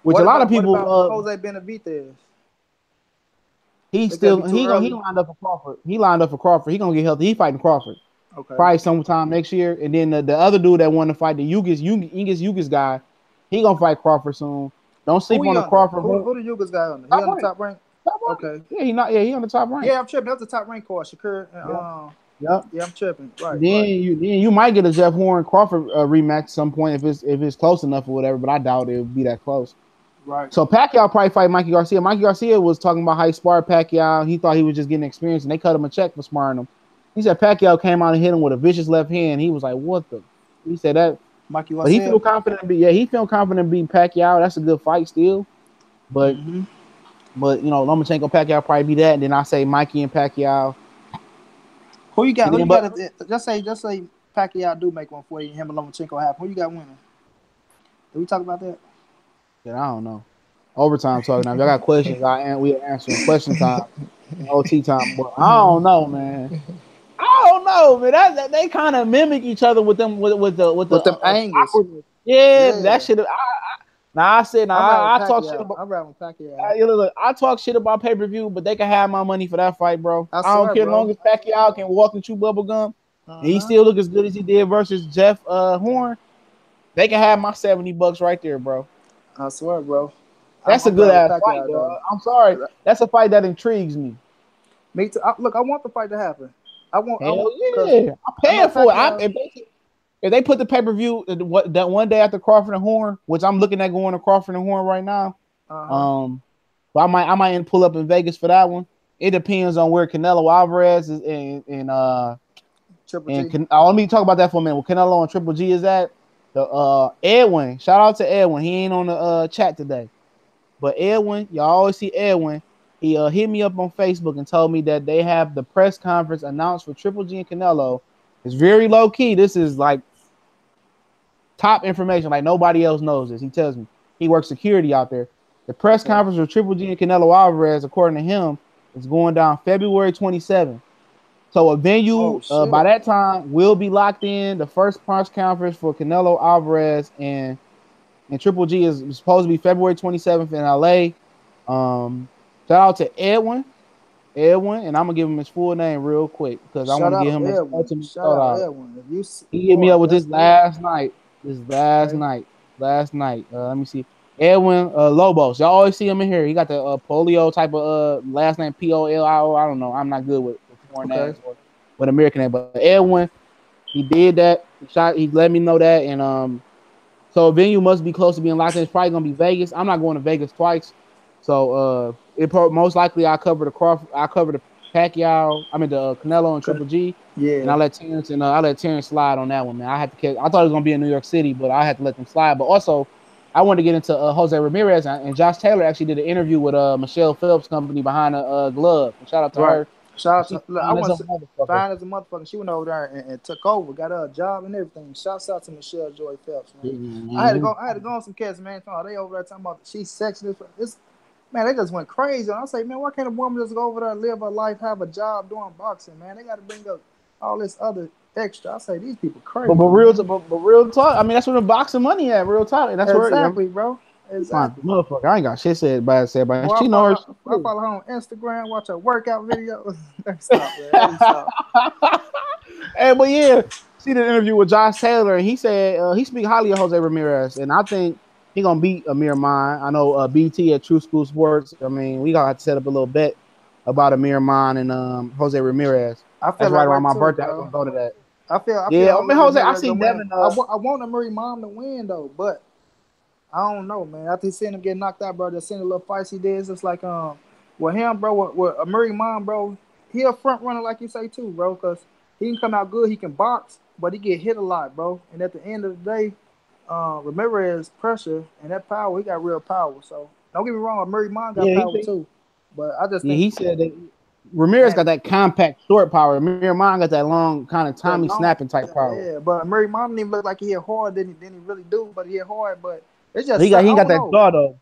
which a lot of What people, about Jose Benavidez? he's Think that'd still be too he early? lined up for Crawford. He lined up for Crawford. He gonna get healthy. He fighting Crawford Okay. probably sometime next year. And then the other dude that wanted to fight the Yugas guy, he gonna fight Crawford soon. Don't Who sleep on he the under? Crawford. Who the Yugas guy under? He Top on the rank. top rank? Top rank. Okay. Yeah, he not. Yeah, he on the top rank. Yeah, I'm tripping. That's the top rank card. Shakur and Yep. Yep. yeah, I'm tripping. Right, Then right. you might get a Jeff Horn Crawford rematch some point if it's close enough or whatever, but I doubt it would be that close. Right. So Pacquiao probably fight Mikey Garcia. Mikey Garcia was talking about how he sparred Pacquiao. He thought he was just getting experience, and they cut him a check for sparring him. He said Pacquiao came out and hit him with a vicious left hand. He was like, "What the?" He said that, Mikey but he Garcia. feel confident. He feel confident beating Pacquiao. That's a good fight still, but Mm-hmm. Lomachenko Pacquiao probably be that. And then I say Mikey and Pacquiao. Who you got? And Who you then, got? but Just say Pacquiao do make 140 and him and Lomachenko happen, who you got winning? Did we talk about that? Yeah, I don't know. Overtime talking now. If y'all got questions, we answering question time and OT time. But I don't know, man. I don't know, man. That they kind of mimic each other with them with the With them angles. awkwardness. Yeah, Yeah. that shit. I'm riding I with talk shit Pacquiao. about. I'm riding with Pacquiao. Look, I talk shit about pay per view, but they can have my money for that fight, bro. I I don't swear, care as long bro. as Pacquiao can walk and chew bubble gum, and he Uh-huh. still look as good as he did versus Jeff Horn. They can have my $70 right there, bro. I swear, bro. That's a I'm good riding with ass fight, Pacquiao dog. though. I'm sorry. That's a fight that intrigues me. Me too. Look, I want the fight to happen. I Hell want, because yeah. I'm I know paying for Pacquiao. it. If they put the pay-per-view that one day after Crawford and Horn, which I'm looking at going to Crawford and Horn right now. Uh-huh. But I might pull up in Vegas for that one. It depends on where Canelo Alvarez is Triple G. let me talk about that for a minute. Where Canelo and Triple G is at. The Edwin, shout out to Edwin. He ain't on the chat today. But Edwin, y'all always see Edwin. He hit me up on Facebook and told me that they have the press conference announced for Triple G and Canelo. It's very low key. This is like top information. Like nobody else knows this. He tells me he works security out there. The press conference for Triple G and Canelo Alvarez, according to him, is going down February 27th. So a venue by that time will be locked in. The first press conference for Canelo Alvarez and Triple G is supposed to be February 27th in LA. Shout out to Edwin, and I'm gonna give him his full name real quick because I want to give him his ultimate shout out. Edwin. He hit me up with this last night. Last night. Let me see. Edwin Lobos. Y'all always see him in here. He got the polio type of last name Polio. I don't know. I'm not good with foreign names or with American name, but Edwin, he did that. He let me know that, and so a venue must be close to being locked in. It's probably gonna be Vegas. I'm not going to Vegas twice, so most likely I cover the Pacquiao. I mean the Canelo and Triple G. Yeah. And I let Terence slide on that one, man. I thought it was gonna be in New York City, but I had to let them slide. But also, I wanted to get into Jose Ramirez, and Josh Taylor actually did an interview with Michelle Phelps' company behind the glove. And shout out to her. Shout out to I want to fine as a motherfucker. She went over there and took over, got her a job and everything. Shouts out to Michelle Joy Phelps, man. Mm-hmm. I had to go on some cats, man. Oh, they over there talking about she's sexy. Man, they just went crazy. And I say, man, why can't a woman just go over there, live her life, have a job doing boxing, man? They got to bring up all this other extra. I say these people crazy. But real talk. I mean, that's where the boxing money at. Real talk. And that's exactly, bro. Exactly. Motherfucker, I ain't got shit said by it. Well, she knows. I follow her on Instagram, watch her workout videos. Stop. Hey, but yeah, see the interview with Josh Taylor, and he said he speak highly of Jose Ramirez, and I think he gonna beat Amir Mine. I know BT at True School Sports. I mean, we gotta have to set up a little bet about Amir Mine and Jose Ramirez. I feel that's right around my birthday. I'm gonna go to that. I feel Jose. I see Devin. I want Amir Mine to win though, but I don't know, man. After seeing him get knocked out, bro, just seeing the little fights he did, it's just like with him, bro, with Amir Mine, bro, he a front runner like you say too, bro, because he can come out good, he can box, but he get hit a lot, bro. And at the end of the day, Ramirez pressure and that power, he got real power. So don't get me wrong, Amir Mine got power too, but I just think he said that Ramirez got that compact short power. Amir Mine got that long kind of Tommy snapping type power. Yeah, but Amir Mine didn't even look like he hit hard. Didn't he really do? But he hit hard, but. It's just he ain't got that jaw though.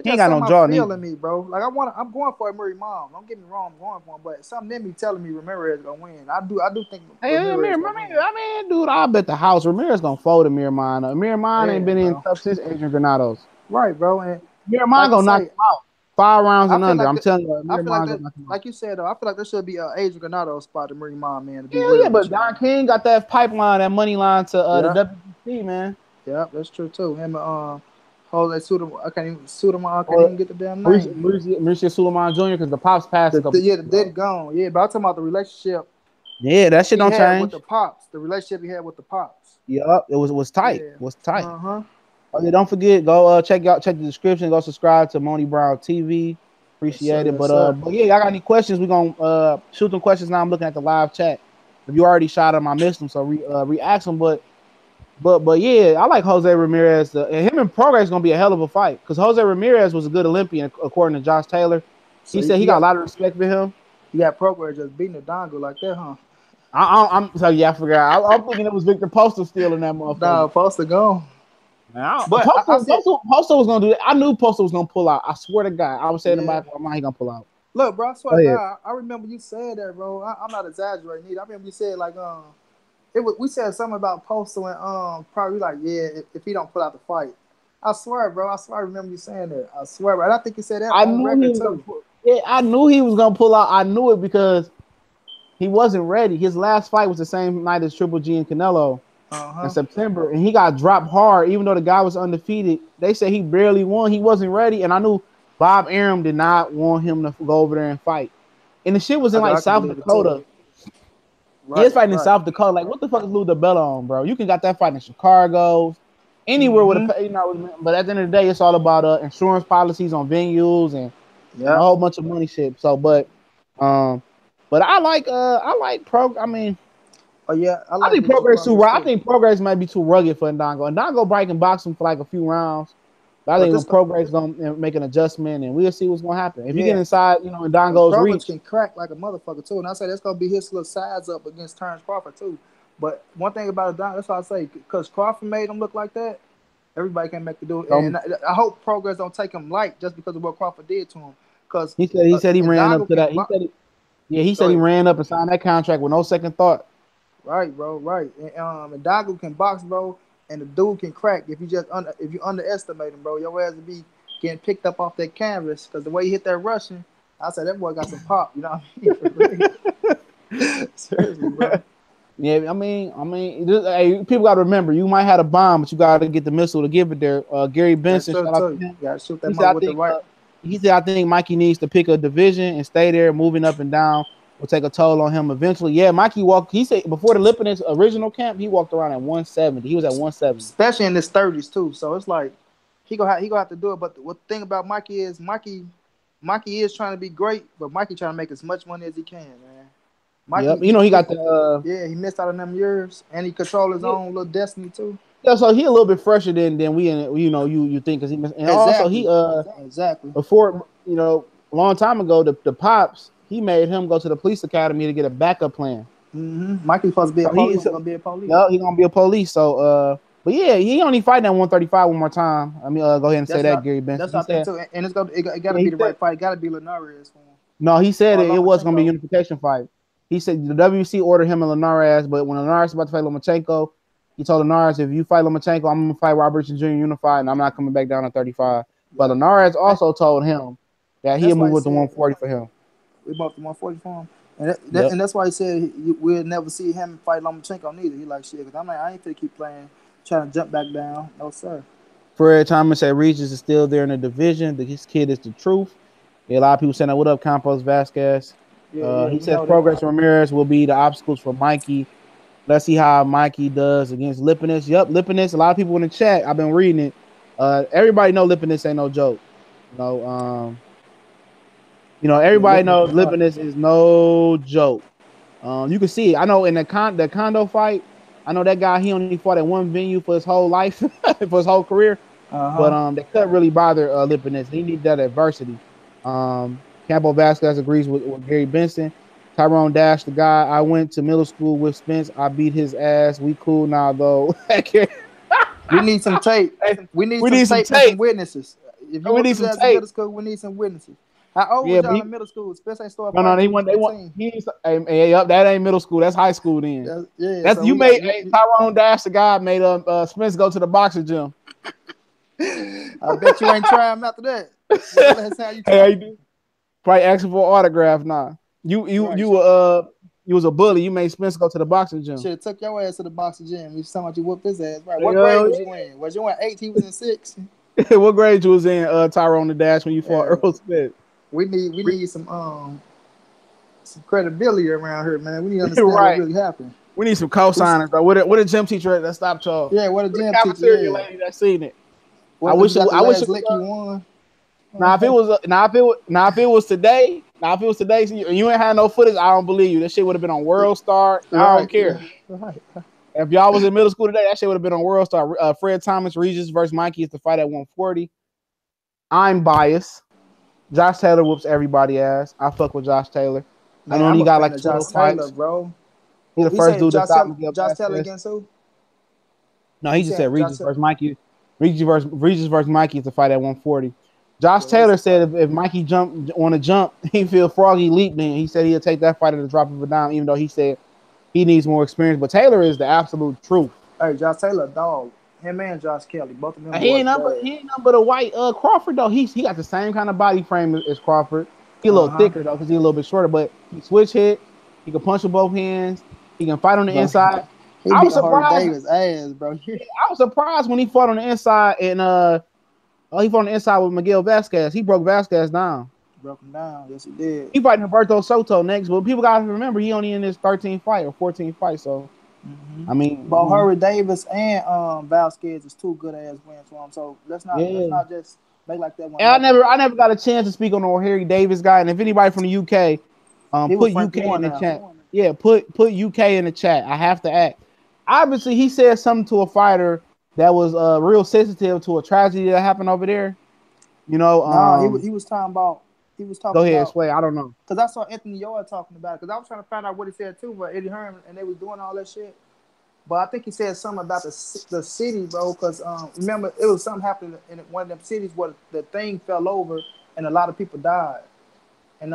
He ain't got no jaw. Feeling me, bro. Like I'm going for Murray Mom. Don't get me wrong, I'm going for him, but something in me telling me Ramirez gonna win. I do think. Hey, Amir, I mean, dude, I bet the house Ramirez gonna fold Amir Mine. Amir Mine ain't been in tough since Adrian Granados. Right, bro. And Amir Mine gonna knock him out 5 rounds and under. I'm telling you, I feel like you said though. I feel like there should be an Adrian Granados spot to Murray Mom, man. Yeah, but Don King got that pipeline, that money line to the WBC, man. Yeah, that's true too. Him Jose Suleiman, I can't even get the damn name. Mauricio Suleiman Jr. because the pops passed. The dead gone. Yeah, but I'm talking about the relationship. Yeah, that shit don't change. With the pops, the relationship he had with the pops. Yep, it was tight. Yeah. It was tight. Oh yeah, don't forget, go check the description. Go subscribe to Monnie Brown TV. Appreciate it. But yeah, y'all got any questions? We're gonna shoot them questions now. I'm looking at the live chat. If you already shot them, I missed them, so re-ask them. But yeah, I like Jose Ramirez. And him and Prograis is gonna be a hell of a fight because Jose Ramirez was a good Olympian according to Josh Taylor. He said he got a lot of respect for him. He got Prograis just beating the dongle like that, huh? I'm so yeah, I forgot. I'm thinking it was Victor Postal still in that Nah, motherfucker. supposed to go. Now, But I said, Postal was gonna do that. I knew Postal was gonna pull out. I swear to God, I was saying in the yeah. back of my mind he gonna pull out. Look, bro, I swear Go to ahead. God, I remember you said that, bro. I'm not exaggerating either. I remember you said like it was, we said something about Postal and probably like yeah if he don't pull out the fight. I swear, bro. I swear I remember you saying that. I swear, bro. And I think you said that I on knew he record was gonna too. pull. Yeah, I knew he was gonna pull out. I knew it because he wasn't ready. His last fight was the same night as Triple G and Canelo in Uh-huh. September, and he got dropped hard. Even though the guy was undefeated, they said he barely won. He wasn't ready, and I knew Bob Arum did not want him to go over there and fight. And the shit was in like I can South believe it too. Dakota. He Right, was fighting in right. South Dakota. Like, what the fuck is Lou DeBella on, bro? You can got that fight in Chicago, anywhere with Mm-hmm. a, you know. But at the end of the day, it's all about insurance policies on venues and a Yeah. whole bunch of money shit. So, um, but I like pro. I mean, Oh yeah, I I like think Victor Progress too. Crawford I too. think Progress might be too rugged for Ndongo. Ndongo probably can box him for like a few rounds. But I But think this, when Progress gonna make an adjustment, and we'll see what's gonna happen. If you get yeah, inside, because Ndongo's Crawford reach, can crack like a motherfucker too. And I say that's gonna be his little size up against Terence Crawford too. But one thing about it, that's why I say because Crawford made him look like that, everybody can make it do it. And I hope Progress don't take him light just because of what Crawford did to him. Because he ran up Ndongo to can that. box. He Go said he ahead. ran up and signed that contract with no second thought. Right, bro. Right. And Dago can box, bro, and the dude can crack if you if you underestimate him, bro. Your ass will be getting picked up off that canvas because the way he hit that Russian, I said that boy got some pop. You know what I mean? For real. Seriously, bro. Yeah, hey, people got to remember, you might have a bomb, but you got to get the missile to give it there. Gary That's Benson, true shout out to too. him. You gotta shoot that He said, mother I with the think, right. I think Mikey needs to pick a division and stay there. Moving up and down will take a toll on him eventually. Yeah, Mikey walked. He said before the Lipinus original camp, he walked around at 170. He was at 170. Especially in his 30s too. So it's like he gonna have to do it. But the thing about Mikey is Mikey is trying to be great, but Mikey trying to make as much money as he can, man. Mikey, Yep. He got the. yeah, he missed out on them years, and he control his own little destiny too. Yeah, so he a little bit fresher than we, you think, because he missed, and also Exactly, exactly. before, a long time ago, the pops, he made him go to the police academy to get a backup plan. Mikey's supposed to be a So police. He's gonna be a police. no, he gonna be a police. So but yeah, he only fighting at 135 one more time. I mean, go ahead and say That's that, not. Gary Benson. That's He what I think said, too. And it got to yeah, be he the said right fight. It got to be Linares for him no, he said or it was gonna be a Lomachenko. unification fight. He said the WC ordered him and Linares, but when Linares was about to fight Lomachenko, he told Linares, if you fight Lomachenko, I'm gonna fight Robertson Jr. unified, and I'm not coming back down to 35. But Yeah, Linares also told him that he'll that's why move he up to said 140 for him. we bought the 140 for him. Yep. And that's why he said we'll never see him fight Lomachenko neither. He like shit because I'm like I ain't finna keep playing, trying to jump back down. No sir. Fred Thomas said Regis is still there in the division. His kid is the truth. Yeah, a lot of people saying, "What up, Campos Vasquez?" Yeah, yeah, He we says know that. Progress Ramirez will be the obstacles for Mikey. Let's see how Mikey does against Lipinus. Yep, Lipinus. A lot of people in the chat. I've been reading it. Everybody know Lipinus ain't no joke. You know, Yeah, everybody looking knows for hard. Lipinus is no joke. You can see it. I know in the condo fight. I know that guy. He only fought at one venue for his whole life, for his whole career. But Uh-huh. they couldn't really bother Lipinus. He needed that adversity. Campo Vasquez agrees with Gary Benson. Tyrone Dash, the guy I went to middle school with Spence, I beat his ass. We cool now though. We need some tape. We need We some need some tape and some tape. witnesses. If you We whooped need his some ass in tape. middle school, we need some witnesses. How old Yeah, was but y'all in middle school? Spence ain't started no, fighting they till he was want 15. that ain't middle school. That's high school then. Yeah, That's so you we got. made Tyrone Dash, the guy made Spence go to the boxing gym. I bet you ain't trying him after that. When the last time you Hey, how tried? you do? Probably asking for an autograph now. Right. You was a bully. You made Spence go to the boxing gym. Should have took your ass to the boxing gym. You sound like you whooped his ass. Right. What grade Hell was you in? Was you in 8? He was in 6. yeah. What grade you was in, Tyrone the Dash, when you fought Yeah. Earl Spence? We need some credibility around here, man. We need to understand what Right. really happened. We need some Who's co-signers, bro. What a gym teacher that stopped y'all? yeah? What a What a gym teacher? cafeteria Yeah. lady that seen it. What if you got the I wish it last was lick you won? now if it was today, you ain't had no footage, I don't believe you. That shit would have been on World Star. I don't Right, care. right. If y'all was in middle school today, that shit would have been on World Star. Fred Thomas Regis versus Mikey is the fight at 140. I'm biased. Josh Taylor whoops everybody ass. I fuck with Josh Taylor. I Man, know I'm he a got fan like of 12 Josh Taylor, fights. bro. He the He first said dude that stopped Miguel Josh Taylor Vasquez. against who? No, He he just said said Josh. Regis versus Mikey. Regis versus Mikey is the fight at 140. Josh Yeah, Taylor said if Mikey jumped on a jump, he feel froggy leaped in. He said he'll take that fight at the drop of a dime, even though he said he needs more experience. But Taylor is the absolute truth. Hey, Josh Taylor, dog. Him and Josh Kelly, both of them He boys ain't number bad. he ain't number the white Crawford though. He got the same kind of body frame as Crawford. He a little Uh-huh. thicker though because he's a little bit shorter, but he switch hit. He can punch with both hands. He can fight on the Bro, inside. he I was beat Harvey surprised. Davis ass, bro. I was surprised when he fought on the inside and he fought on the inside with Miguel Vasquez. He broke Vasquez down. Broke him down. Yes, he did. He fighting Roberto Soto next, but people gotta remember he only in his 13th fight or 14th fight. So I mean, But Harvey Davis and Vasquez is two good ass wins for him. So let's yeah. not just make like that one. And I never got a chance to speak on the Harry Davis guy. And if anybody from the UK, He was put Frank UK in Warren the now. chat. Yeah, put UK in the chat. I have to act. Obviously, he said something to a fighter that was real sensitive to a tragedy that happened over there. You know, No, he was talking about. He was talking go ahead, about. Sway. I don't know. Because I saw Anthony Yard talking about it. Because I was trying to find out what he said too, but Eddie Hearn and they was doing all that shit. But I think he said something about the city, bro. Because remember, it was something happening in one of them cities where the thing fell over and a lot of people died. And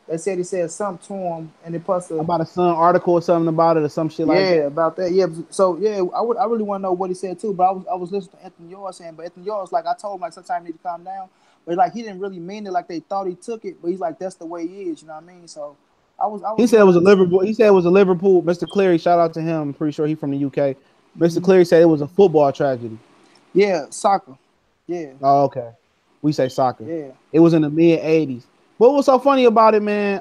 they said he said something to him, and it posted About a Sun article or something about it or some shit like that. about that. Yeah. So yeah, I really want to know what he said too. But I was listening to Anthony Yard saying, but Anthony Yard was like, I told him like sometimes you need to calm down. But like he didn't really mean it like they thought he took it. But he's like that's the way he is. You know what I mean? So I He was said it was a wondering too. Liverpool. He said it was a Liverpool. Mr. Cleary, shout out to him. I'm pretty sure he's from the UK. Mr. Cleary said it was a football tragedy. Yeah, soccer. Yeah. Oh, okay. We say soccer. Yeah. It was in the mid 80s. What was so funny about it, man?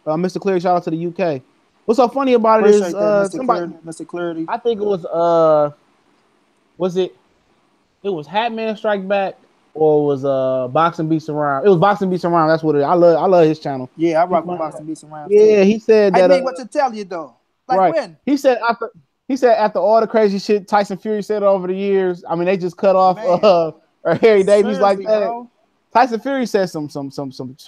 Mr. Cleary, shout out to the UK. What's so funny about it is Appreciate that, somebody. Mr. Clarity. I think it was it was Hatman Strike Back or was Boxing Beats Around. It was Boxing Beats Around. That's what it is. I love his channel. Yeah, I rock with boxing beats around Yeah, too. he said I that mean, what to tell you though? Like right. when? He said after all the crazy shit Tyson Fury said over the years, I mean they just cut off Harry Davies like that. Bro. Tyson Fury said some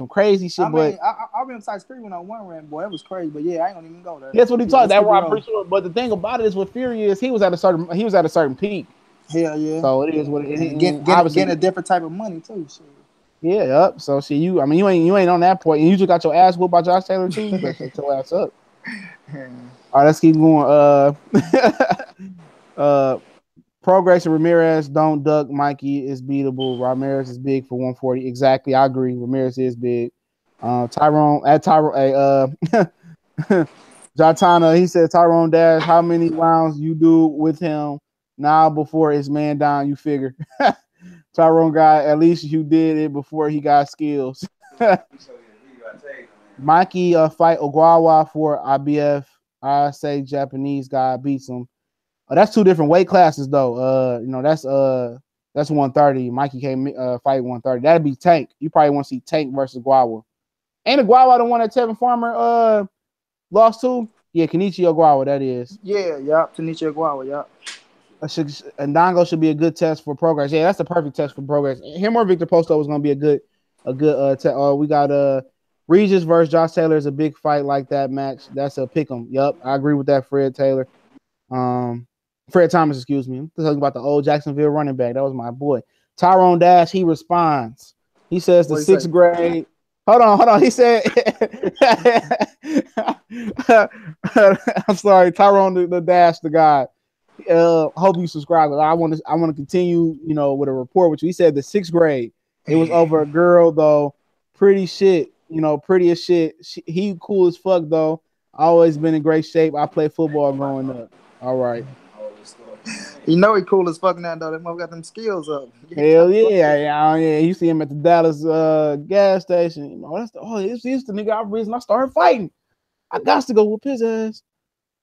crazy shit, I but mean, I remember Tyson Fury when I won ran, boy, it was crazy. But yeah, I ain't gonna even go there. that's what he talked. That's why I'm pretty pretty sure. But the thing about it is, with Fury is he was at a certain peak. Hell yeah. So it is what it is. Getting a different type of money too. Shit. Yeah, up. So see you. I mean, you ain't on that point. And you just got your ass whooped by Josh Taylor too. You better shut your ass up. All right, let's keep going. Progress and Ramirez don't duck. Mikey is beatable. Ramirez is big for 140. Exactly, I agree. Ramirez is big. Tyrone, Jatana, he said Tyrone Dash, how many rounds you do with him now before his man down? You figure. Tyrone guy, at least you did it before he got skills. Mikey fight Ogawa for IBF. I say Japanese guy beats him. That's two different weight classes though. That's 130. Mikey can't fight 130. That'd be Tank. You probably want to see Tank versus Guawa. Ain't Guawa the one that Tevin Farmer lost to? Yeah, Kenichi Ogawa, that is. Yeah, yup. Kenichi Ogawa, yup. And Dongo should be a good test for Progress. Yeah, that's the perfect test for Progress. Him or Victor Posto is gonna be a good test. We got Regis versus Josh Taylor is a big fight like that match. That's a pick 'em. Yup, I agree with that. Fred Thomas, excuse me. I'm talking about the old Jacksonville running back. That was my boy. Tyrone Dash, he responds. He says the sixth grade. Hold on. He said, I'm sorry, Tyrone the Dash, the guy. Hope you subscribe. I want to continue, with a report with you. He said the sixth grade. It was over a girl though. Pretty shit, pretty as shit. He cool as fuck though. Always been in great shape. I played football growing up. All right. He cool as fuck now though. That mother got them skills up. Hell yeah. You see him at the Dallas gas station. He's the nigga I started fighting. I got to go whoop his ass.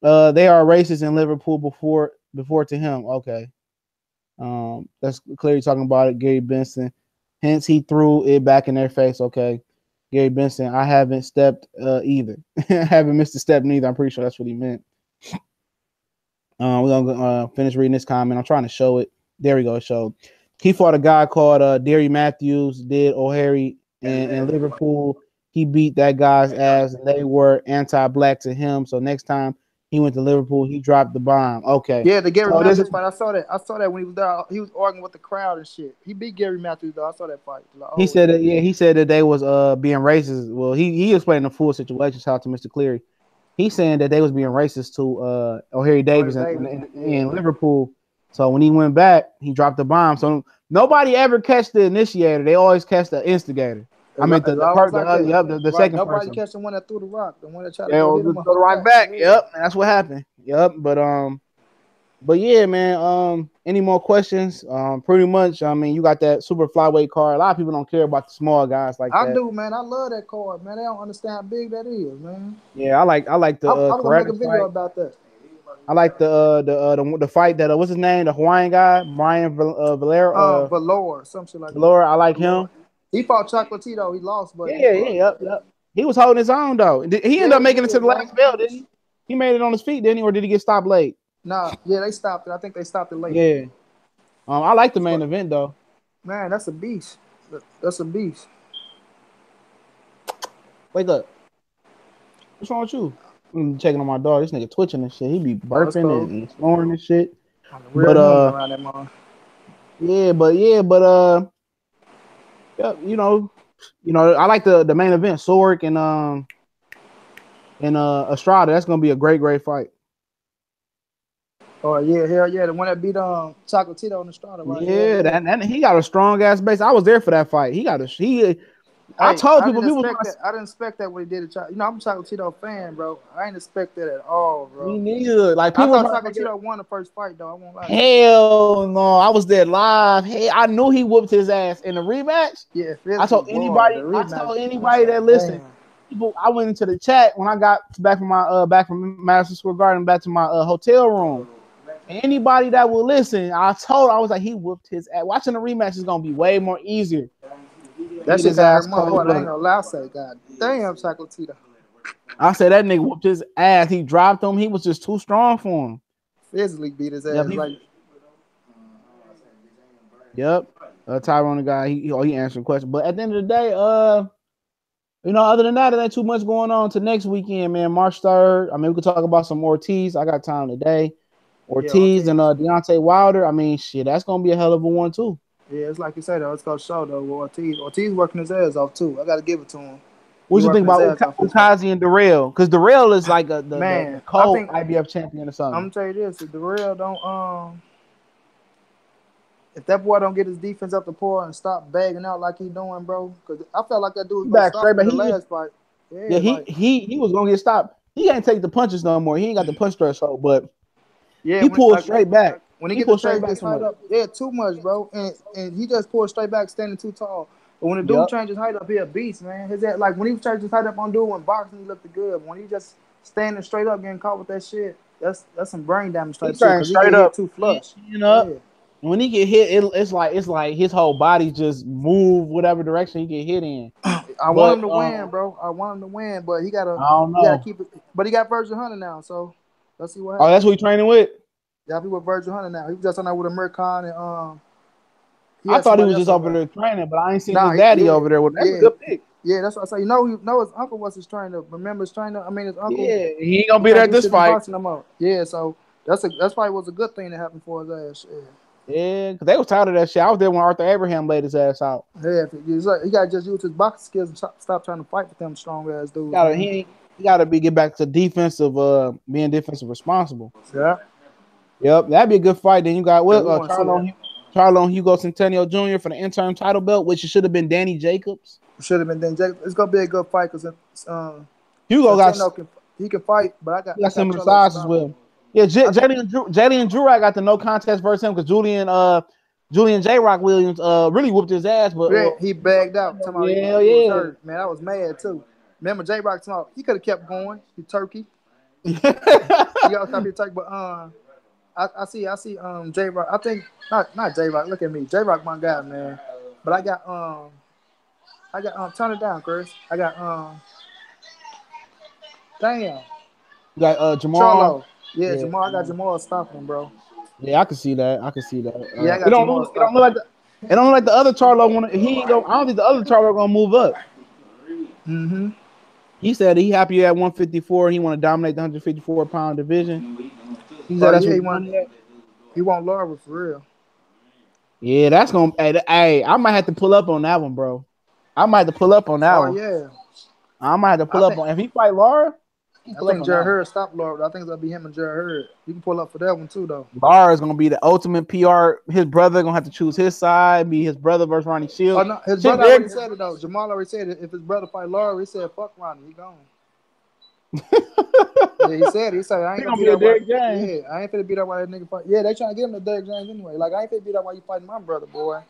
They are racist in Liverpool before to him. Okay. That's clearly talking about it. Gary Benson. Hence he threw it back in their face. Okay. Gary Benson, I haven't stepped either. Haven't missed a step neither. I'm pretty sure that's what he meant. We're gonna finish reading this comment. I'm trying to show it. There we go. It showed. He fought a guy called Derry Matthews, did O'Hare in Liverpool. he beat that guy's ass, and they were anti-black to him. So next time he went to Liverpool, he dropped the bomb. Okay, Yeah, the Gary so this Matthews is fight. I saw that. I saw that when he was there. He was arguing with the crowd and shit. He beat Gary Matthews though. I saw that fight. Like, he oh said yeah. that he said that they was being racist. Well, he explained the full situation. Shout out to Mr. Cleary. He's saying that they was being racist to O'Harry Corey Davis Davis. Yeah. in Liverpool. So when he went back, he dropped the bomb. So nobody ever catch the initiator. They always catch the instigator. I mean It's always like that. the Right. second Nobody person. catch the one that threw the rock. The one that tried to Yeah, go throw hit him and the hold rock back. back. Yeah. Yep, that's what happened. Yep, but yeah, man. Any more questions? Pretty much. I mean, you got that super flyweight card. A lot of people don't care about the small guys like I that. do, man. I love that card, man. They don't understand how big that is, man. Yeah, I like the I'm gonna make a Caracas video fight. about that. I like the fight that what's his name, the Hawaiian guy, Brian Valero, Valor, some shit like that. Valora. I like Valor. him. He fought Chocolatito. He lost, but he Yeah, fought. yep. He was holding his own though. He ended Yeah, up he making it to did, the man. last bell, didn't he? He made it on his feet, didn't he, or did he get stopped late? Nah, yeah, they stopped it. I think they stopped it late. Yeah. I like the main event though. Man, that's a beast. That's a beast. Wake up. What's wrong with you? I'm checking on my dog. This nigga twitching and shit. He be Oh, that's burping cool. and snoring and shit. Real But human around that mom. yeah, yeah, I like the main event, Sorg and Estrada. That's gonna be a great fight. Oh yeah, hell yeah, the one that beat Chocolatito on the starter, right? Yeah, Yeah. that he got a strong ass base. I was there for that fight. I Hey, told I people didn't people expect that. I didn't expect that when he did it. You know, I'm a Chocolatito fan, bro. I ain't expect that at all, me bro. neither. Like I people thought trying to make it. Chocolatito won the first fight, though. I won't lie to you. Hell no, I was there live. Hey, I knew he whooped his ass in the rematch. Yeah, I physically, told boy, anybody. the I rematch. told I anybody said, that listen. damn. People, I went into the chat when I got back from my back from Madison Square Garden back to my hotel room. Anybody that will listen, I was like, he whooped his ass. Watching the rematch is gonna be way more easier. That Get shit his got hurt ass my closed heart. I ain't up. gonna lie. I say, God damn, Chocolatito. I said that nigga whooped his ass. He dropped him. He was just too strong for him. Physically beat his Yep. ass. Like, Yep. Tyrone, the guy, he answering questions. But at the end of the day, other than that, there ain't too much going on to next weekend, man. March 3rd. I mean, we could talk about some Ortiz. I got time today. yeah, Ortiz and Deontay Wilder. I mean, shit, that's gonna be a hell of a one too. yeah, it's like you said, though. It's gonna show, though, with Ortiz. Ortiz working his ass off, too. I gotta give it to him. What He you think working his about ass off this fight. Ukazi and Darrell? Because Darrell is like the Man, I co think IBF champion or I'm something. gonna tell you this: if the real don't if that boy don't get his defense up the pour and stop bagging out like he doing, bro, because I felt like that dude was He gonna back stop straight, him in but the last fight. yeah, Yeah, like he was gonna get stopped. He can't take the punches no more. He ain't got the punch threshold, but yeah, he pulled straight back. when he He get the pulled straight change back his too height much. up, yeah, too much, bro, and he just pulled straight back, standing too tall. But when the dude Yep. changes height up, he a beast, man. His head, like when he changed his height up on dude in boxing, he looked good. But when he just standing straight up, getting caught with that shit, that's some brain damage He type shit, starting because he straight get hit up, too flush. up. Yeah. When he get hit, it's like his whole body just move whatever direction he get hit in. I want But him to win, bro. I want him to win, but I don't he gotta know. keep it. But he got Virgil Hunter now, so let's see what Oh, that's happens. what he training with. Yeah, he with Virgil Hunter now. He was just on there with Americon and he I had thought he somebody was else just over over there. there training, but I ain't seen his Nah, daddy yeah, over there. Well, that's a yeah, good pick. yeah. That's what I say. You know, his uncle was his trainer. Remember his trainer? I mean, his uncle. Yeah, he ain't gonna He be there can't at do this shit in fight. boxing no more. Yeah, so that's probably was a good thing that happened for his ass. Yeah. Yeah, because they was tired of that shit. I was there when Arthur Abraham laid his ass out. Yeah, he got to just use his boxing skills and stop trying to fight with them strong ass dudes, Gotta, man. he gotta get back to defensive, being defensive responsible. Yeah, Yep, that'd be a good fight. Then you got yeah, we want to see that. Charlo Hugo Centennial Jr. for the interim title belt, which should have been Danny Jacobs. Should have been then. It's gonna be a good fight because Hugo Centeno can fight, but he I got got similar Charlo size as stopping. well. Yeah, Jalen and Drew, I got the no contest versus him because Julian J. Rock Williams really whooped his ass, but Yeah, he bagged out. Talking about he was yeah. hurt. Man, I was mad too. Remember J Rock talking about he could have kept going. He turkey. He gotta stop his turkey. But I see J Rock. I think not J Rock. Look at me. J Rock my guy, man. But I got turn it down, Chris. I got damn. You got Jamal. Charlo. Yeah, Yeah, Jamal. I got Jamal stopping him, bro. yeah, I can see that. I can see that. Yeah, I got Jamal It don't stopping look him. like the other Charlo one. He ain't gonna. I don't think the other Charlo gonna move up. Mm-hmm. He said he happy at 154. He want to dominate the 154-pound division. He said Oh that's yeah, what he wanted. he want Laura for real. Yeah, that's gonna. Hey, I might have to pull up on that one, bro. I might have to pull up on that Oh one. yeah. I might have to I pull up think on if he fight Lara. He I pull up think on that Jared one. Hurd stopped Laura. I think it's gonna be him and Jared Hurd. You can pull up for that one too though. Lara is gonna be the ultimate PR. His brother gonna have to choose his side. Be his brother versus Ronnie Oh Shields. no, his Shit, brother already said it though. Jamal already said it. If his brother fight Laura, he said fuck Ronnie, he gone. Yeah, he said it. He said I ain't he gonna gonna beat be a that white. Derrick James. Yeah, I ain't finna beat that white nigga fight. Yeah, they trying to get him to Derrick James anyway. Like I ain't finna beat that while you fighting my brother, boy.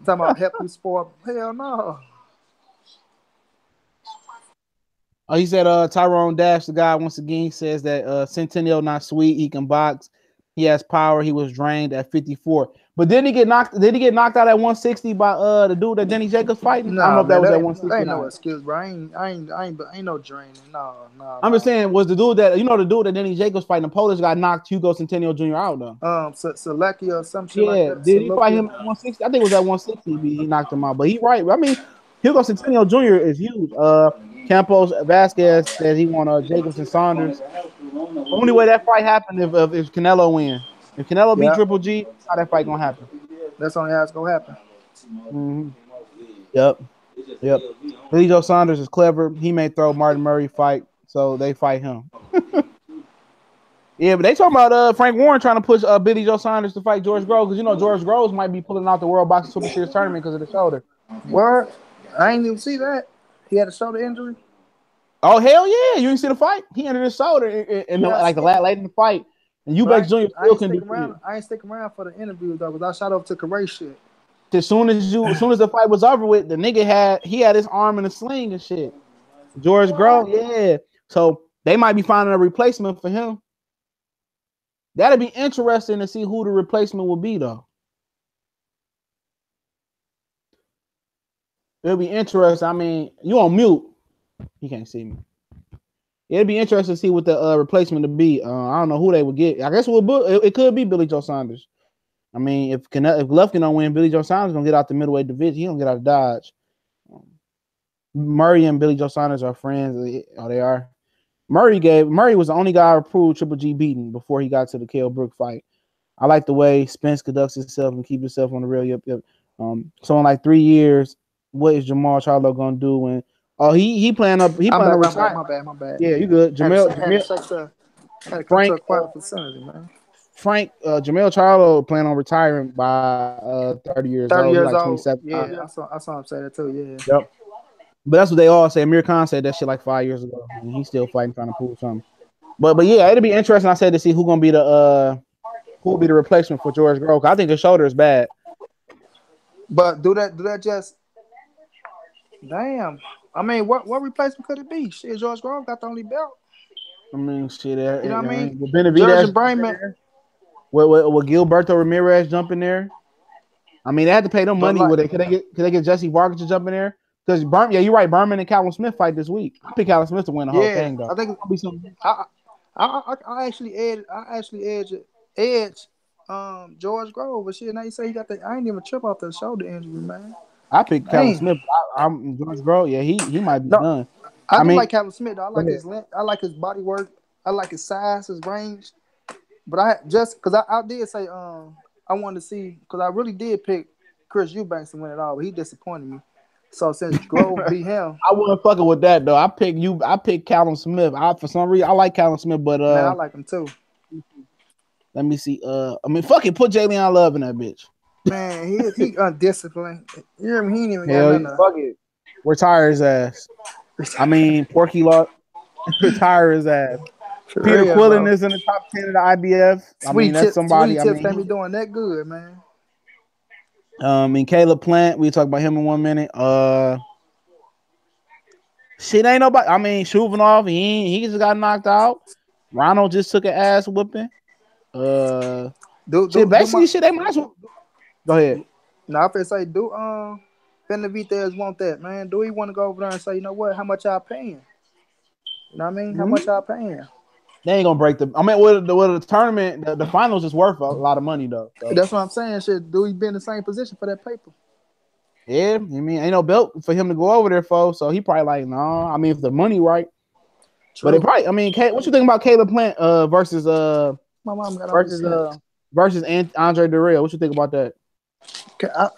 Talking about help you sport. Hell no. Oh, he said Tyrone Dash, the guy once again says that Centennial not sweet. He can box. He has power. He was drained at 54. But didn't he get knocked? Did he get knocked out at 160 by the dude that Denny Jacobs fighting? I don't know Nah, if that man, was at that ain't no 169. excuse, bro. Ain't no draining. No, no, I'm just no. saying, was the dude that the dude that Denny Jacobs fighting, the Polish guy knocked Hugo Centennial Jr. out though. Selekia or some shit like Yeah, that. did he fight him Selekia. at 160? I think it was at 160. He knocked him out, but he right. I mean, Hugo Centennial Jr. is huge. Campos Vasquez says he want Jacobs and Saunders. Only way that fight happened if Canelo win. If Canelo beat Yeah, Triple G, how that fight gonna happen? that's only how it's gonna happen. Mm-hmm. Yep, yep. Billy Joe Saunders is clever. He may throw Martin Murray fight, so they fight him. Yeah, but they talking about Frank Warren trying to push Billy Joe Saunders to fight George Groves because George Groves might be pulling out the World Boxing Super Series tournament because of the shoulder. What? I ain't even see that. He had a shoulder injury. Oh hell yeah! You didn't see the fight? He ended his shoulder in Yeah, I like the seen it. late in the fight, and But Eubanks Jr. I still ain't couldn't sticking do around. shit. I ain't sticking around for the interview though, because I shot over to Corey shit. As soon as the fight was over with, the nigga had his arm in a sling and shit. George Groves, yeah. So they might be finding a replacement for him. That'd be interesting to see who the replacement will be, though. It'll be interesting. I mean, you on mute. You can't see me. It'd be interesting to see what the replacement to be. I don't know who they would get. I guess it could be Billy Joe Saunders. I mean, if Golovkin don't win, Billy Joe Saunders gonna get out the middleweight division. He gonna get out of Dodge. Murray and Billy Joe Saunders are friends. Oh, they are. Murray was the only guy approved Triple G beating before he got to the Kell Brook fight. I like the way Spence conducts himself and keep himself on the real. Yep. So in like 3 years, what is Jamal Charlo gonna do when? Oh, he plan to retire. My bad. Yeah, you good. Had to come to Frank a quiet vicinity, man. Jamel Charlo plan on retiring by 30 years old. He 30 like years old. 27. Yeah, I saw him say that too. Yeah. Yep. But that's what they all say. Amir Khan said that shit like 5 years ago, and he's still fighting, trying to prove something. But yeah, it'll be interesting. I said to see who gonna be who will be the replacement for George Grove. I think his shoulder is bad. But do that just damn. I mean, what replacement could it be? Shit, George Grove got the only belt. I mean, shit. You know what I mean? With George and Benavidez jump in Brayman. there, will Gilberto Ramirez jump in there? I mean, they had to pay them But money. like, Could they get Jesse Vargas to jump in there? Because you're right. Berman and Callum Smith fight this week. I pick Callum Smith to win the whole yeah, thing, though. I think I'll be something. I actually edge George Grove, but shit, now you say he got the I ain't even trip off the shoulder injury, man. I picked Callum Dang. Smith. I'm George Grove. Yeah, he might be No, done. I I do mean, like Calvin Smith though. I go like ahead. his length, I like his body work, I like his size, his range. But I just because I did say I wanted to see because I really did pick Chris Eubanks to win it all, but he disappointed me. So since Grove beat him, I wasn't fucking with that though. I picked Callum Smith. For some reason I like Callum Smith, but man, I like him too. let me see. I mean, fucking put Jalen Love in that bitch. Man, he undisciplined. You hear me? He ain't even got Hell, nothing. fuck it. Retire his ass. I mean, Porky Law, retire his ass. For Peter real, Quillen bro. is in the top 10 of the IBF. I mean, that's Sweetie somebody. I Tips mean, can't be doing that good, man. and Caleb Plant. We talk about him in 1 minute. Shit ain't nobody. I mean, Shuvanov, he just got knocked out. Ronald just took an ass whipping. Shit, they might as well. Go ahead. Now if they say Benavidez want that, man, do he want to go over there and say, you know what, how much y'all paying? You know what I mean? How much y'all paying? They ain't gonna break the. I mean, with the tournament, the finals is worth a lot of money though. So. That's what I'm saying. Shit, do he be in the same position for that paper? Yeah, I mean, ain't no belt for him to go over there for, so he probably like, no. I mean, if the money right, but it True. probably. I mean, what you think about Caleb Plant versus My mom got off the versus snacks. Andre Durrell? What you think about that?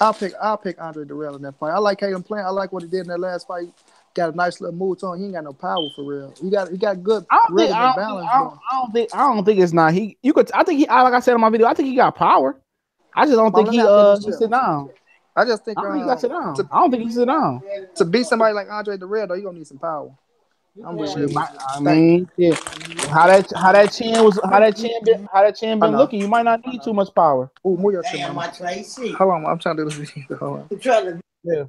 I'll pick Andre Durrell in that fight. I like Caden Plant. I like what he did in that last fight. Got a nice little move to him. He ain't got no power for real. He got good I don't think rhythm I and don't think balance, I don't, but I don't think I don't think it's not he. You could. I think he. Like I said in my video, I think he got power. I just don't mom, think let me finish this he shit. sit down. I just think I don't think he got sit down. to I don't think he sit down. to beat somebody like Andre Durrell, though, you gonna need some power. I'm being Shit, real with you. I Thank. mean, shit. How that chin I been know. looking? You might not need too much power. Ooh, move your shit, mama. Hold on, I'm trying to do this video. Hold on. Yeah,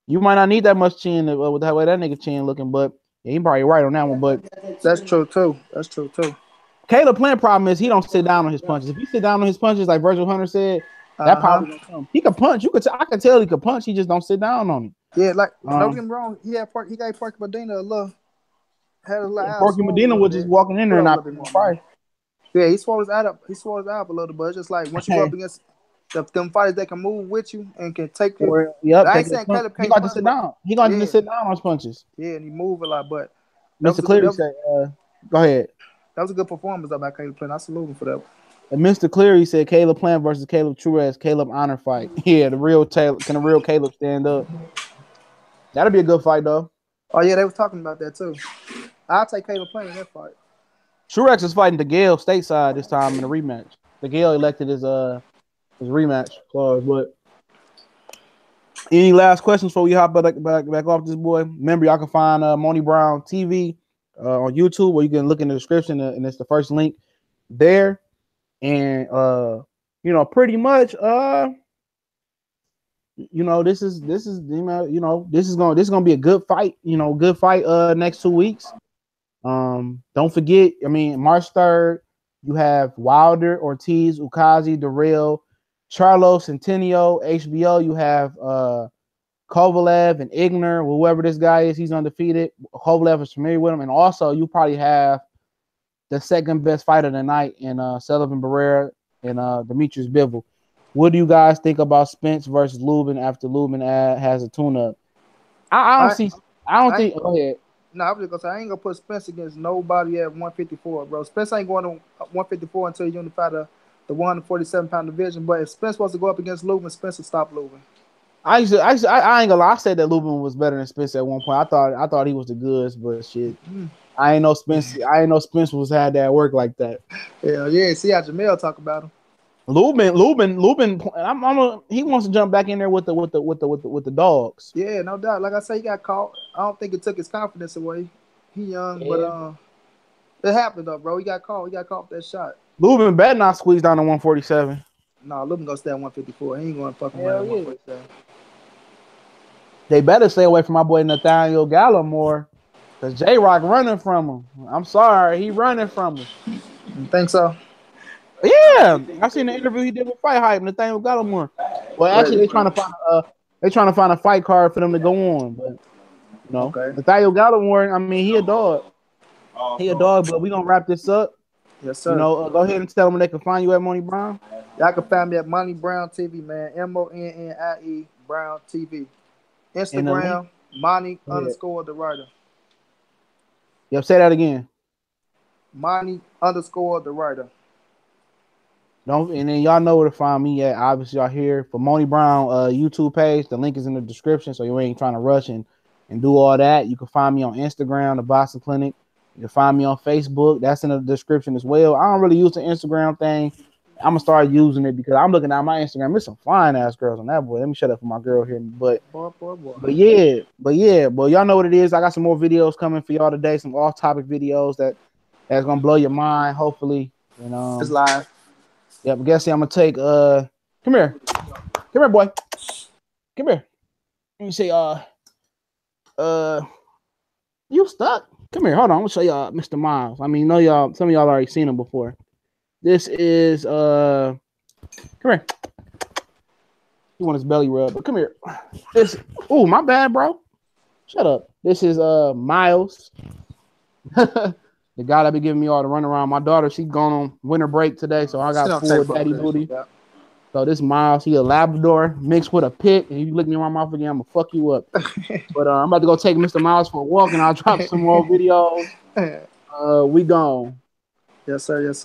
you might not need that much chin with the way that nigga chin looking, but yeah, he probably right on that one. But That's true too. That's true too. Caleb Plant problem is he don't sit down on his punches. If he sit down on his punches, like Virgil Hunter said, that Uh power huh. gonna come. He can punch. I can tell he can punch. He just don't sit down on him. Yeah, like don't get me wrong. He gave Parker Medina a little had a little eye Porky swole a Medina little was just bit. walking in there Put and up a not little bit paying no more, man. price. Yeah, he swole his eye up. He swole his eye up a little bit. It's just like once you go up against them fighters that can move with you and can take you. Yep, I ain't take his saying punch. Caleb He can't got to punch, sit but down. He got to yeah, just sit down on his punches. yeah, and he move a lot. But that was Mr. a good. Cleary said, "Go ahead." That was a good performance by Caleb Plant. I salute him for that. And Mr. Cleary said Caleb Plant versus Caleb Truez, Caleb honor fight. Yeah, the real Taylor, can the real Caleb stand up? That'll be a good fight though. Oh yeah, they was talking about that too. I'll take Caleb Plant in that fight. Truex is fighting DeGale stateside this time in a rematch. DeGale elected his rematch clause. But any last questions before we hop back off this boy? Remember, y'all can find Monnie Brown TV on YouTube, where you can look in the description, and it's the first link there. And pretty much this is this is gonna be a good fight. Good fight next 2 weeks. Don't forget, I mean, March 3rd, you have Wilder, Ortiz, Ukazi, Durrell, Charlo, Centennial, HBO. You have Kovalev and Igner, whoever this guy is, he's undefeated. Kovalev is familiar with him. And also, you probably have the second best fighter tonight in Sullivan Barrera and Demetrius Bivol. What do you guys think about Spence versus Lubin after Lubin has a tune-up? I don't think. Go ahead. No, I was just gonna say I ain't gonna put Spence against nobody at 154, bro. Spence ain't going to 154 until you unify the 147-pound division. But if Spence wants to go up against Lubin, Spence will stop Lubin. I ain't gonna lie. I said that Lubin was better than Spence at one point. I thought he was the goods, but shit, I ain't know Spence was had that work like that. Hell yeah, see how Jamel talk about him. Lubin. He wants to jump back in there with the dogs. Yeah, no doubt. Like I say, he got caught. I don't think it took his confidence away. He young, but it happened though, bro. He got caught. He got caught with that shot. Lubin better not squeeze down to 147. No, Lubin gonna stay at 154. He ain't gonna fucking run at 147. They better stay away from my boy Nathaniel Gallimore, because J-Rock running from him. I'm sorry, he running from him. You think so? Yeah, I seen the interview he did with Fight Hype, Nathaniel Gallimore. Well, actually, they trying to find a fight card for them to go on, but Nathaniel Gallimore. I mean, he a dog. But we gonna wrap this up. Yes, sir. Go ahead and tell them they can find you at Monnie Brown. Y'all can find me at Monnie Brown TV, man. MONNIE Brown TV. Instagram, Monnie _ the writer. Yep, say that again. Monnie _ the writer. And then y'all know where to find me at. Obviously, y'all here for Monnie Brown YouTube page. The link is in the description, so you ain't trying to rush and do all that. You can find me on Instagram, the Boxing Clinic. You can find me on Facebook. That's in the description as well. I don't really use the Instagram thing. I'm gonna start using it because I'm looking at my Instagram. There's some fine ass girls on that boy. Let me shut up for my girl here. But y'all know what it is. I got some more videos coming for y'all today. Some off-topic videos that's gonna blow your mind. Hopefully, it's live. Yep, guess I'm gonna take come here, boy, come here. Let me say you stuck? Come here, hold on. I'm gonna show y'all Mr. Miles. I mean, some of y'all already seen him before. This is come here. You want his belly rub, but come here. My bad, bro. Shut up. This is Miles. The guy that be giving me all the run around. My daughter, she's gone on winter break today, so I got full daddy booty. So this Miles, he a Labrador mixed with a pit, and you look me in my mouth again, I'm gonna fuck you up. But I'm about to go take Mr. Miles for a walk, and I'll drop some more videos. We gone. Yes, sir. Yes, sir.